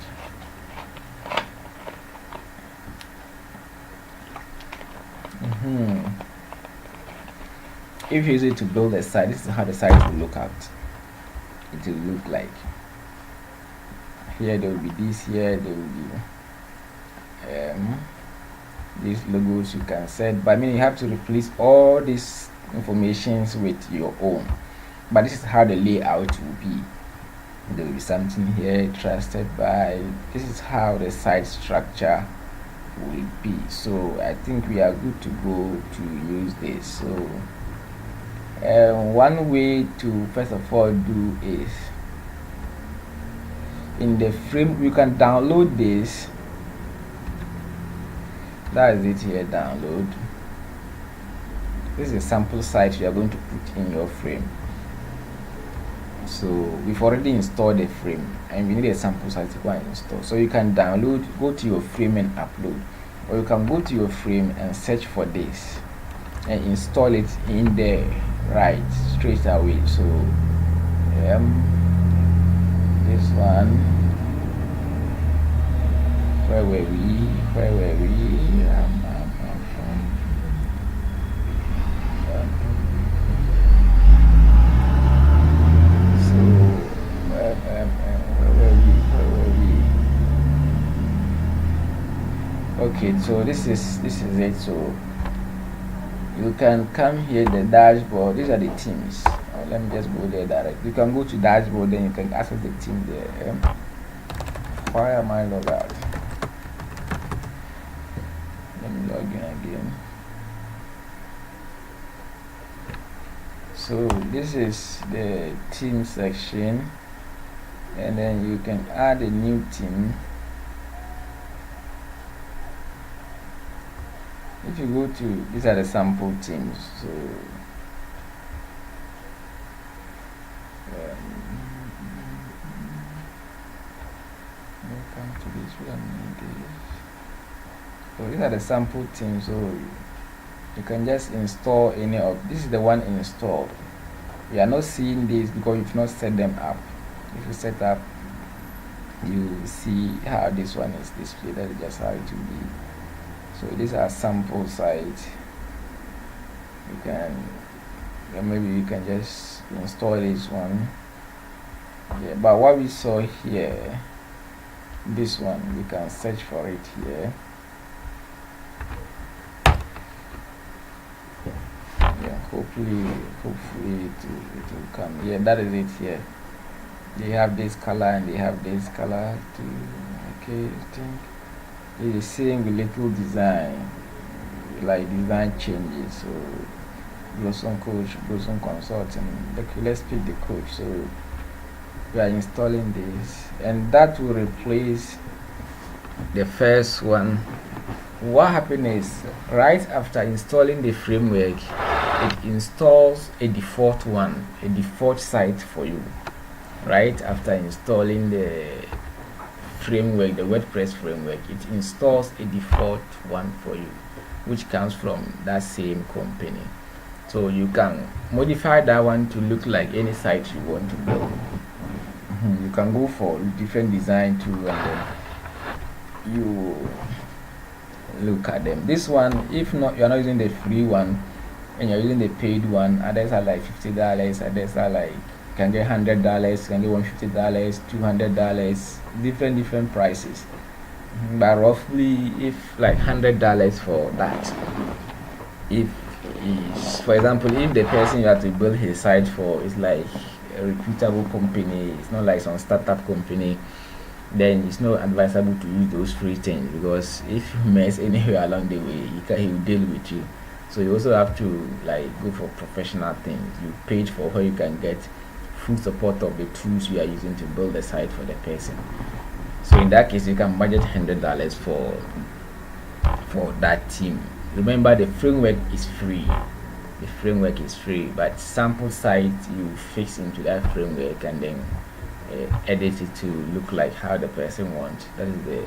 If you use it to build a site, this is how the site will look out. It will look like. Here there will be this, here there will be these logos you can set, but I mean you have to replace all these informations with your own. But this is how the layout will be. There will be something here, trusted by. This is how the site structure will be. So I think we are good to go to use this. So one way to first of all do is, in the frame you can download this. That is it here, download. This is a sample site you are going to put in your frame. So we've already installed the frame and we need a sample site to go and install. So you can download, go to your frame and upload, or you can go to your frame and search for this and install it in there right straight away. So this one, where were we? Okay, so this is it. So you can come here, the dashboard. These are the teams. Let me just go there direct. You can go to dashboard, then you can access the team there. Why am I logged out? Let me log in again. So this is the team section, and then you can add a new team. If you go to, these are the sample teams. So welcome to this one. So these are the sample teams. So you can just install any of. This is the one installed. We are not seeing this because you've not set them up. If you set up, you see how this one is displayed. That is just how it will be. So these are sample sites. You can, maybe you can just install this one. Yeah, but what we saw here, this one, we can search for it here. Yeah, hopefully it will come. Yeah, that is it here. They have this color and they have this color too. Okay, I think it is saying a little design, like design changes. So Blossom Coach, Blossom Consulting. Okay, let's pick the coach. So we are installing this, and that will replace the first one. What happened is, right after installing the framework, it installs a default one, a default site for you. Right after installing the framework, the WordPress framework, it installs a default one for you, which comes from that same company. So you can modify that one to look like any site you want to build. You can go for different design too, and then you look at them. This one, if not, you're not using the free one and you're using the paid one, others are like $50, others are like, can get $100, can get $150, $200, different prices. But roughly, if like $100 for that, if is, for example, if the person you have to build his site for is like a reputable company, it's not like some startup company, then it's not advisable to use those free things, because if you mess anywhere along the way, he will deal with you. So you also have to like go for professional things. You paid for where you can get full support of the tools you are using to build the site for the person. So in that case, you can budget $100 for that team. Remember, the framework is free. The framework is free, but sample site you fix into that framework and then edit it to look like how the person wants. That is the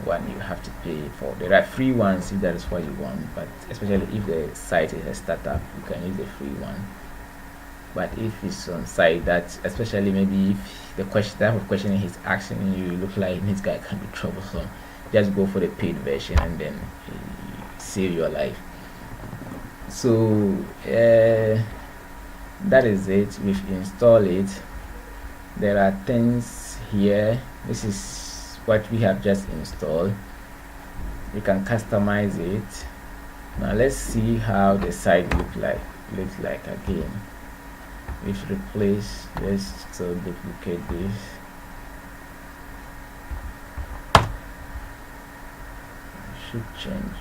one you have to pay for. There are free ones if that is what you want, but especially if the site is a startup, you can use the free one. But if it's on site that, especially maybe if the type of question he's asking you look like this guy can be troublesome, just go for the paid version and then save your life. So that is it. We've installed it. There are things here. This is what we have just installed. We can customize it. Now let's see how the site looks like again. We've replaced this, so duplicate this. Should change.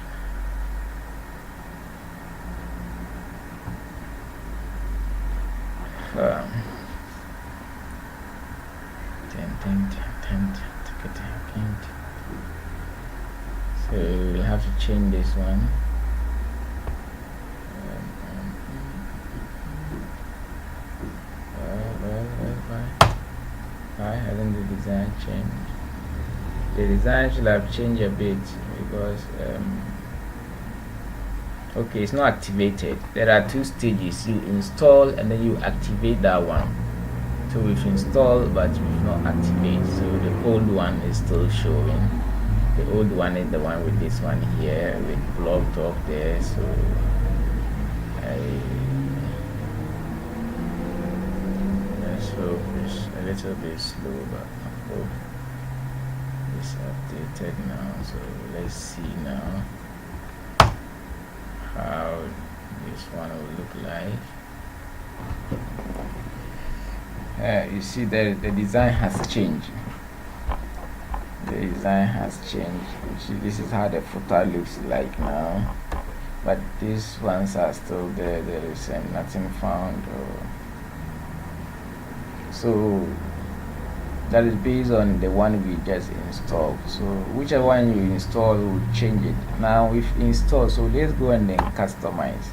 So we'll have to change this one. Why hasn't the design changed? The design should have changed a bit because okay, it's not activated. There are two stages: you install and then you activate that one. So we've installed but we've not activated, so the old one is still showing. The old one is the one with this one here with blog talk there. So let's hope it's a little bit slow, but I hope it's updated now. So let's see now how this one will look like. You see that the design has changed. The design has changed. You see, this is how the footer looks like now, but these ones are still there. There is nothing found. So that is based on the one we just installed. So whichever one you install will change it. Now we've installed, so let's go and then customize.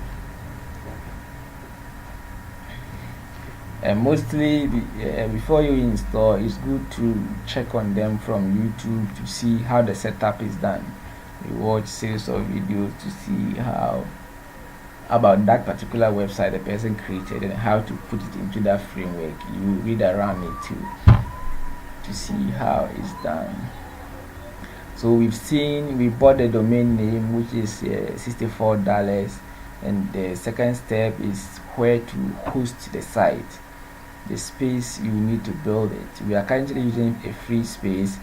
And mostly before you install, it's good to check on them from YouTube to see how the setup is done. You watch series of videos to see how about that particular website the person created and how to put it into that framework. You read around it to see how it's done. So we bought the domain name, which is $64, and the second step is where to host the site. the space you need to build it. We are currently using a free space,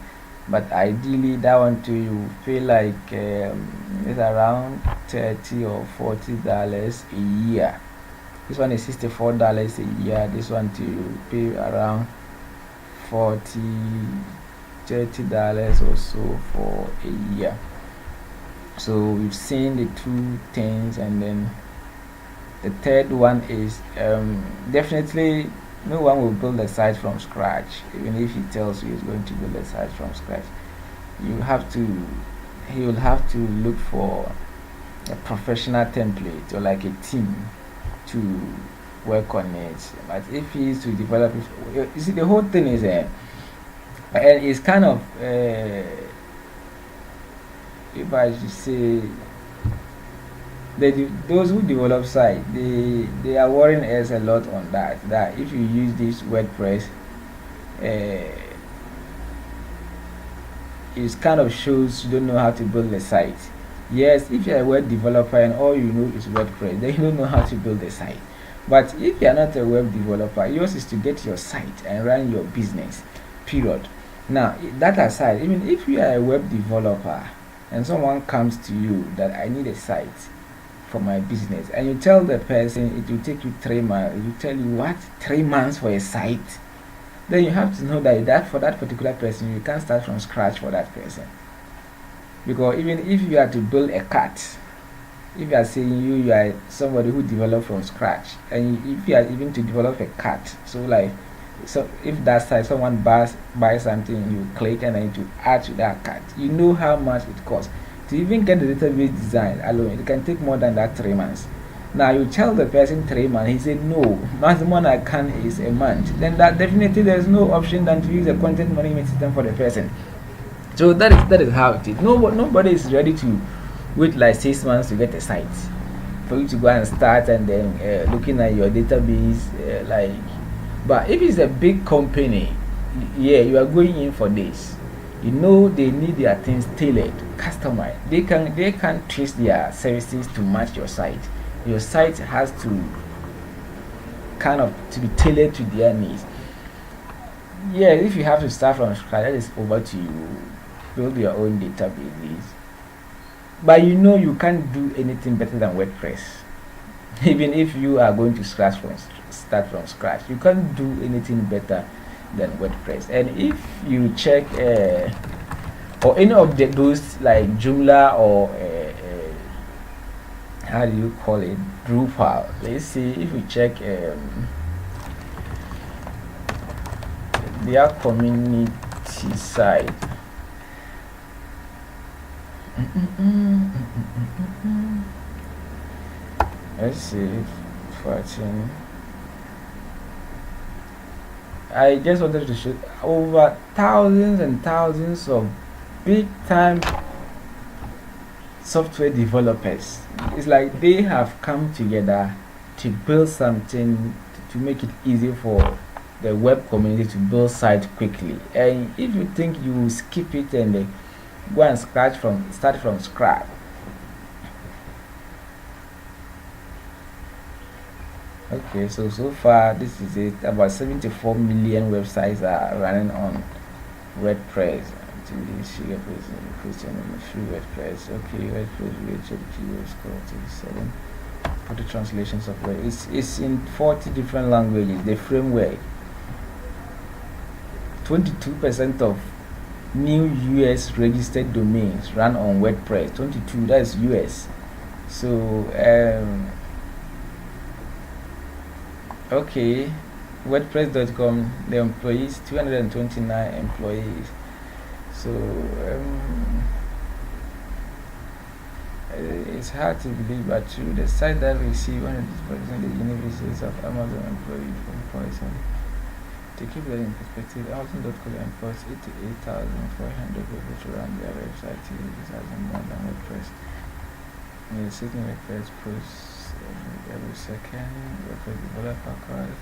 but ideally that one too you feel like it's around $30 or $40 a year. This one is $64 a year. This one too you pay around 40 $30 or so for a year. So we've seen the two things, and then the third one is definitely no one will build a site from scratch. Even if he tells you he's going to build a site from scratch, you have to he will have to look for a professional template or like a team to work on it. But if he is to develop it, you see the whole thing is and it's kind of if I should say those who develop site, they are worrying us a lot on that if you use this WordPress, it kind of shows you don't know how to build a site. Yes, if you're a web developer and all you know is WordPress, then you don't know how to build a site. But if you're not a web developer, yours is to get your site and run your business, period. Now that aside, even if you are a web developer and someone comes to you that I need a site for my business, and you tell the person it will take you 3 months, you tell you what, 3 months for a site, then you have to know that for that particular person you can't start from scratch for that person. Because even if you are to build a cat, if you are saying you are somebody who developed from scratch, and if you are even to develop a cat, so like, so if that site someone buys something, you click and then to add to that cart, you know how much it costs to even get the database design alone. It can take more than that 3 months. Now you tell the person 3 months, he said no, maximum I can is a month. Then that definitely there's no option than to use a content management system for the person. So that is how it is. Nobody is ready to wait like 6 months to get a site for you to go and start and then looking at your database like. But if it's a big company, yeah, you are going in for this. You know they need their things tailored, customized. They can trace their services to match your site. Your site has to kind of to be tailored to their needs. Yeah, if you have to start from scratch, that is over to you. Build your own databases. But you know you can't do anything better than WordPress. Even if you are going to start from scratch, you can't do anything better than WordPress. And if you check or any of those like Joomla or how do you call it, Drupal, let's see, if you check their community site, let's see, 14. I just wanted to show over thousands and thousands of big time software developers. It's like they have come together to build something to make it easy for the web community to build sites quickly. And if you think you will skip it and go and start from scratch, okay, so far this is it. About 74 million websites are running on WordPress. Free WordPress. Okay, WordPress related keywords code 37. For the translation software, it's in 40 different languages. The framework. 22% of new US registered domains run on WordPress. 22, that's US. So okay, WordPress.com, the employees, 229 employees. So it's hard to believe, but true. The site that received 100% the universities of Amazon employees from Poison. To keep that in perspective, Amazon.com employs 88,400 people to run their website to use as more than WordPress. The sitting WordPress posts every second. WordPress developer calls.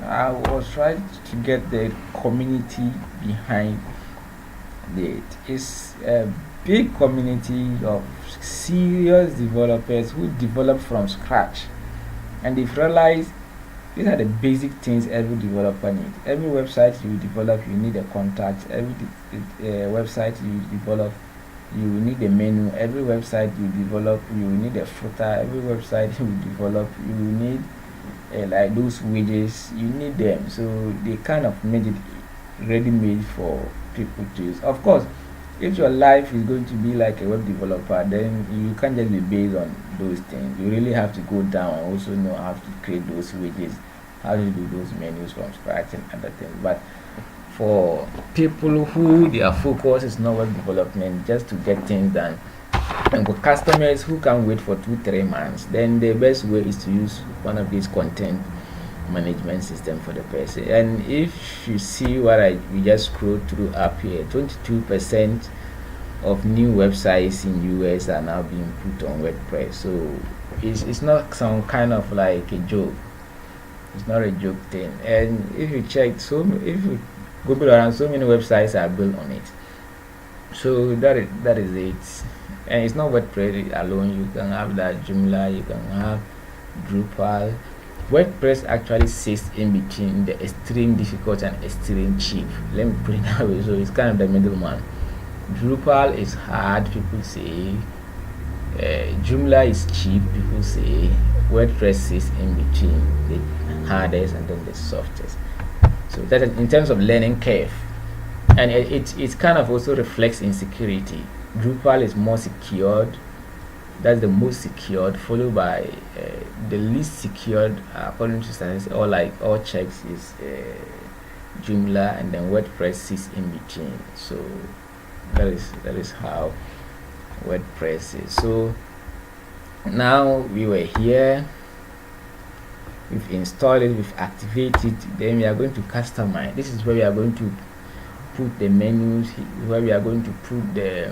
I was trying to get the community behind it. It's a big community of serious developers who develop from scratch. And they've realized these are the basic things every developer needs. Every website you develop, you need a contact. Every website you develop, you need a menu. Every website you develop, you need a footer. Every website you develop, you need like those widgets, you need them. So they kind of made it ready-made for people to use. Of course, if your life is going to be like a web developer, then you can't just be based on those things. You really have to go down and also know how to create those widgets, how to do those menus from scratch and other things. But for people who their focus is not web development, just to get things done, and for customers who can't wait for 2-3 months, then the best way is to use one of these content management system for the person. And if you see what we just scroll through up here, 22% of new websites in US are now being put on WordPress. So it's not some kind of like a joke. It's not a joke thing. And if you check, if you Google around, so many websites are built on it. So that is it. And it's not WordPress alone. You can have that Joomla, you can have Drupal. WordPress actually sits in between the extreme difficult and extreme cheap. Let me put it that way. So it's kind of the middleman. Drupal is hard, people say. Joomla is cheap, people say. WordPress sits in between the hardest and then the softest. So that is in terms of learning curve, and it kind of also reflects in security. Drupal is more secured. That's the most secured, followed by the least secured according to statistics, or like all checks, is Joomla, and then WordPress sits in between. So that is how WordPress is. So now we were here, we've installed it, we've activated it, then we are going to customize. This is where we are going to put the menus, where we are going to put the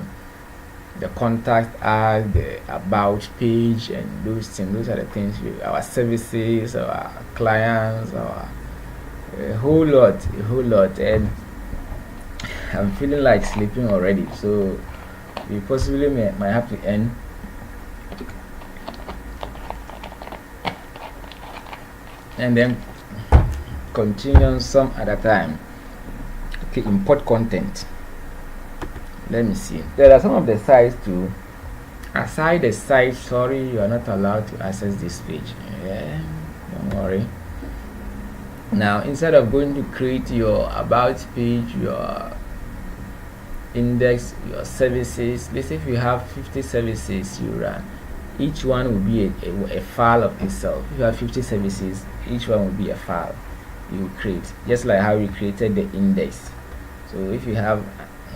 contact us, the about page, and those things. Those are the things our services, our clients, a whole lot. And I'm feeling like sleeping already, so we possibly might have to end. And then continue some other time. Okay, import content. Let me see. There are some of the sites too. Aside the site, sorry, you are not allowed to access this page. Yeah, don't worry. Now, instead of going to create your about page, your index, your services, let's say if you have 50 services you run, each one will be a file of itself. If you have 50 services, each one will be a file you create, just like how we created the index. So if you have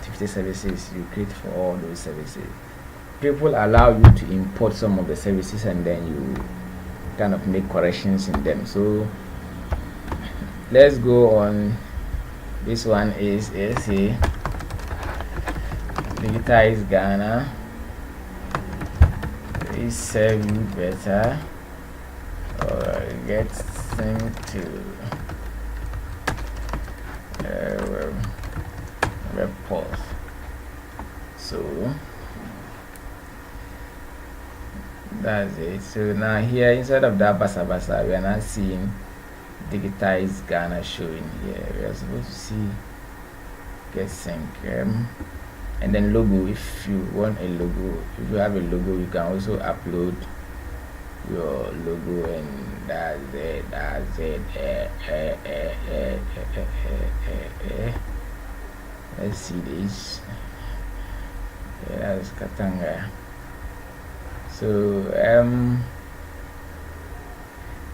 50 services, you create for all those services. People allow you to import some of the services, and then you kind of make corrections in them. So let's go on. This one is a Digitize Ghana. It serve you better, or get sent to web pulse. So that's it. So now here, inside of that basa, we are now seeing Digitize Ghana showing here. We are supposed to see get sync, and then logo. If you want a logo, if you have a logo, you can also upload your logo, and that's it. Let's see this. Yeah, that's Katanga. So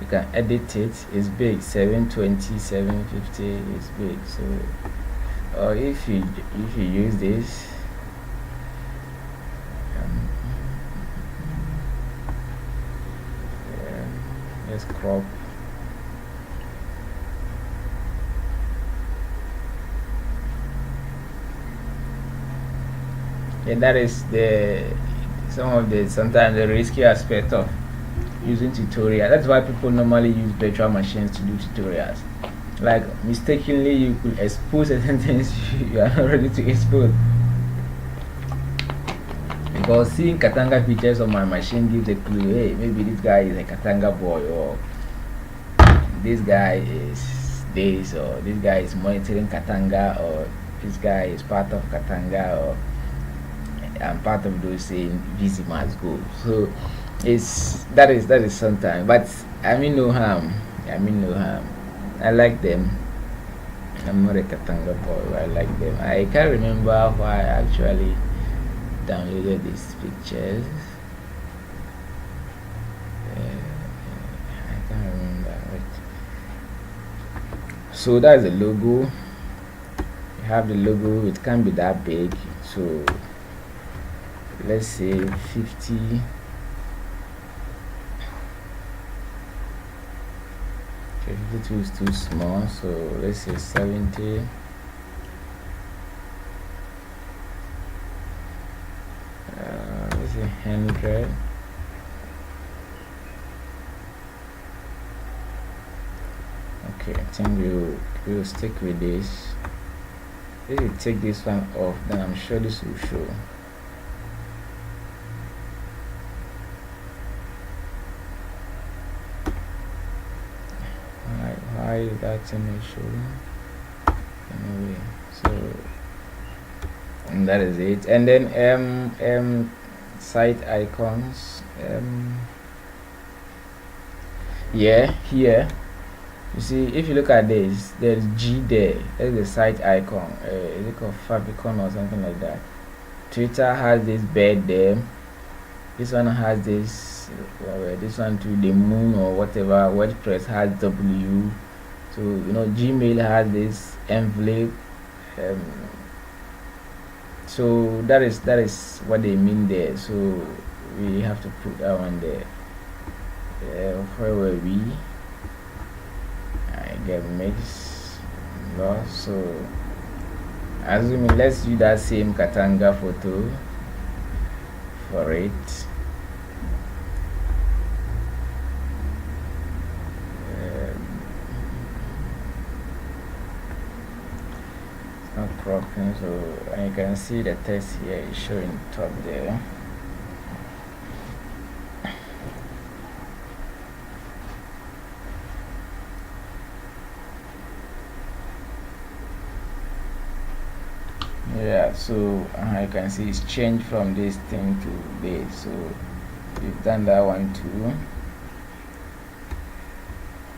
you can edit it. It's big, 720, 750 is big. So or if you use this, let's crop. And that is sometimes the risky aspect of using tutorial. That's why people normally use virtual machines to do tutorials. Like mistakenly you could expose certain things you are not ready to expose. Because seeing Katanga pictures on my machine gives a clue, hey, maybe this guy is a Katanga boy, or this guy is this, or this guy is monitoring Katanga, or this guy is part of Katanga, or I'm part of those saying VC must go. So that is sometimes, but I mean no harm. I mean no harm. I like them. I'm not a Katanga boy. I like them. I can't remember why I actually downloaded these pictures. I can't remember. So that's the logo. You have the logo. It can't be that big. So let's say 50. 52 is too small, so let's say 70. Let's say 100. Okay, I think we'll stick with this. If you take this one off, then I'm sure this will show. Why is that not showing? Anyway, so and that is it. And then site icons. Yeah, here you see, if you look at this, there's G there. There's the site icon. Is it called Favicon or something like that? Twitter has this bird there. This one has this. This one to the moon or whatever. WordPress has W. So Gmail has this envelope. So that is what they mean there. So we have to put that one there. Where were we? I get mixed lost. So assuming, let's use that same Katanga photo for it. Not cropping, so and you can see the text here is showing top there. Yeah, so you can see it's changed from this thing to this. So we've done that one too.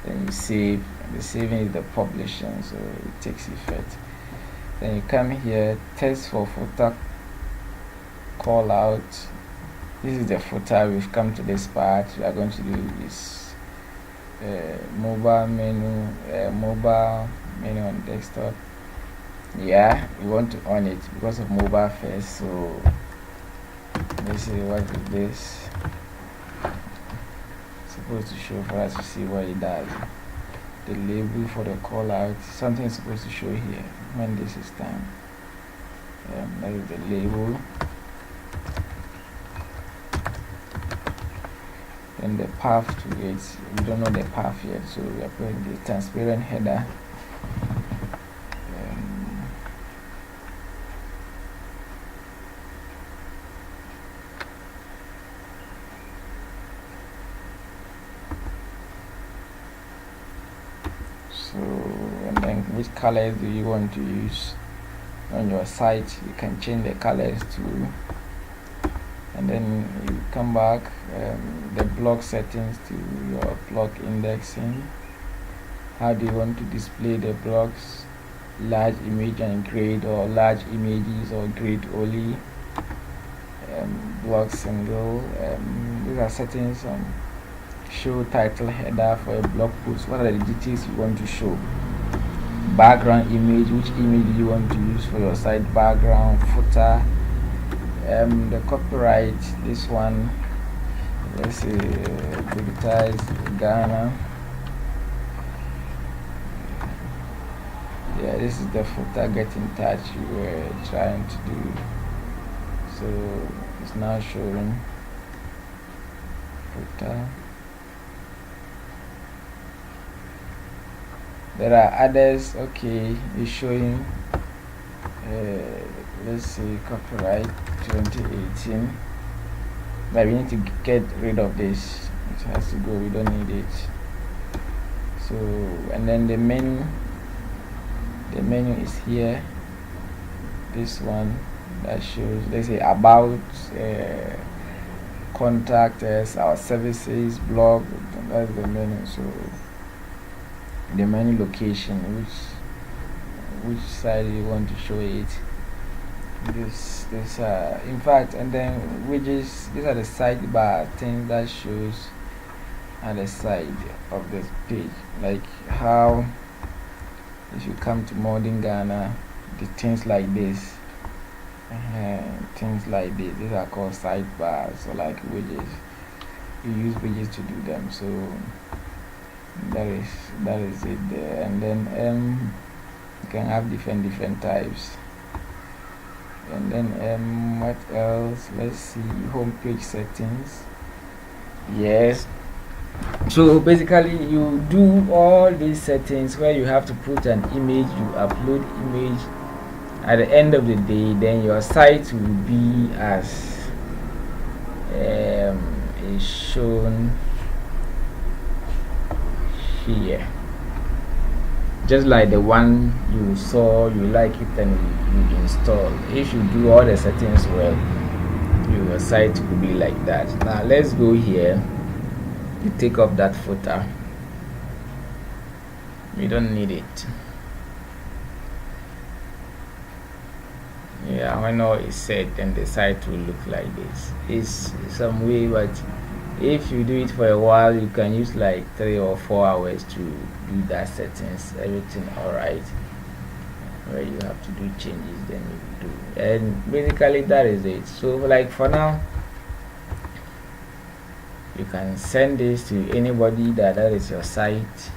Then you save. The saving is the publishing, so it takes effect. Then you come here, text for footer call out. This is the footer. We've come to this part. We are going to do this mobile menu on desktop. Yeah, we want to on it because of mobile first. So let's see what is this. It's supposed to show for us to see what it does. The label for the call out, something is supposed to show here when this is done. That is the label. And the path to it, we don't know the path yet, so we are putting the transparent header. So, and then which colors do you want to use on your site? You can change the colors too. And then you come back, the block settings to your block indexing. How do you want to display the blocks? Large image and grade, or large images or grade only. Block single. These are settings. Show title header for a blog post. What are the details you want to show? Background image, which image do you want to use for your site background? Footer. The copyright, this one, let's say digitize Ghana. Yeah, this is the footer get in touch we were trying to do. So it's now showing footer. There are others. Okay, it's showing let's see, copyright 2018, but we need to get rid of this. It has to go, we don't need it. So, and then the menu is here. This one that shows, let's say, about, contact us, our services, blog. That's the menu. So the menu location, which side you want to show it. This in fact, and then widgets. These are the sidebar things that shows at the side of this page, like how if you come to Modern Ghana, the things like this, things like this, these are called sidebars, or like widgets. You use widgets to do them. So that is it there. And then you can have different types. And then what else? Let's see, homepage settings. Yes, so basically you do all these settings where you have to put an image, you upload image. At the end of the day, then your site will be as is shown here, just like the one you saw, you like it and you install. If you do all the settings well, your site will be like that. Now let's go here. You take off that footer, we don't need it. Yeah, when all is set, then the site will look like this. It's some way, but if you do it for a while, you can use like 3 or 4 hours to do that settings, everything alright. Where you have to do changes, then you do. And basically that is it. So like for now, you can send this to anybody that is your site.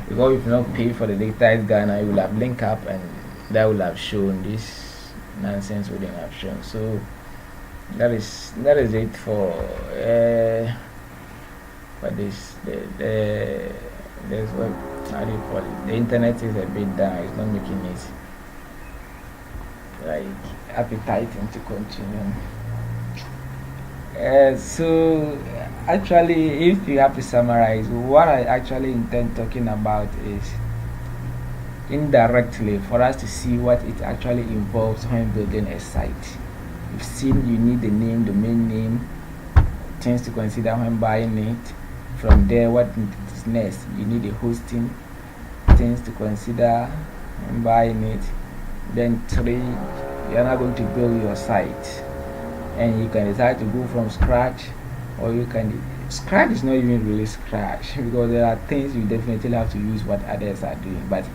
Because if you not pay for the Digitize Ghana, you will have link up and that will have shown this nonsense wouldn't have shown. So that is it for this. There's what, how do you call it? The internet is a bit down. It's not making it like appetizing to continue. So actually, if you have to summarize, what I actually intend talking about is indirectly for us to see what it actually involves when building a site. You've seen you need the name, domain name, things to consider when buying it. From there, what is next? You need the hosting, things to consider when buying it. Then 3, you're not going to build your site, and you can decide to go from scratch, or you can scratch is not even really scratch because there are things you definitely have to use what others are doing, but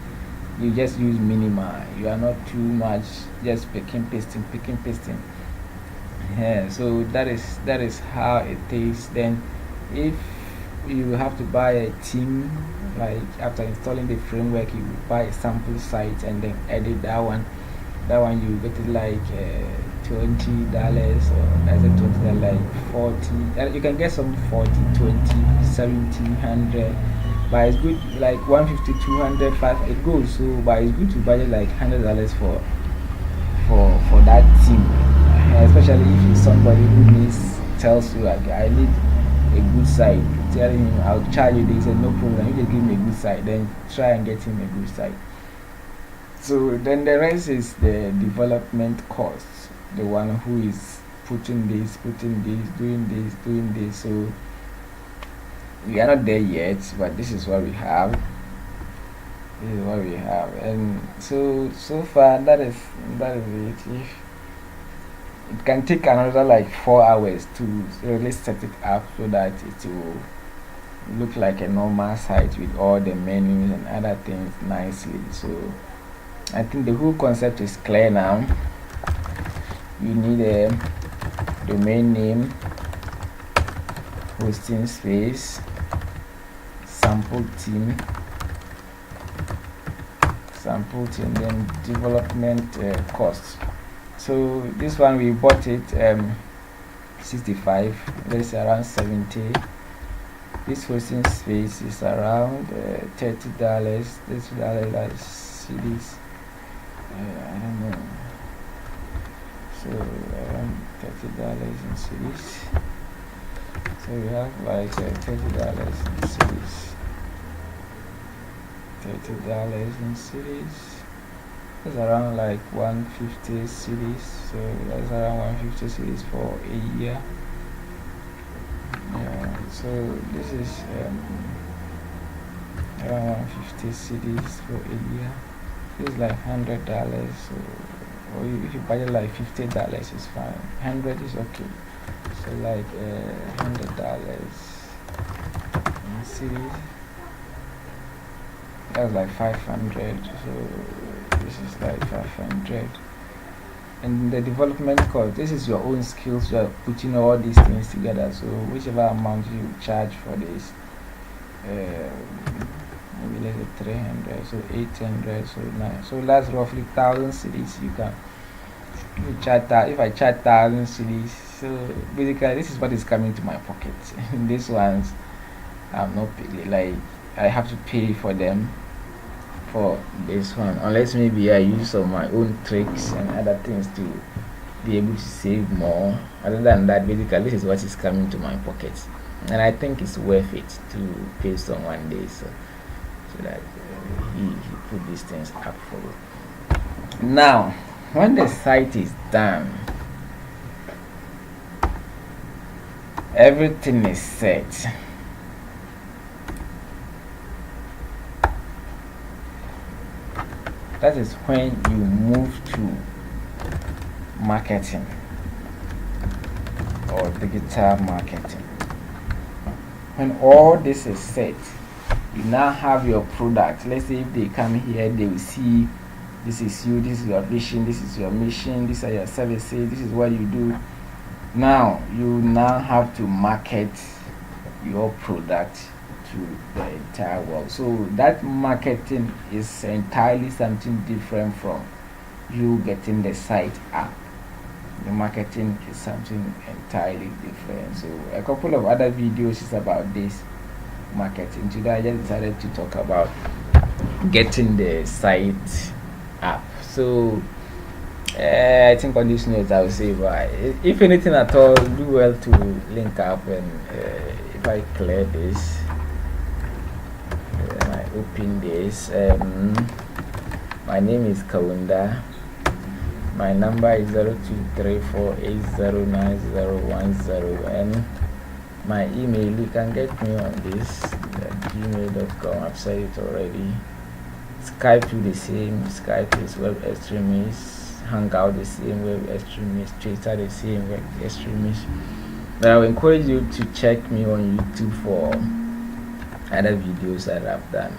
you just use minimal. You are not too much just picking pasting. Yeah, so that is how it is. Then if you have to buy a theme, like after installing the framework, you buy a sample site and then edit that one you get it like $20, or that's a $20, like 40. You can get some 40, 20, 70, 100, but it's good like 150, 200, 5. It goes. So, but it's good to budget like $100 for that theme, especially if it's somebody who tells you like, I need a good site. Telling him I'll charge you this, and no problem. You just give me a good site, then try and get him a good site. So then the rest is the development costs. The one who is putting this, doing this. So we are not there yet, but this is what we have. And so far that is it. It can take another like 4 hours to really set it up so that it will look like a normal site with all the menus and other things nicely. So I think the whole concept is clear now. You need a domain name, hosting space, sample team, then development costs. So this one we bought it 65, let's say around 70. This hosting space is around $30. Let's see this. I don't know. So around $30 in cities. So we have like $30 in cities. $30 in cities. That's around like 150 cities. So that's around 150 cities for a year. Yeah. So this is around 150 cities for a year. This is like $100. So, or if you budget like $50, it's fine. 100 is okay. So like $100 in cities. That's like 500. So this is like 500. And the development cost, this is your own skills. You are putting all these things together. So whichever amount you charge for this, maybe let's say 300, so 800, so 9. So that's roughly 1,000 cities. You can charge that. If I charge 1,000 cities, so basically this is what is coming to my pocket. These ones I'm not paying, like I have to pay for them for this one, unless maybe I use some of my own tricks and other things to be able to save more. Other than that, basically this is what is coming to my pocket, and I think it's worth it to pay someone day so that he put these things up for you. Now when the site is done, everything is set. That is when you move to marketing or digital marketing. When all this is set, you now have your product. Let's say if they come here, they will see this is you, this is your vision, this is your mission, these are your services, this is what you do. Now you now have to market your product to the entire world. So that marketing is entirely something different from you getting the site up. The marketing is something entirely different. So a couple of other videos is about this marketing. Today I just decided to talk about getting the site up. So I think on this note I will say bye. If anything at all, do well to link up, and if I clear this, I open this. My name is Kaunda. My number is 0234809010, and my email, you can get me on this gmail.com. I've said it already. Skype to the same. Skype is Web Extremist. Hangout the same, Web Extremist. Twitter the same, Web Extremist. But I will encourage you to check me on YouTube for other videos that I've done,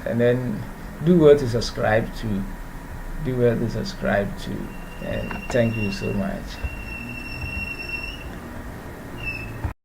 and then do well to subscribe to, and thank you so much.